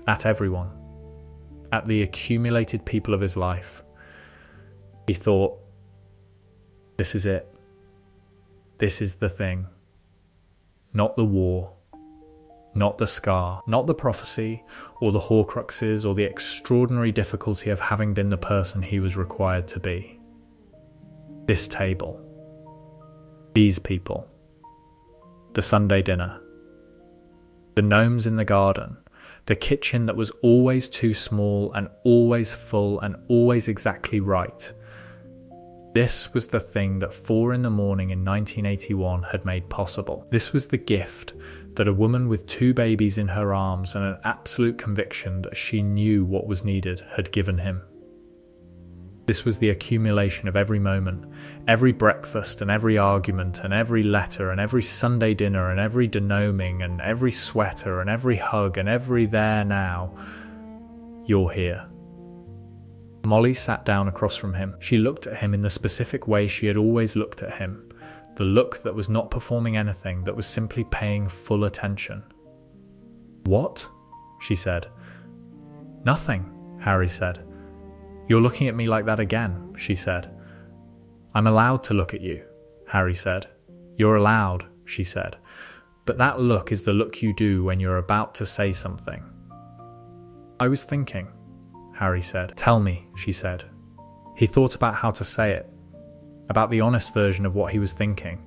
At everyone. At the accumulated people of his life. He thought, this is it. This is the thing. Not the war. Not the scar. Not the prophecy, or the Horcruxes, or the extraordinary difficulty of having been the person he was required to be. This table. These people. The Sunday dinner. The gnomes in the garden. The kitchen that was always too small and always full and always exactly right. This was the thing that 4 in the morning in 1981 had made possible. This was the gift that a woman with 2 babies in her arms and an absolute conviction that she knew what was needed had given him. This was the accumulation of every moment, every breakfast and every argument and every letter and every Sunday dinner and every denoming and every sweater and every hug and every there now. You're here. Molly sat down across from him. She looked at him in the specific way she had always looked at him, the look that was not performing anything, that was simply paying full attention. "What?" she said. "Nothing," Harry said. "You're looking at me like that again," she said. "I'm allowed to look at you," Harry said. "You're allowed," she said. "But that look is the look you do when you're about to say something." "I was thinking," Harry said. "Tell me," she said. He thought about how to say it, about the honest version of what he was thinking,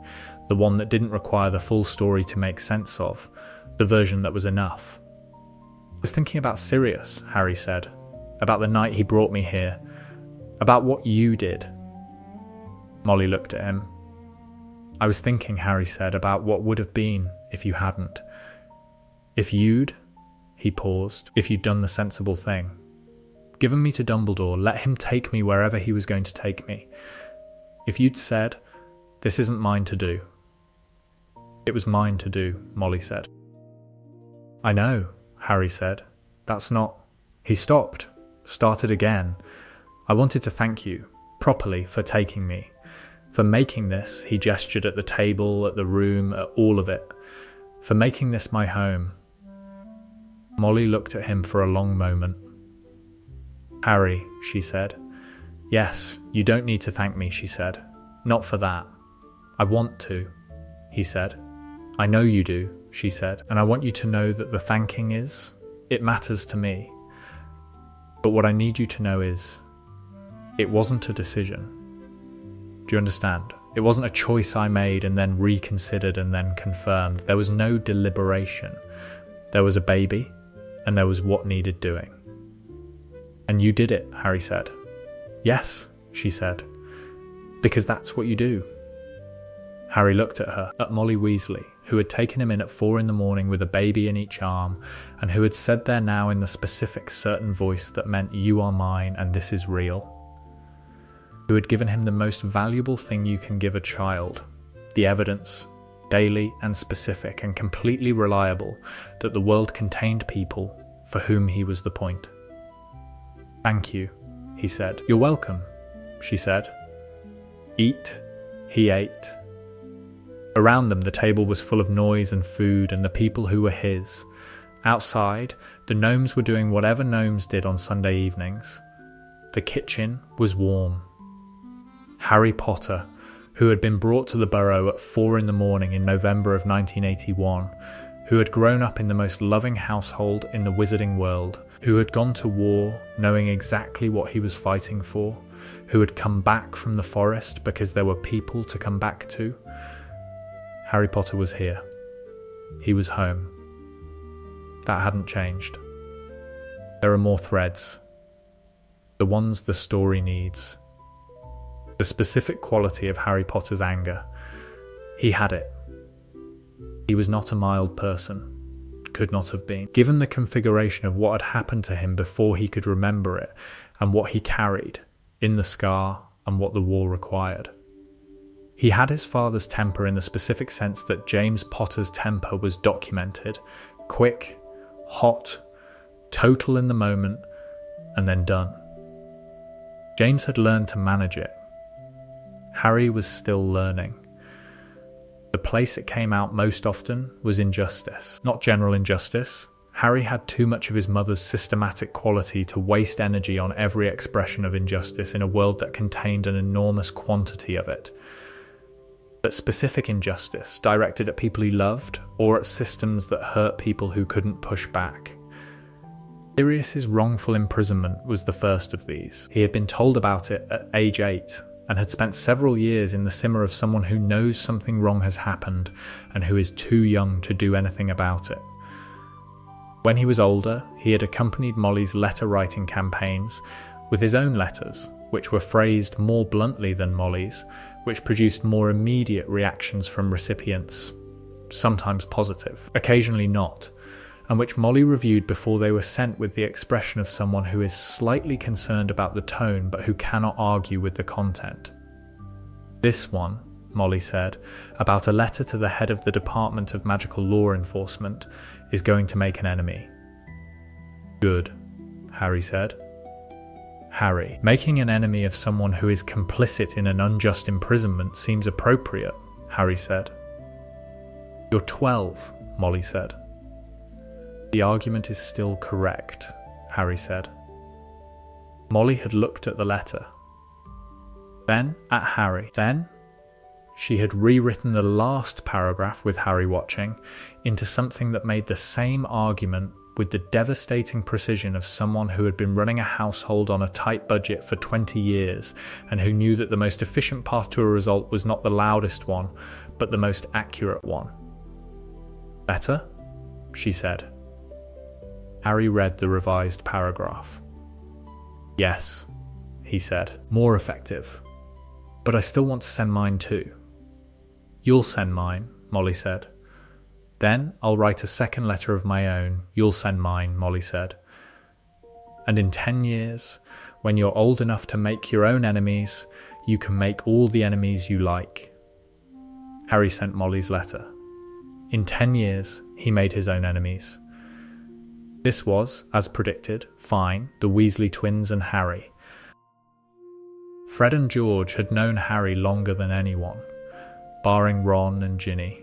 the one that didn't require the full story to make sense of, the version that was enough. "I was thinking about Sirius," Harry said. "About the night he brought me here. About what you did." Molly looked at him. "I was thinking," Harry said, "about what would have been if you hadn't. If you'd," he paused, "if you'd done the sensible thing. Given me to Dumbledore, let him take me wherever he was going to take me. If you'd said, 'This isn't mine to do.'" "It was mine to do," Molly said. "I know," Harry said. "That's not..." He stopped. Started again. "I wanted to thank you, properly, for taking me. For making this," he gestured at the table, at the room, at all of it. "For making this my home." Molly looked at him for a long moment. "Harry," she said. "Yes, you don't need to thank me," she said. "Not for that." "I want to," he said. "I know you do," she said. "And I want you to know that the thanking is, it matters to me. But what I need you to know is, it wasn't a decision. Do you understand? It wasn't a choice I made and then reconsidered and then confirmed. There was no deliberation. There was a baby, and there was what needed doing. And you did it," Harry said. "Yes," she said. "Because that's what you do." Harry looked at her, at Molly Weasley, who had taken him in at 4 a.m. with a baby in each arm, and who had said there now in the specific certain voice that meant "you are mine and this is real," who had given him the most valuable thing you can give a child, the evidence, daily and specific and completely reliable, that the world contained people for whom he was the point. "Thank you," he said. "You're welcome," she said. "Eat." He ate. Around them, the table was full of noise and food and the people who were his. Outside, the gnomes were doing whatever gnomes did on Sunday evenings. The kitchen was warm. Harry Potter, who had been brought to the Burrow at 4 a.m. in November of 1981, who had grown up in the most loving household in the wizarding world, who had gone to war knowing exactly what he was fighting for, who had come back from the forest because there were people to come back to. Harry Potter was here. He was home. That hadn't changed. There are more threads. The ones the story needs. The specific quality of Harry Potter's anger. He had it. He was not a mild person. Could not have been. Given the configuration of what had happened to him before he could remember it, and what he carried in the scar, and what the war required. He had his father's temper in the specific sense that James Potter's temper was documented, quick, hot, total in the moment, and then done. James had learned to manage it. Harry was still learning. The place it came out most often was injustice, not general injustice. Harry had too much of his mother's systematic quality to waste energy on every expression of injustice in a world that contained an enormous quantity of it. But specific injustice, directed at people he loved, or at systems that hurt people who couldn't push back. Sirius's wrongful imprisonment was the first of these. He had been told about it at age 8, and had spent several years in the simmer of someone who knows something wrong has happened, and who is too young to do anything about it. When he was older, he had accompanied Molly's letter-writing campaigns with his own letters, which were phrased more bluntly than Molly's, which produced more immediate reactions from recipients, sometimes positive, occasionally not, and which Molly reviewed before they were sent with the expression of someone who is slightly concerned about the tone but who cannot argue with the content. "This one," Molly said, "about a letter to the head of the Department of Magical Law Enforcement, is going to make an enemy." "Good," Harry said. "Harry, making an enemy of someone who is complicit in an unjust imprisonment seems appropriate," Harry said. "You're 12, Molly said. "The argument is still correct," Harry said. Molly had looked at the letter, then at Harry, then she had rewritten the last paragraph with Harry watching into something that made the same argument with the devastating precision of someone who had been running a household on a tight budget for 20 years and who knew that the most efficient path to a result was not the loudest one, but the most accurate one. "Better?" she said. Harry read the revised paragraph. "Yes," he said. "More effective. But I still want to send mine too." "You'll send mine," Molly said. "Then I'll write a second letter of my own. You'll send mine," Molly said. "And in 10 years, when you're old enough to make your own enemies, you can make all the enemies you like." Harry sent Molly's letter. In 10 years, he made his own enemies. This was, as predicted, fine, the Weasley twins and Harry. Fred and George had known Harry longer than anyone, barring Ron and Ginny.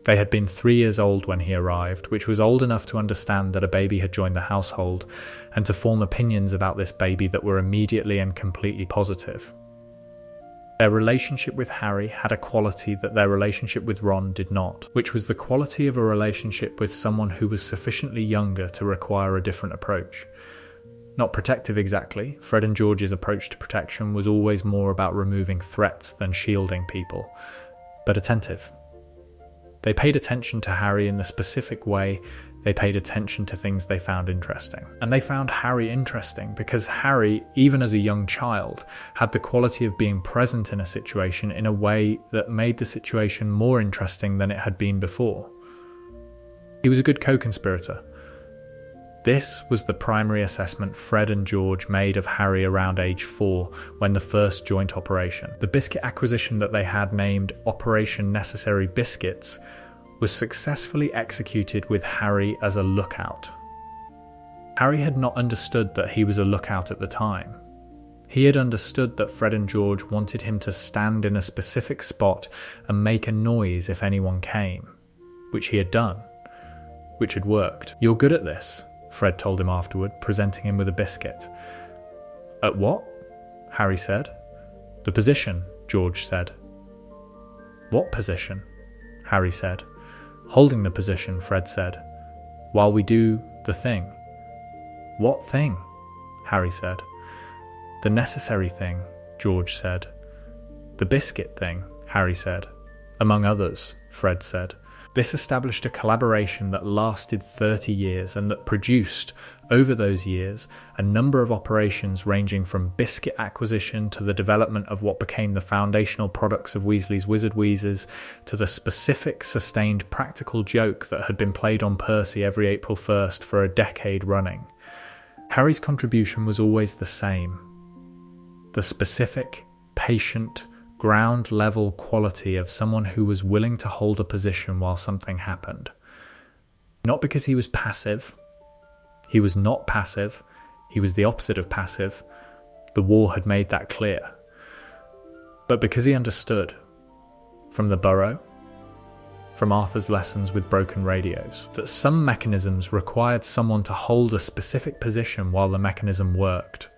They had been 3 years old when he arrived, which was old enough to understand that a baby had joined the household, and to form opinions about this baby that were immediately and completely positive. Their relationship with Harry had a quality that their relationship with Ron did not, which was the quality of a relationship with someone who was sufficiently younger to require a different approach. Not protective exactly. Fred and George's approach to protection was always more about removing threats than shielding people, but attentive. They paid attention to Harry in the specific way They paid attention to things they found interesting. And they found Harry interesting because Harry, even as a young child, had the quality of being present in a situation in a way that made the situation more interesting than it had been before. He was a good co-conspirator. This was the primary assessment Fred and George made of Harry around age 4 when the first joint operation. The biscuit acquisition that they had named Operation Necessary Biscuits was successfully executed with Harry as a lookout. Harry had not understood that he was a lookout at the time. He had understood that Fred and George wanted him to stand in a specific spot and make a noise if anyone came, which he had done, which had worked. "You're good at this," Fred told him afterward, presenting him with a biscuit. "At what?" Harry said. "The position," George said. "What position?" Harry said. "Holding the position," Fred said, "while we do the thing." "What thing?" Harry said. "The necessary thing," George said. "The biscuit thing," Harry said. "Among others," Fred said. This established a collaboration that lasted 30 years and that produced, over those years, a number of operations ranging from biscuit acquisition to the development of what became the foundational products of Weasley's Wizard Wheezes to the specific, sustained practical joke that had been played on Percy every April 1st for a decade running. Harry's contribution was always the same. The specific, patient, ground-level quality of someone who was willing to hold a position while something happened. Not because he was passive. He was not passive. He was the opposite of passive. The war had made that clear. But because he understood, from the Burrow, from Arthur's lessons with broken radios, that some mechanisms required someone to hold a specific position while the mechanism worked.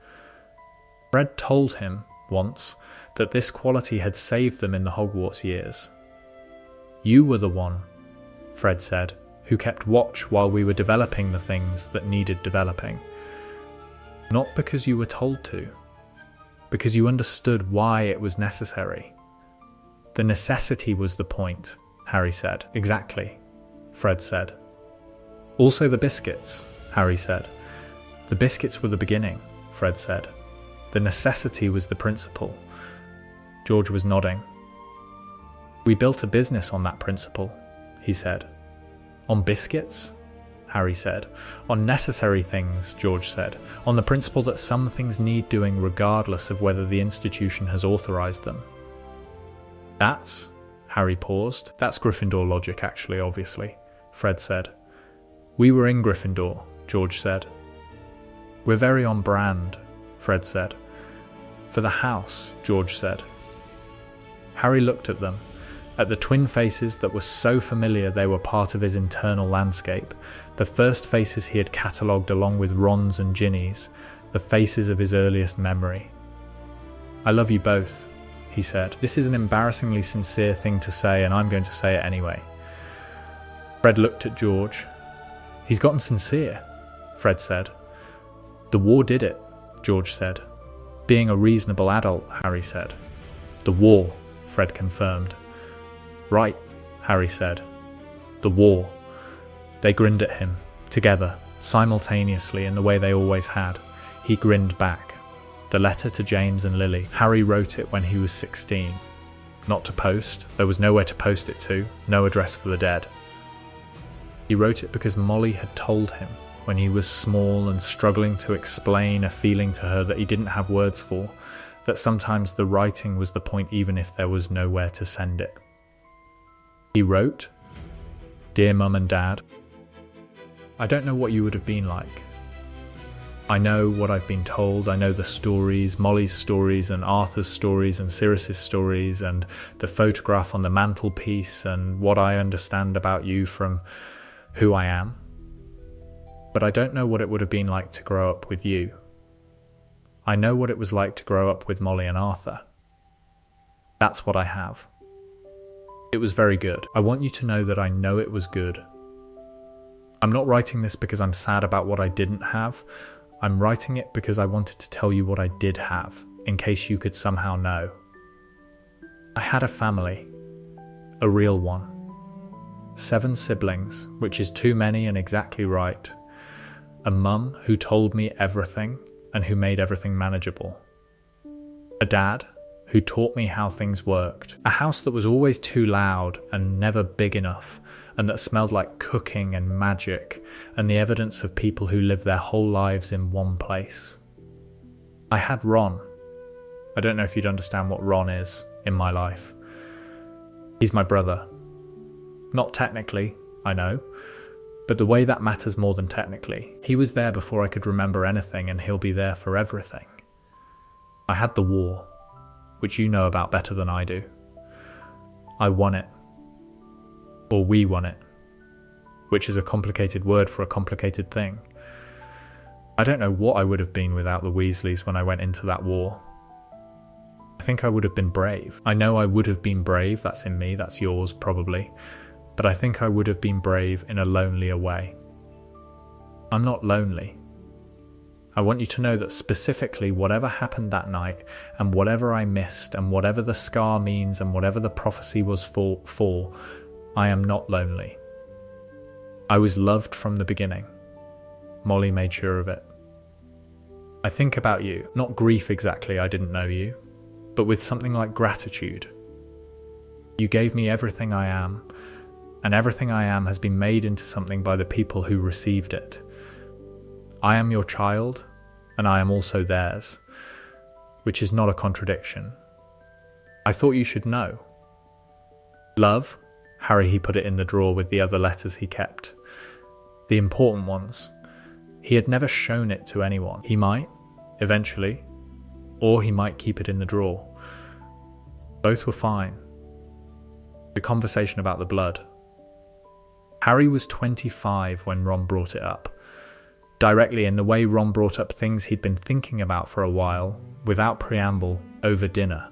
Fred told him, once, that this quality had saved them in the Hogwarts years. "You were the one," Fred said, "who kept watch while we were developing the things that needed developing. Not because you were told to, because you understood why it was necessary." "The necessity was the point," Harry said. "Exactly," Fred said. "Also the biscuits," Harry said. "The biscuits were the beginning," Fred said. "The necessity was the principle." George was nodding. "We built a business on that principle," he said. "On biscuits?" Harry said. "On necessary things," George said. "On the principle that some things need doing regardless of whether the institution has authorized them." "That's," Harry paused. "That's Gryffindor logic, actually, obviously," Fred said. "We were in Gryffindor," George said. "We're very on brand," Fred said. "For the house," George said. Harry looked at them, at the twin faces that were so familiar they were part of his internal landscape, the first faces he had catalogued along with Ron's and Ginny's, the faces of his earliest memory. "I love you both," he said. "This is an embarrassingly sincere thing to say, and I'm going to say it anyway." Fred looked at George. "He's gotten sincere," Fred said. "The war did it," George said. "Being a reasonable adult," Harry said. "The war," Fred confirmed. "Right," Harry said. "The war." They grinned at him, together, simultaneously in the way they always had. He grinned back. The letter to James and Lily. Harry wrote it when he was 16. Not to post. There was nowhere to post it to. No address for the dead. He wrote it because Molly had told him, when he was small and struggling to explain a feeling to her that he didn't have words for, that sometimes the writing was the point even if there was nowhere to send it. He wrote, "Dear Mum and Dad, I don't know what you would have been like. I know what I've been told, I know the stories, Molly's stories and Arthur's stories and Sirius's stories and the photograph on the mantelpiece and what I understand about you from who I am. But I don't know what it would have been like to grow up with you. I know what it was like to grow up with Molly and Arthur. That's what I have. It was very good. I want you to know that I know it was good. I'm not writing this because I'm sad about what I didn't have. I'm writing it because I wanted to tell you what I did have, in case you could somehow know. I had a family. A real one. 7 siblings, which is too many and exactly right. A mum who told me everything and who made everything manageable. A dad who taught me how things worked. A house that was always too loud and never big enough, and that smelled like cooking and magic, and the evidence of people who lived their whole lives in one place. I had Ron. I don't know if you'd understand what Ron is in my life. He's my brother. Not technically, I know, but the way that matters more than technically. He was there before I could remember anything, and he'll be there for everything. I had the war, which you know about better than I do. I won it. Or we won it, which is a complicated word for a complicated thing. I don't know what I would have been without the Weasleys when I went into that war. I think I would have been brave. I know I would have been brave, that's in me, that's yours probably, but I think I would have been brave in a lonelier way. I'm not lonely. I want you to know that specifically whatever happened that night, and whatever I missed, and whatever the scar means, and whatever the prophecy was for, I am not lonely. I was loved from the beginning. Molly made sure of it. I think about you, not grief exactly, I didn't know you, but with something like gratitude. You gave me everything I am, and everything I am has been made into something by the people who received it. I am your child, and I am also theirs, which is not a contradiction. I thought you should know. Love, Harry, he put it in the drawer with the other letters he kept. The important ones. He had never shown it to anyone. He might, eventually, or he might keep it in the drawer. Both were fine. The conversation about the blood. Harry was 25 when Ron brought it up. Directly in the way Ron brought up things he'd been thinking about for a while, without preamble, over dinner,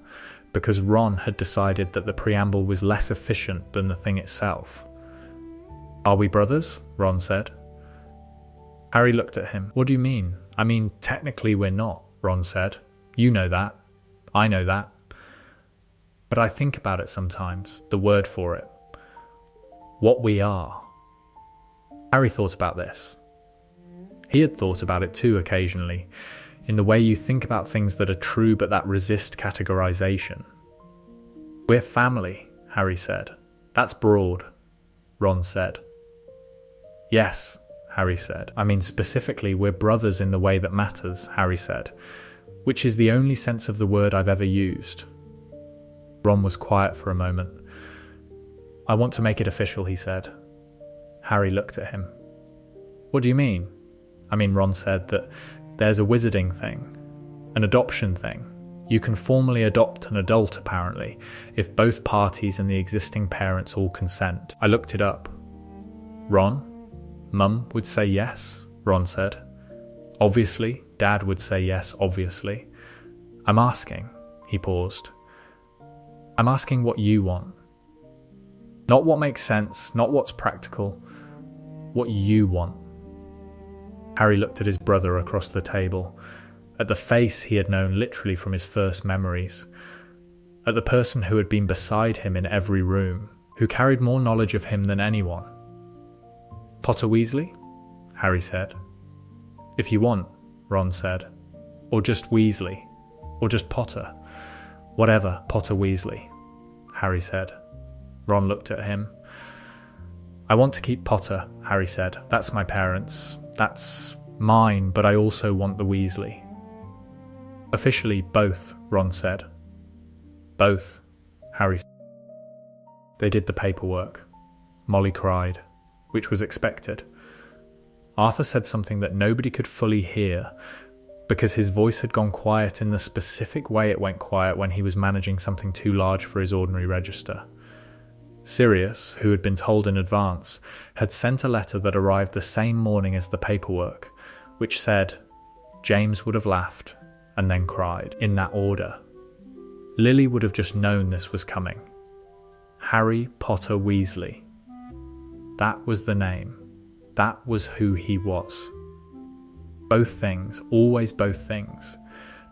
because Ron had decided that the preamble was less efficient than the thing itself. "Are we brothers?" Ron said. Harry looked at him. "What do you mean?" "I mean, technically we're not," Ron said. "You know that. I know that. But I think about it sometimes, the word for it. What we are." Harry thought about this. He had thought about it too occasionally, in the way you think about things that are true but that resist categorization. "We're family," Harry said. "That's broad," Ron said. "Yes," Harry said. "I mean specifically we're brothers in the way that matters," Harry said, which is the only sense of the word I've ever used. Ron was quiet for a moment. "I want to make it official," he said. Harry looked at him. "What do you mean?" "I mean," Ron said, "that there's a wizarding thing, an adoption thing. You can formally adopt an adult, apparently, if both parties and the existing parents all consent. I looked it up." "Ron, Mum would say yes," Ron said. "Obviously, Dad would say yes, obviously. I'm asking," he paused. "I'm asking what you want. Not what makes sense, not what's practical. What you want." Harry looked at his brother across the table, at the face he had known literally from his first memories, at the person who had been beside him in every room, who carried more knowledge of him than anyone. "Potter Weasley?" Harry said. "If you want," Ron said. "Or just Weasley. Or just Potter. Whatever, Potter Weasley," Harry said. Ron looked at him. "I want to keep Potter," Harry said. "That's my parents. That's mine, but I also want the Weasley." "Officially, both," Ron said. "Both," Harry said. They did the paperwork. Molly cried, which was expected. Arthur said something that nobody could fully hear, because his voice had gone quiet in the specific way it went quiet when he was managing something too large for his ordinary register. Sirius, who had been told in advance, had sent a letter that arrived the same morning as the paperwork, which said, "James would have laughed and then cried," in that order. Lily would have just known this was coming. Harry Potter Weasley. That was the name. That was who he was. Both things, always both things.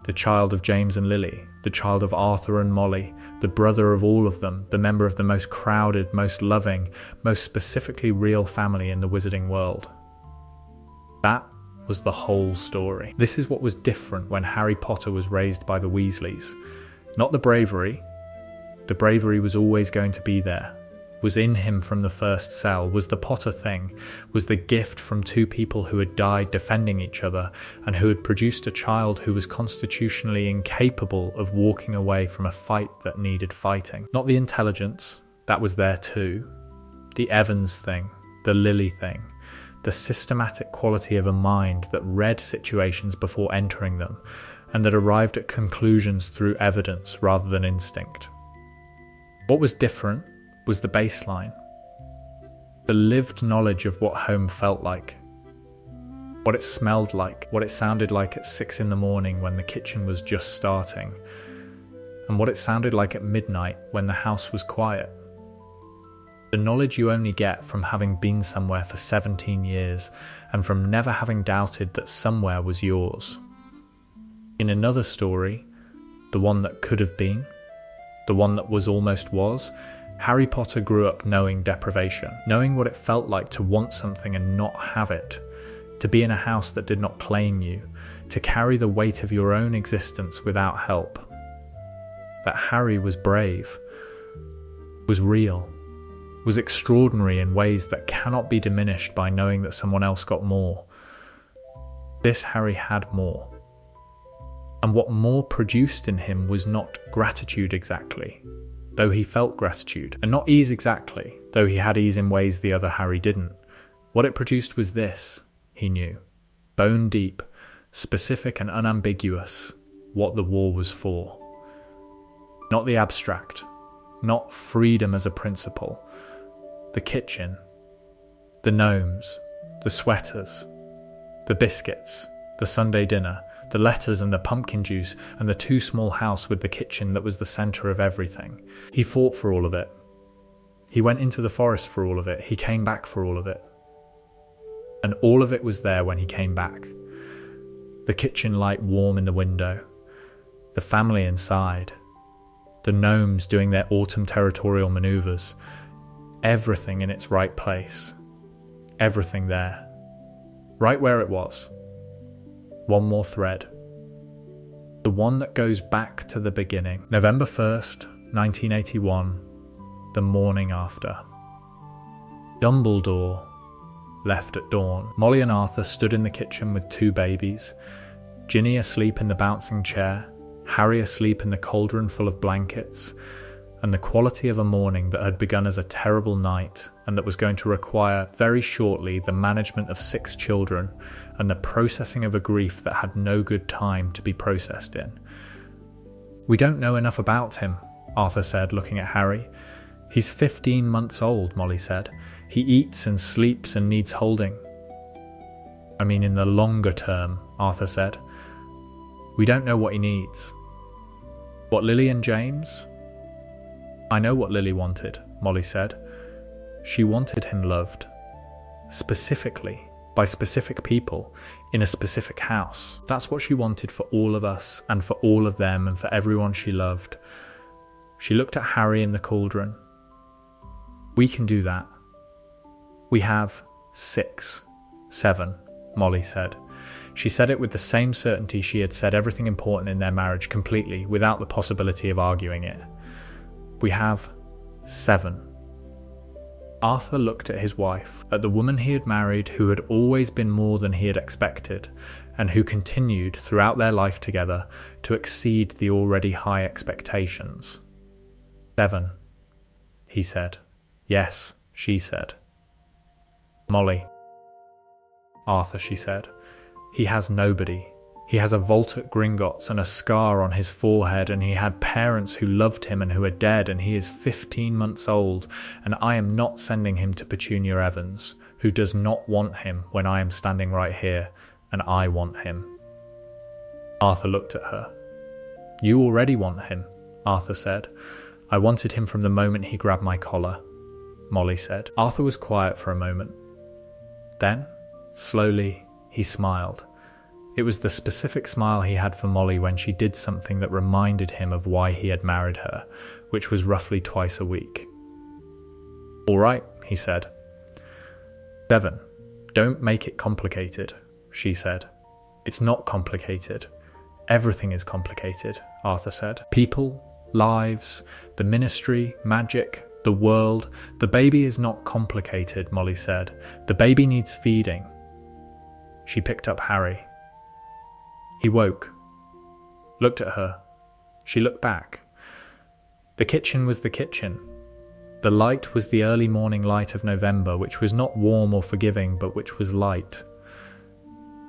the child of James and Lily, the child of Arthur and Molly, the brother of all of them, the member of the most crowded, most loving, most specifically real family in the wizarding world. That was the whole story. This is what was different when Harry Potter was raised by the Weasleys. Not the bravery. The bravery was always going to be there, was in him from the first cell, was the Potter thing, was the gift from two people who had died defending each other and who had produced a child who was constitutionally incapable of walking away from a fight that needed fighting. Not the intelligence, that was there too. The Evans thing, the Lily thing, the systematic quality of a mind that read situations before entering them and that arrived at conclusions through evidence rather than instinct. What was different was the baseline, the lived knowledge of what home felt like, what it smelled like, what it sounded like at 6 in the morning when the kitchen was just starting, and what it sounded like at midnight when the house was quiet. The knowledge you only get from having been somewhere for 17 years and from never having doubted that somewhere was yours. In another story, the one that could have been, the one that was almost was, Harry Potter grew up knowing deprivation, knowing what it felt like to want something and not have it, to be in a house that did not claim you, to carry the weight of your own existence without help. That Harry was brave, was real, was extraordinary in ways that cannot be diminished by knowing that someone else got more. This Harry had more. And what more produced in him was not gratitude exactly, though he felt gratitude, and not ease exactly, though he had ease in ways the other Harry didn't. What it produced was this, he knew, bone deep, specific and unambiguous, what the war was for. Not the abstract, not freedom as a principle. The kitchen, the gnomes, the sweaters, the biscuits, the Sunday dinner, the letters and the pumpkin juice and the too small house with the kitchen that was the centre of everything. He fought for all of it. He went into the forest for all of it. He came back for all of it. And all of it was there when he came back. The kitchen light warm in the window, the family inside, the gnomes doing their autumn territorial manoeuvres, everything in its right place, everything there, right where it was. One more thread. The one that goes back to the beginning. November 1st, 1981, the morning after. Dumbledore left at dawn. Molly and Arthur stood in the kitchen with 2 babies, Ginny asleep in the bouncing chair, Harry asleep in the cauldron full of blankets, and the quality of a morning that had begun as a terrible night and that was going to require very shortly the management of 6 children and the processing of a grief that had no good time to be processed in. "We don't know enough about him," Arthur said, looking at Harry. "He's 15 months old," Molly said. "He eats and sleeps and needs holding." "I mean in the longer term," Arthur said. "We don't know what he needs." "What, Lily and James?" "I know what Lily wanted," Molly said. "She wanted him loved. Specifically, by specific people, in a specific house. That's what she wanted for all of us, and for all of them, and for everyone she loved." She looked at Harry in the cauldron. "We can do that. We have 6, 7, Molly said. She said it with the same certainty she had said everything important in their marriage completely, without the possibility of arguing it. "We have 7. Arthur looked at his wife, at the woman he had married who had always been more than he had expected, and who continued, throughout their life together, to exceed the already high expectations. 7, he said. "Yes," she said. "Molly." "Arthur," she said. "He has nobody. He has a vault at Gringotts and a scar on his forehead, and he had parents who loved him and who are dead, and he is 15 months old, and I am not sending him to Petunia Evans, who does not want him when I am standing right here, and I want him." Arthur looked at her. "You already want him," Arthur said. "I wanted him from the moment he grabbed my collar," Molly said. Arthur was quiet for a moment. Then, slowly, he smiled. It was the specific smile he had for Molly when she did something that reminded him of why he had married her, which was roughly twice a week. "All right," he said. "7. Don't make it complicated," she said. "It's not complicated. Everything is complicated," Arthur said. "People, lives, the ministry, magic, the world. The baby is not complicated," Molly said. "The baby needs feeding." She picked up Harry. He woke, looked at her. She looked back. The kitchen was the kitchen. The light was the early morning light of November, which was not warm or forgiving, but which was light.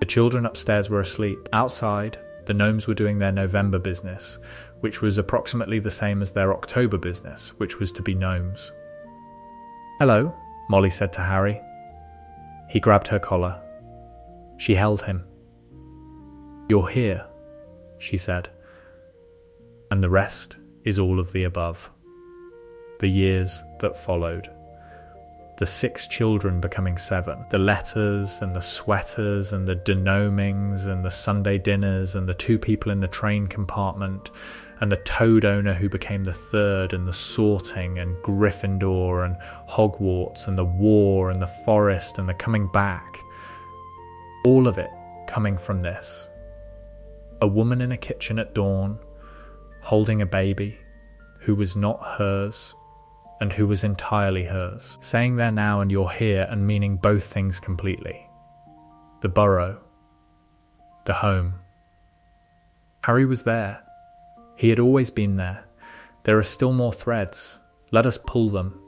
The children upstairs were asleep. Outside, the gnomes were doing their November business, which was approximately the same as their October business, which was to be gnomes. "Hello," Molly said to Harry. He grabbed her collar. She held him. "You're here," she said. And the rest is all of the above. The years that followed. The 6 children becoming 7. The letters and the sweaters and the denomings and the Sunday dinners and the 2 people in the train compartment and the toad owner who became the 3rd and the sorting and Gryffindor and Hogwarts and the war and the forest and the coming back. All of it coming from this. A woman in a kitchen at dawn, holding a baby who was not hers and who was entirely hers. Saying there now and you're here and meaning both things completely. The Burrow. The home. Harry was there. He had always been there. There are still more threads. Let us pull them.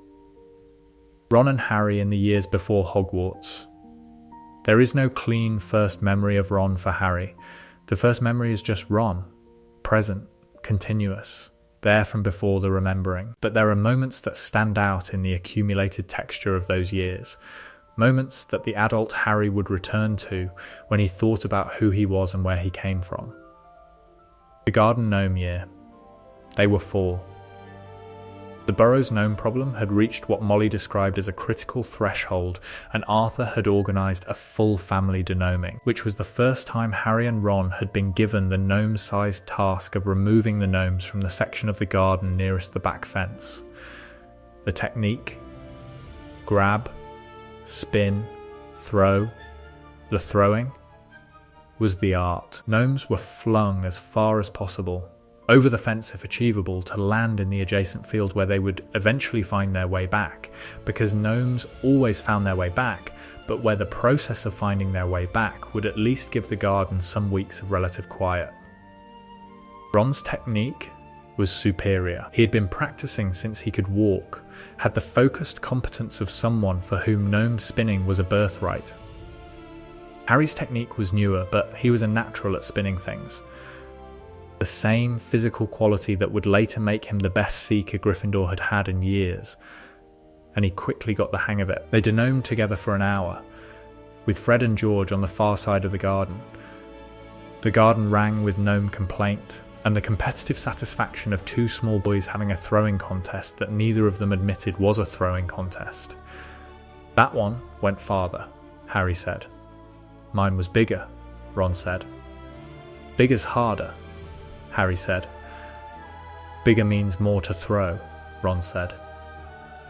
Ron and Harry in the years before Hogwarts. There is no clean first memory of Ron for Harry. The first memory is just Ron. Present. Continuous. There from before the remembering. But there are moments that stand out in the accumulated texture of those years. Moments that the adult Harry would return to when he thought about who he was and where he came from. The Garden Gnome year. They were 4. The Burrow's gnome problem had reached what Molly described as a critical threshold, and Arthur had organised a full family denoming, which was the first time Harry and Ron had been given the gnome-sized task of removing the gnomes from the section of the garden nearest the back fence. The technique, grab, spin, throw, the throwing, was the art. Gnomes were flung as far as possible, over the fence if achievable, to land in the adjacent field where they would eventually find their way back, because gnomes always found their way back, but where the process of finding their way back would at least give the garden some weeks of relative quiet. Ron's technique was superior. He had been practicing since he could walk, had the focused competence of someone for whom gnome spinning was a birthright. Harry's technique was newer, but he was a natural at spinning things. The same physical quality that would later make him the best seeker Gryffindor had had in years, and he quickly got the hang of it. They denomed together for an hour, with Fred and George on the far side of the garden. The garden rang with gnome complaint, and the competitive satisfaction of 2 small boys having a throwing contest that neither of them admitted was a throwing contest. "That one went farther," Harry said. "Mine was bigger," Ron said. "Bigger's harder," Harry said. "Bigger means more to throw," Ron said.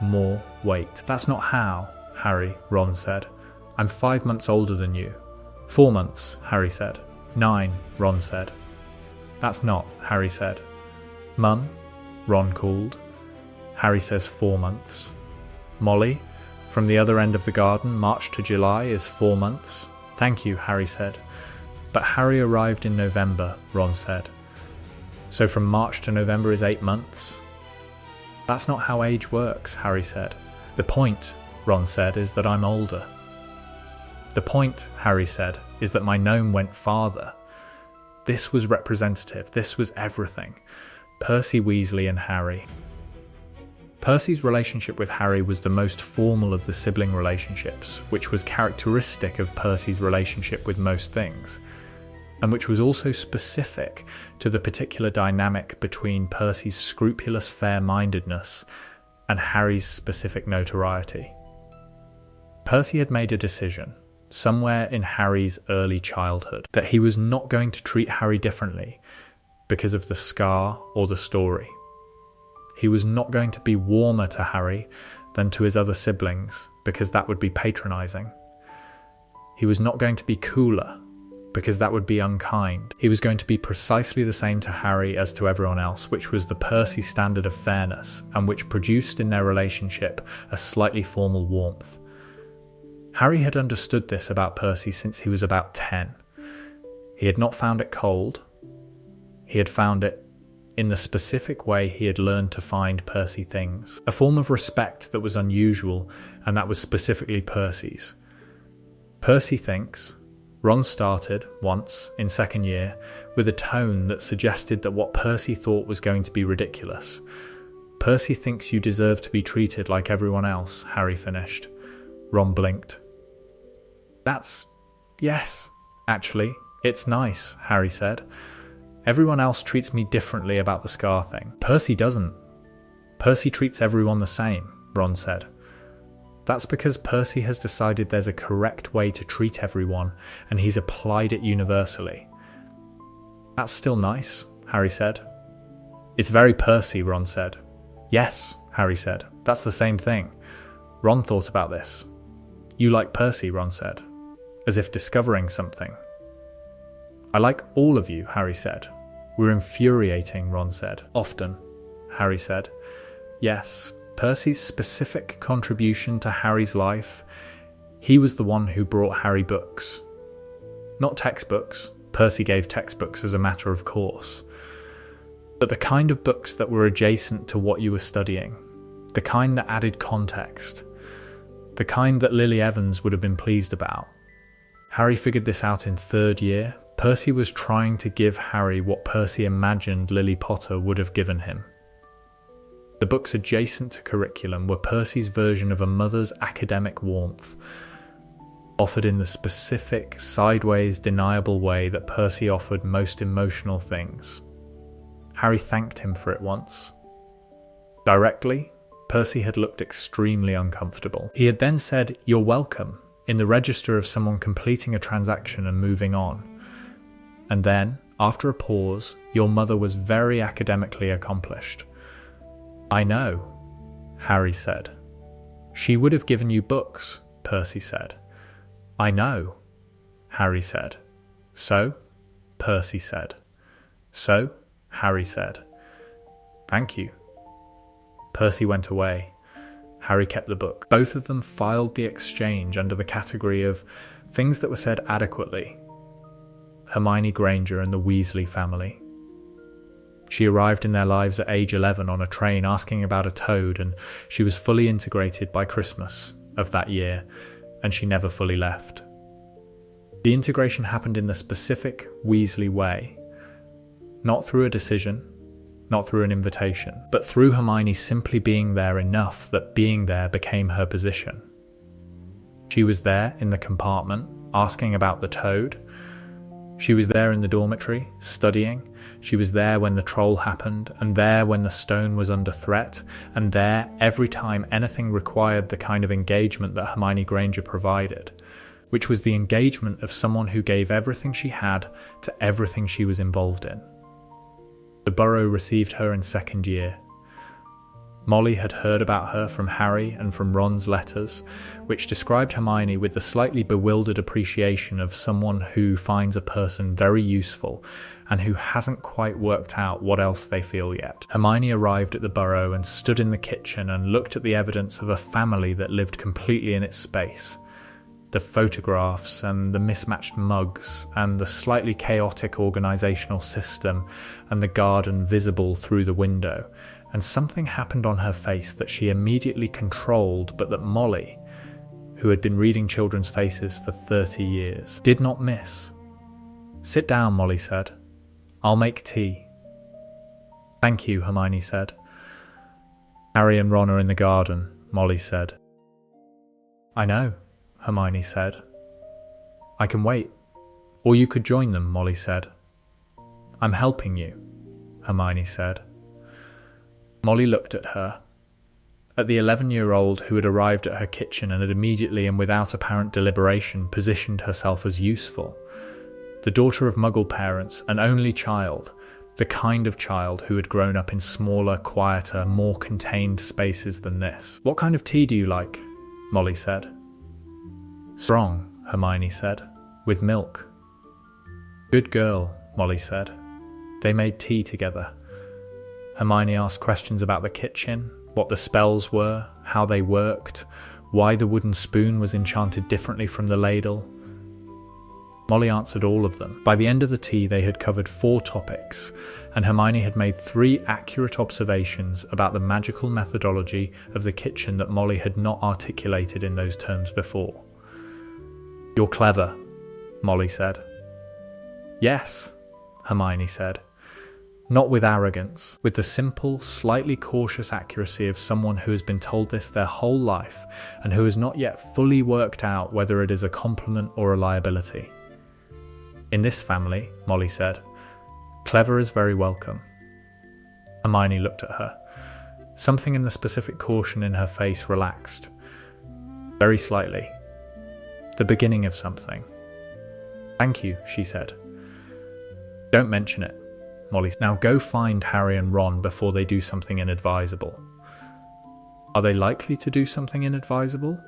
"More weight." "That's not how, Harry," Ron said. "I'm 5 months older than you." "4 months," Harry said. "9, Ron said. "That's not," Harry said. "Mum," Ron called. Harry says 4 months. "Molly, from the other end of the garden, March to July is 4 months. "Thank you," Harry said. "But Harry arrived in November," Ron said. "So from March to November is 8 months." "That's not how age works," Harry said. "The point," Ron said, "is that I'm older." "The point," Harry said, "is that my gnome went farther." This was representative. This was everything. Percy Weasley and Harry. Percy's relationship with Harry was the most formal of the sibling relationships, which was characteristic of Percy's relationship with most things, and which was also specific to the particular dynamic between Percy's scrupulous fair-mindedness and Harry's specific notoriety. Percy had made a decision, somewhere in Harry's early childhood, that he was not going to treat Harry differently because of the scar or the story. He was not going to be warmer to Harry than to his other siblings because that would be patronizing. He was not going to be cooler because that would be unkind. He was going to be precisely the same to Harry as to everyone else, which was the Percy standard of fairness and which produced in their relationship a slightly formal warmth. Harry had understood this about Percy since he was about 10. He had not found it cold. He had found it in the specific way he had learned to find Percy things. A form of respect that was unusual, and that was specifically Percy's. Percy thinks. Ron started, once, in second year, with a tone that suggested that what Percy thought was going to be ridiculous. Percy thinks you deserve to be treated like everyone else, Harry finished. Ron blinked. Yes, actually, it's nice, Harry said. Everyone else treats me differently about the scar thing. Percy doesn't. Percy treats everyone the same, Ron said. That's because Percy has decided there's a correct way to treat everyone, and he's applied it universally. That's still nice, Harry said. It's very Percy, Ron said. Yes, Harry said. That's the same thing. Ron thought about this. You like Percy, Ron said, as if discovering something. I like all of you, Harry said. We're infuriating, Ron said. Often, Harry said. Yes, Percy's specific contribution to Harry's life, he was the one who brought Harry books. Not textbooks. Percy gave textbooks as a matter of course. But the kind of books that were adjacent to what you were studying. The kind that added context. The kind that Lily Evans would have been pleased about. Harry figured this out in third year. Percy was trying to give Harry what Percy imagined Lily Potter would have given him. The books adjacent to curriculum were Percy's version of a mother's academic warmth, offered in the specific, sideways, deniable way that Percy offered most emotional things. Harry thanked him for it once. Directly, Percy had looked extremely uncomfortable. He had then said, "You're welcome," in the register of someone completing a transaction and moving on. And then, after a pause, "Your mother was very academically accomplished." I know, Harry said. She would have given you books, Percy said. I know, Harry said. So, Percy said. So, Harry said. Thank you. Percy went away. Harry kept the book. Both of them filed the exchange under the category of things that were said adequately. Hermione Granger and the Weasley family. She arrived in their lives at age 11 on a train asking about a toad, and she was fully integrated by Christmas of that year, and she never fully left. The integration happened in the specific Weasley way, not through a decision, not through an invitation, but through Hermione simply being there enough that being there became her position. She was there in the compartment, asking about the toad. She was there in the dormitory, studying. She was there when the troll happened, and there when the stone was under threat, and there every time anything required the kind of engagement that Hermione Granger provided, which was the engagement of someone who gave everything she had to everything she was involved in. The Burrow received her in second year. Molly had heard about her from Harry and from Ron's letters, which described Hermione with the slightly bewildered appreciation of someone who finds a person very useful and who hasn't quite worked out what else they feel yet. Hermione arrived at the Burrow and stood in the kitchen and looked at the evidence of a family that lived completely in its space. The photographs and the mismatched mugs and the slightly chaotic organisational system and the garden visible through the window. And something happened on her face that she immediately controlled, but that Molly, who had been reading children's faces for 30 years, did not miss. Sit down, Molly said. I'll make tea. Thank you, Hermione said. Harry and Ron are in the garden, Molly said. I know, Hermione said. I can wait. Or you could join them, Molly said. I'm helping you, Hermione said. Molly looked at her. at the 11-year-old who had arrived at her kitchen and had immediately and without apparent deliberation positioned herself as useful. The daughter of Muggle parents, an only child, the kind of child who had grown up in smaller, quieter, more contained spaces than this. "What kind of tea do you like?" Molly said. "Strong," Hermione said, "with milk." "Good girl," Molly said. They made tea together. Hermione asked questions about the kitchen, what the spells were, how they worked, why the wooden spoon was enchanted differently from the ladle. Molly answered all of them. By the end of the tea, they had covered 4 topics, and Hermione had made 3 accurate observations about the magical methodology of the kitchen that Molly had not articulated in those terms before. "You're clever," Molly said. "Yes," Hermione said. Not with arrogance, with the simple, slightly cautious accuracy of someone who has been told this their whole life and who has not yet fully worked out whether it is a compliment or a liability. "In this family," Molly said, "clever is very welcome." Hermione looked at her. Something in the specific caution in her face relaxed. Very slightly. The beginning of something. "Thank you," she said. "Don't mention it," Molly said. "Now go find Harry and Ron before they do something inadvisable." "Are they likely to do something inadvisable?"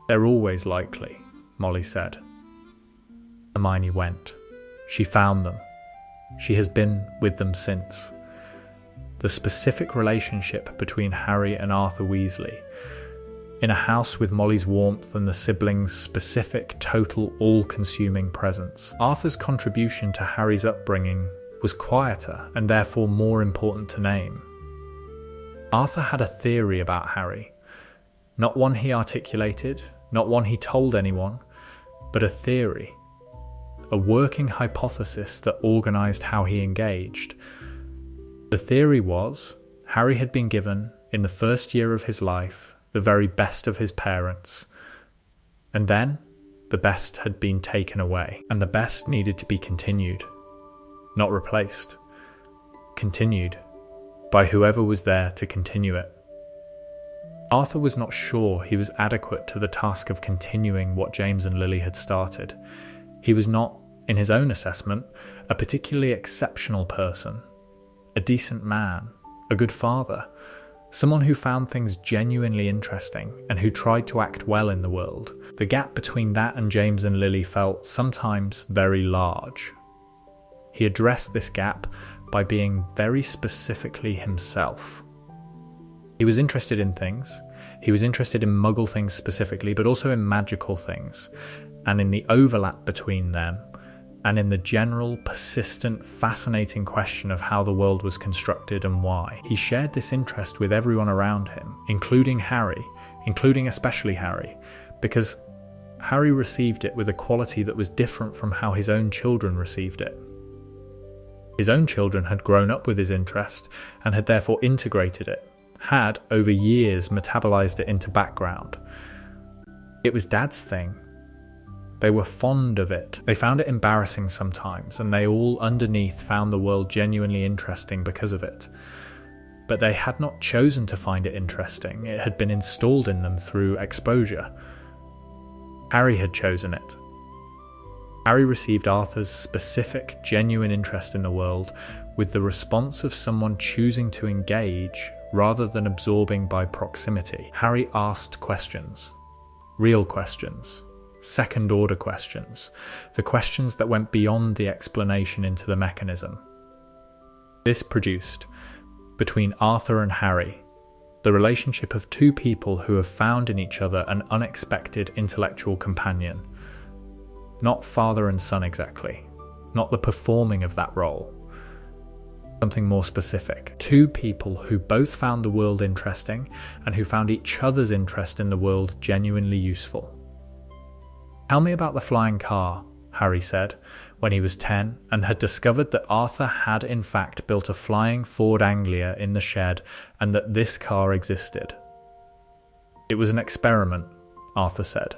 "They're always likely," Molly said. Hermione went. She found them. She has been with them since. The specific relationship between Harry and Arthur Weasley, in a house with Molly's warmth and the siblings' specific, total, all-consuming presence. Arthur's contribution to Harry's upbringing was quieter and therefore more important to name. Arthur had a theory about Harry, not one he articulated, not one he told anyone, but a theory, a working hypothesis that organised how he engaged. The theory was, Harry had been given, in the first year of his life, the very best of his parents, and then the best had been taken away, and the best needed to be continued, not replaced, continued by whoever was there to continue it. Arthur was not sure he was adequate to the task of continuing what James and Lily had started. He was not, in his own assessment, a particularly exceptional person, a decent man, a good father, someone who found things genuinely interesting and who tried to act well in the world. The gap between that and James and Lily felt sometimes very large. He addressed this gap by being very specifically himself. He was interested in things. He was interested in Muggle things specifically, but also in magical things, and in the overlap between them, and in the general, persistent, fascinating question of how the world was constructed and why. He shared this interest with everyone around him, including Harry, including especially Harry, because Harry received it with a quality that was different from how his own children received it. His own children had grown up with his interest and had therefore integrated it, had, over years, metabolized it into background. It was Dad's thing. They were fond of it. They found it embarrassing sometimes, and they all underneath found the world genuinely interesting because of it. But they had not chosen to find it interesting. It had been installed in them through exposure. Harry had chosen it. Harry received Arthur's specific, genuine interest in the world with the response of someone choosing to engage rather than absorbing by proximity. Harry asked questions, real questions, second-order questions, the questions that went beyond the explanation into the mechanism. This produced, between Arthur and Harry, the relationship of 2 people who have found in each other an unexpected intellectual companion. Not father and son exactly, not the performing of that role. Something more specific. 2 people who both found the world interesting and who found each other's interest in the world genuinely useful. "Tell me about the flying car," Harry said, when he was 10 and had discovered that Arthur had in fact built a flying Ford Anglia in the shed and that this car existed. "It was an experiment," Arthur said.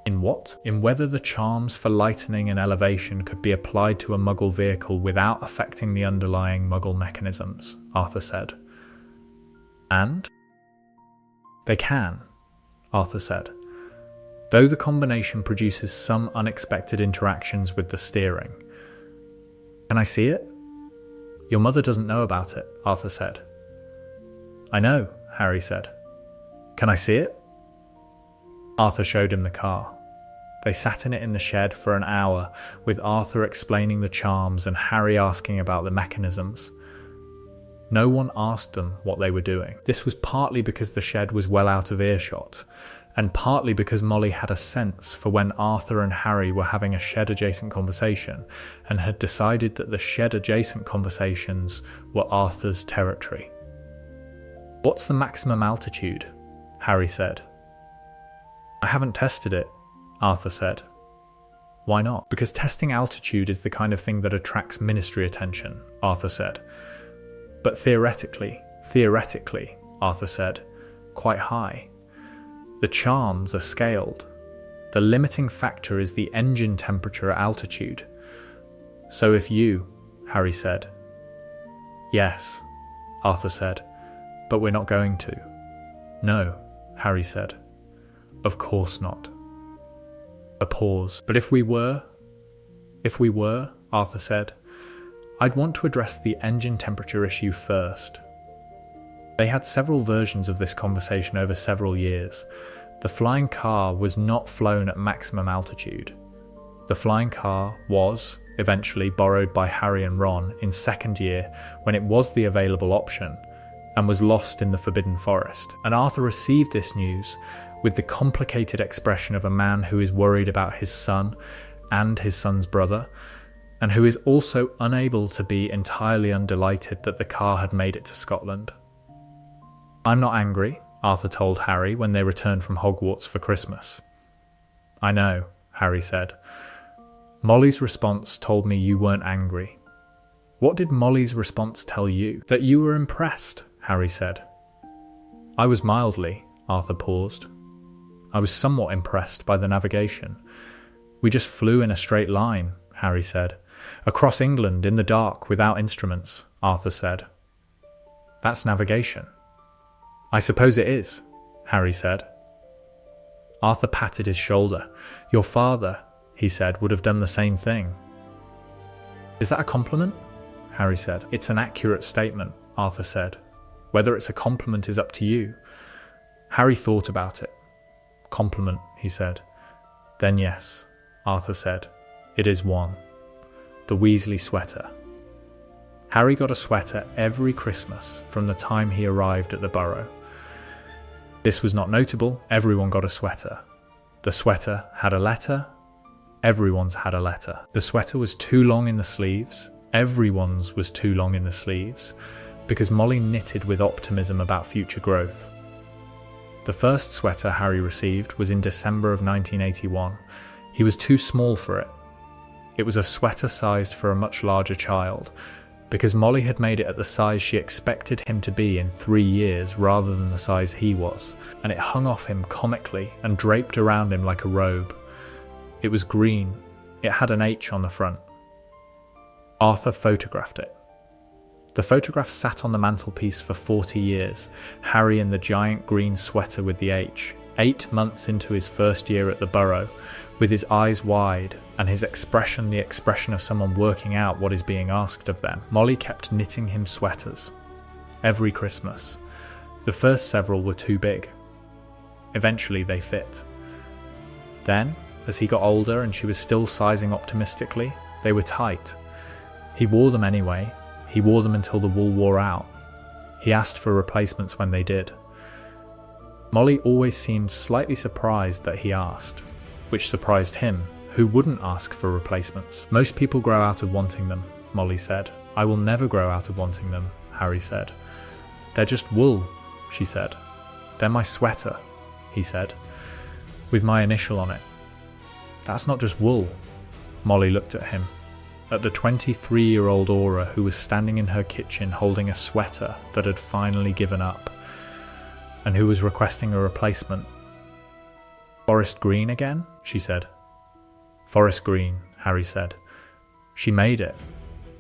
"In what?" "In whether the charms for lightening and elevation could be applied to a Muggle vehicle without affecting the underlying Muggle mechanisms," Arthur said. And? They can, Arthur said, though the combination produces some unexpected interactions with the steering. Can I see it? Your mother doesn't know about it, Arthur said. I know, Harry said. Can I see it? Arthur showed him the car. They sat in it in the shed for an hour, with Arthur explaining the charms and Harry asking about the mechanisms. No one asked them what they were doing. This was partly because the shed was well out of earshot, and partly because Molly had a sense for when Arthur and Harry were having a shed-adjacent conversation, and had decided that the shed-adjacent conversations were Arthur's territory. What's the maximum altitude? Harry said. I haven't tested it, Arthur said. Why not? Because testing altitude is the kind of thing that attracts ministry attention, Arthur said. But theoretically, Arthur said, quite high. The charms are scaled. The limiting factor is the engine temperature at altitude. So if you, Harry said. Yes, Arthur said, but we're not going to. No, Harry said. Of course not. A pause. But if we were, Arthur said, I'd want to address the engine temperature issue first. They had several versions of this conversation over several years. The flying car was not flown at maximum altitude. The flying car was, eventually, borrowed by Harry and Ron in second year when it was the available option, and was lost in the Forbidden Forest. And Arthur received this news with the complicated expression of a man who is worried about his son and his son's brother, and who is also unable to be entirely undelighted that the car had made it to Scotland. I'm not angry, Arthur told Harry when they returned from Hogwarts for Christmas. I know, Harry said. Molly's response told me you weren't angry. What did Molly's response tell you? That you were impressed, Harry said. I was mildly, Arthur paused. I was somewhat impressed by the navigation. We just flew in a straight line, Harry said. Across England in the dark without instruments, Arthur said. That's navigation. I suppose it is, Harry said. Arthur patted his shoulder. Your father, he said, would have done the same thing. Is that a compliment? Harry said. It's an accurate statement, Arthur said. Whether it's a compliment is up to you. Harry thought about it. Compliment, he said. Then yes, Arthur said. It is one. The Weasley sweater. Harry got a sweater every Christmas from the time he arrived at the Burrow. This was not notable, everyone got a sweater. The sweater had a letter, everyone's had a letter. The sweater was too long in the sleeves, everyone's was too long in the sleeves, because Molly knitted with optimism about future growth. The first sweater Harry received was in December of 1981. He was too small for it. It was a sweater sized for a much larger child, because Molly had made it at the size she expected him to be in 3 years rather than the size he was, and it hung off him comically and draped around him like a robe. It was green. It had an H on the front. Arthur photographed it. The photograph sat on the mantelpiece for 40 years, Harry in the giant green sweater with the H, 8 months into his first year at the Burrow, with his eyes wide and his expression the expression of someone working out what is being asked of them. Molly kept knitting him sweaters. Every Christmas. The first several were too big. Eventually they fit. Then, as he got older and she was still sizing optimistically, they were tight. He wore them anyway. He wore them until the wool wore out. He asked for replacements when they did. Molly always seemed slightly surprised that he asked, which surprised him, who wouldn't ask for replacements. Most people grow out of wanting them, Molly said. I will never grow out of wanting them, Harry said. They're just wool, she said. They're my sweater, he said, with my initial on it. That's not just wool. Molly looked at him, at the 23-year-old Aura who was standing in her kitchen holding a sweater that had finally given up, and who was requesting a replacement. Forest green again? She said. Forest green, Harry said. She made it.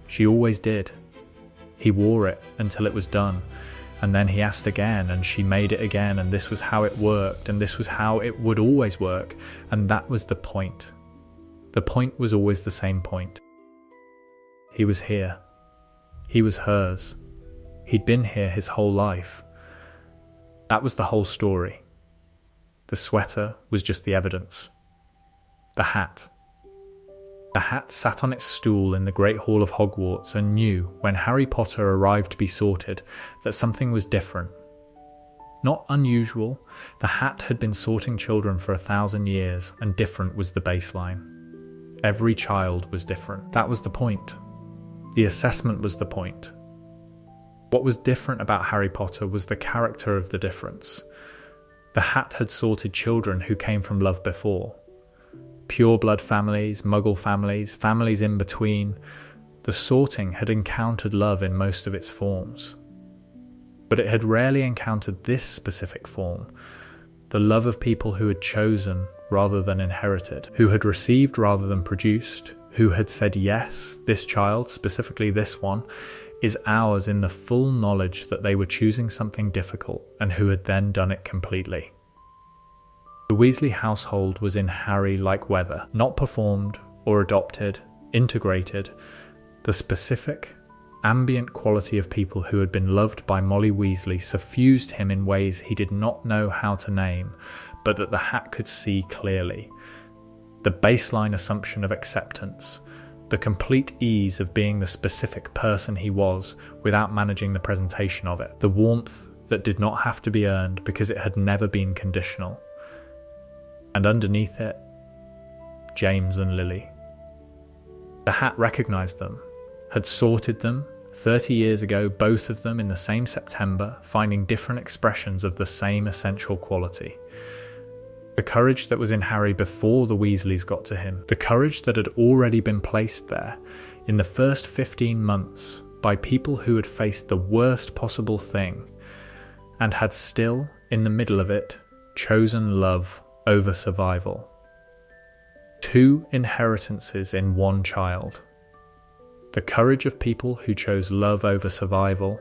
She always did. He wore it until it was done, And then he asked again, and she made it again, and this was how it worked, and this was how it would always work. And that was the point. The point was always the same point. He was here. He was hers. He'd been here his whole life. That was the whole story. The sweater was just the evidence. The hat. The hat sat on its stool in the Great Hall of Hogwarts and knew, when Harry Potter arrived to be sorted, that something was different. Not unusual, the hat had been sorting children for 1,000 years, and different was the baseline. Every child was different. That was the point. The assessment was the point. What was different about Harry Potter was the character of the difference. The hat had sorted children who came from love before. Pure blood families, muggle families, families in between. The sorting had encountered love in most of its forms. But it had rarely encountered this specific form, the love of people who had chosen rather than inherited, who had received rather than produced, who had said, yes, this child, specifically this one, is ours in the full knowledge that they were choosing something difficult, and who had then done it completely. The Weasley household was in Harry like weather, not performed or adopted, integrated. The specific, ambient quality of people who had been loved by Molly Weasley suffused him in ways he did not know how to name, but that the hat could see clearly. The baseline assumption of acceptance, the complete ease of being the specific person he was without managing the presentation of it, the warmth that did not have to be earned because it had never been conditional. And underneath it, James and Lily. The hat recognized them, had sorted them 30 years ago, both of them in the same September, finding different expressions of the same essential quality. The courage that was in Harry before the Weasleys got to him, the courage that had already been placed there in the first 15 months by people who had faced the worst possible thing and had still, in the middle of it, chosen love over survival. 2 inheritances in one child. The courage of people who chose love over survival,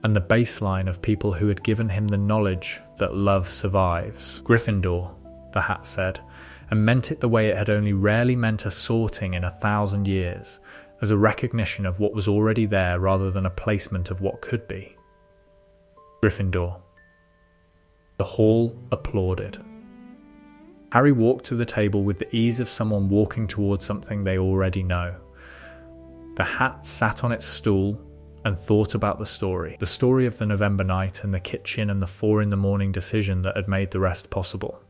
and the baseline of people who had given him the knowledge that love survives. Gryffindor, the hat said, and meant it the way it had only rarely meant a sorting in 1,000 years, as a recognition of what was already there rather than a placement of what could be. Gryffindor. The hall applauded. Harry walked to the table with the ease of someone walking towards something they already know. The hat sat on its stool and thought about the story of the November night and the kitchen and the 4 a.m. decision that had made the rest possible.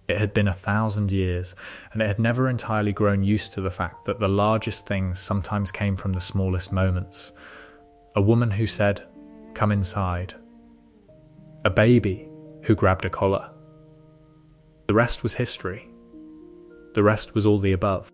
It had been 1,000 years, and it had never entirely grown used to the fact that the largest things sometimes came from the smallest moments. A woman who said, "Come inside." A baby who grabbed a collar. The rest was history. The rest was all the above.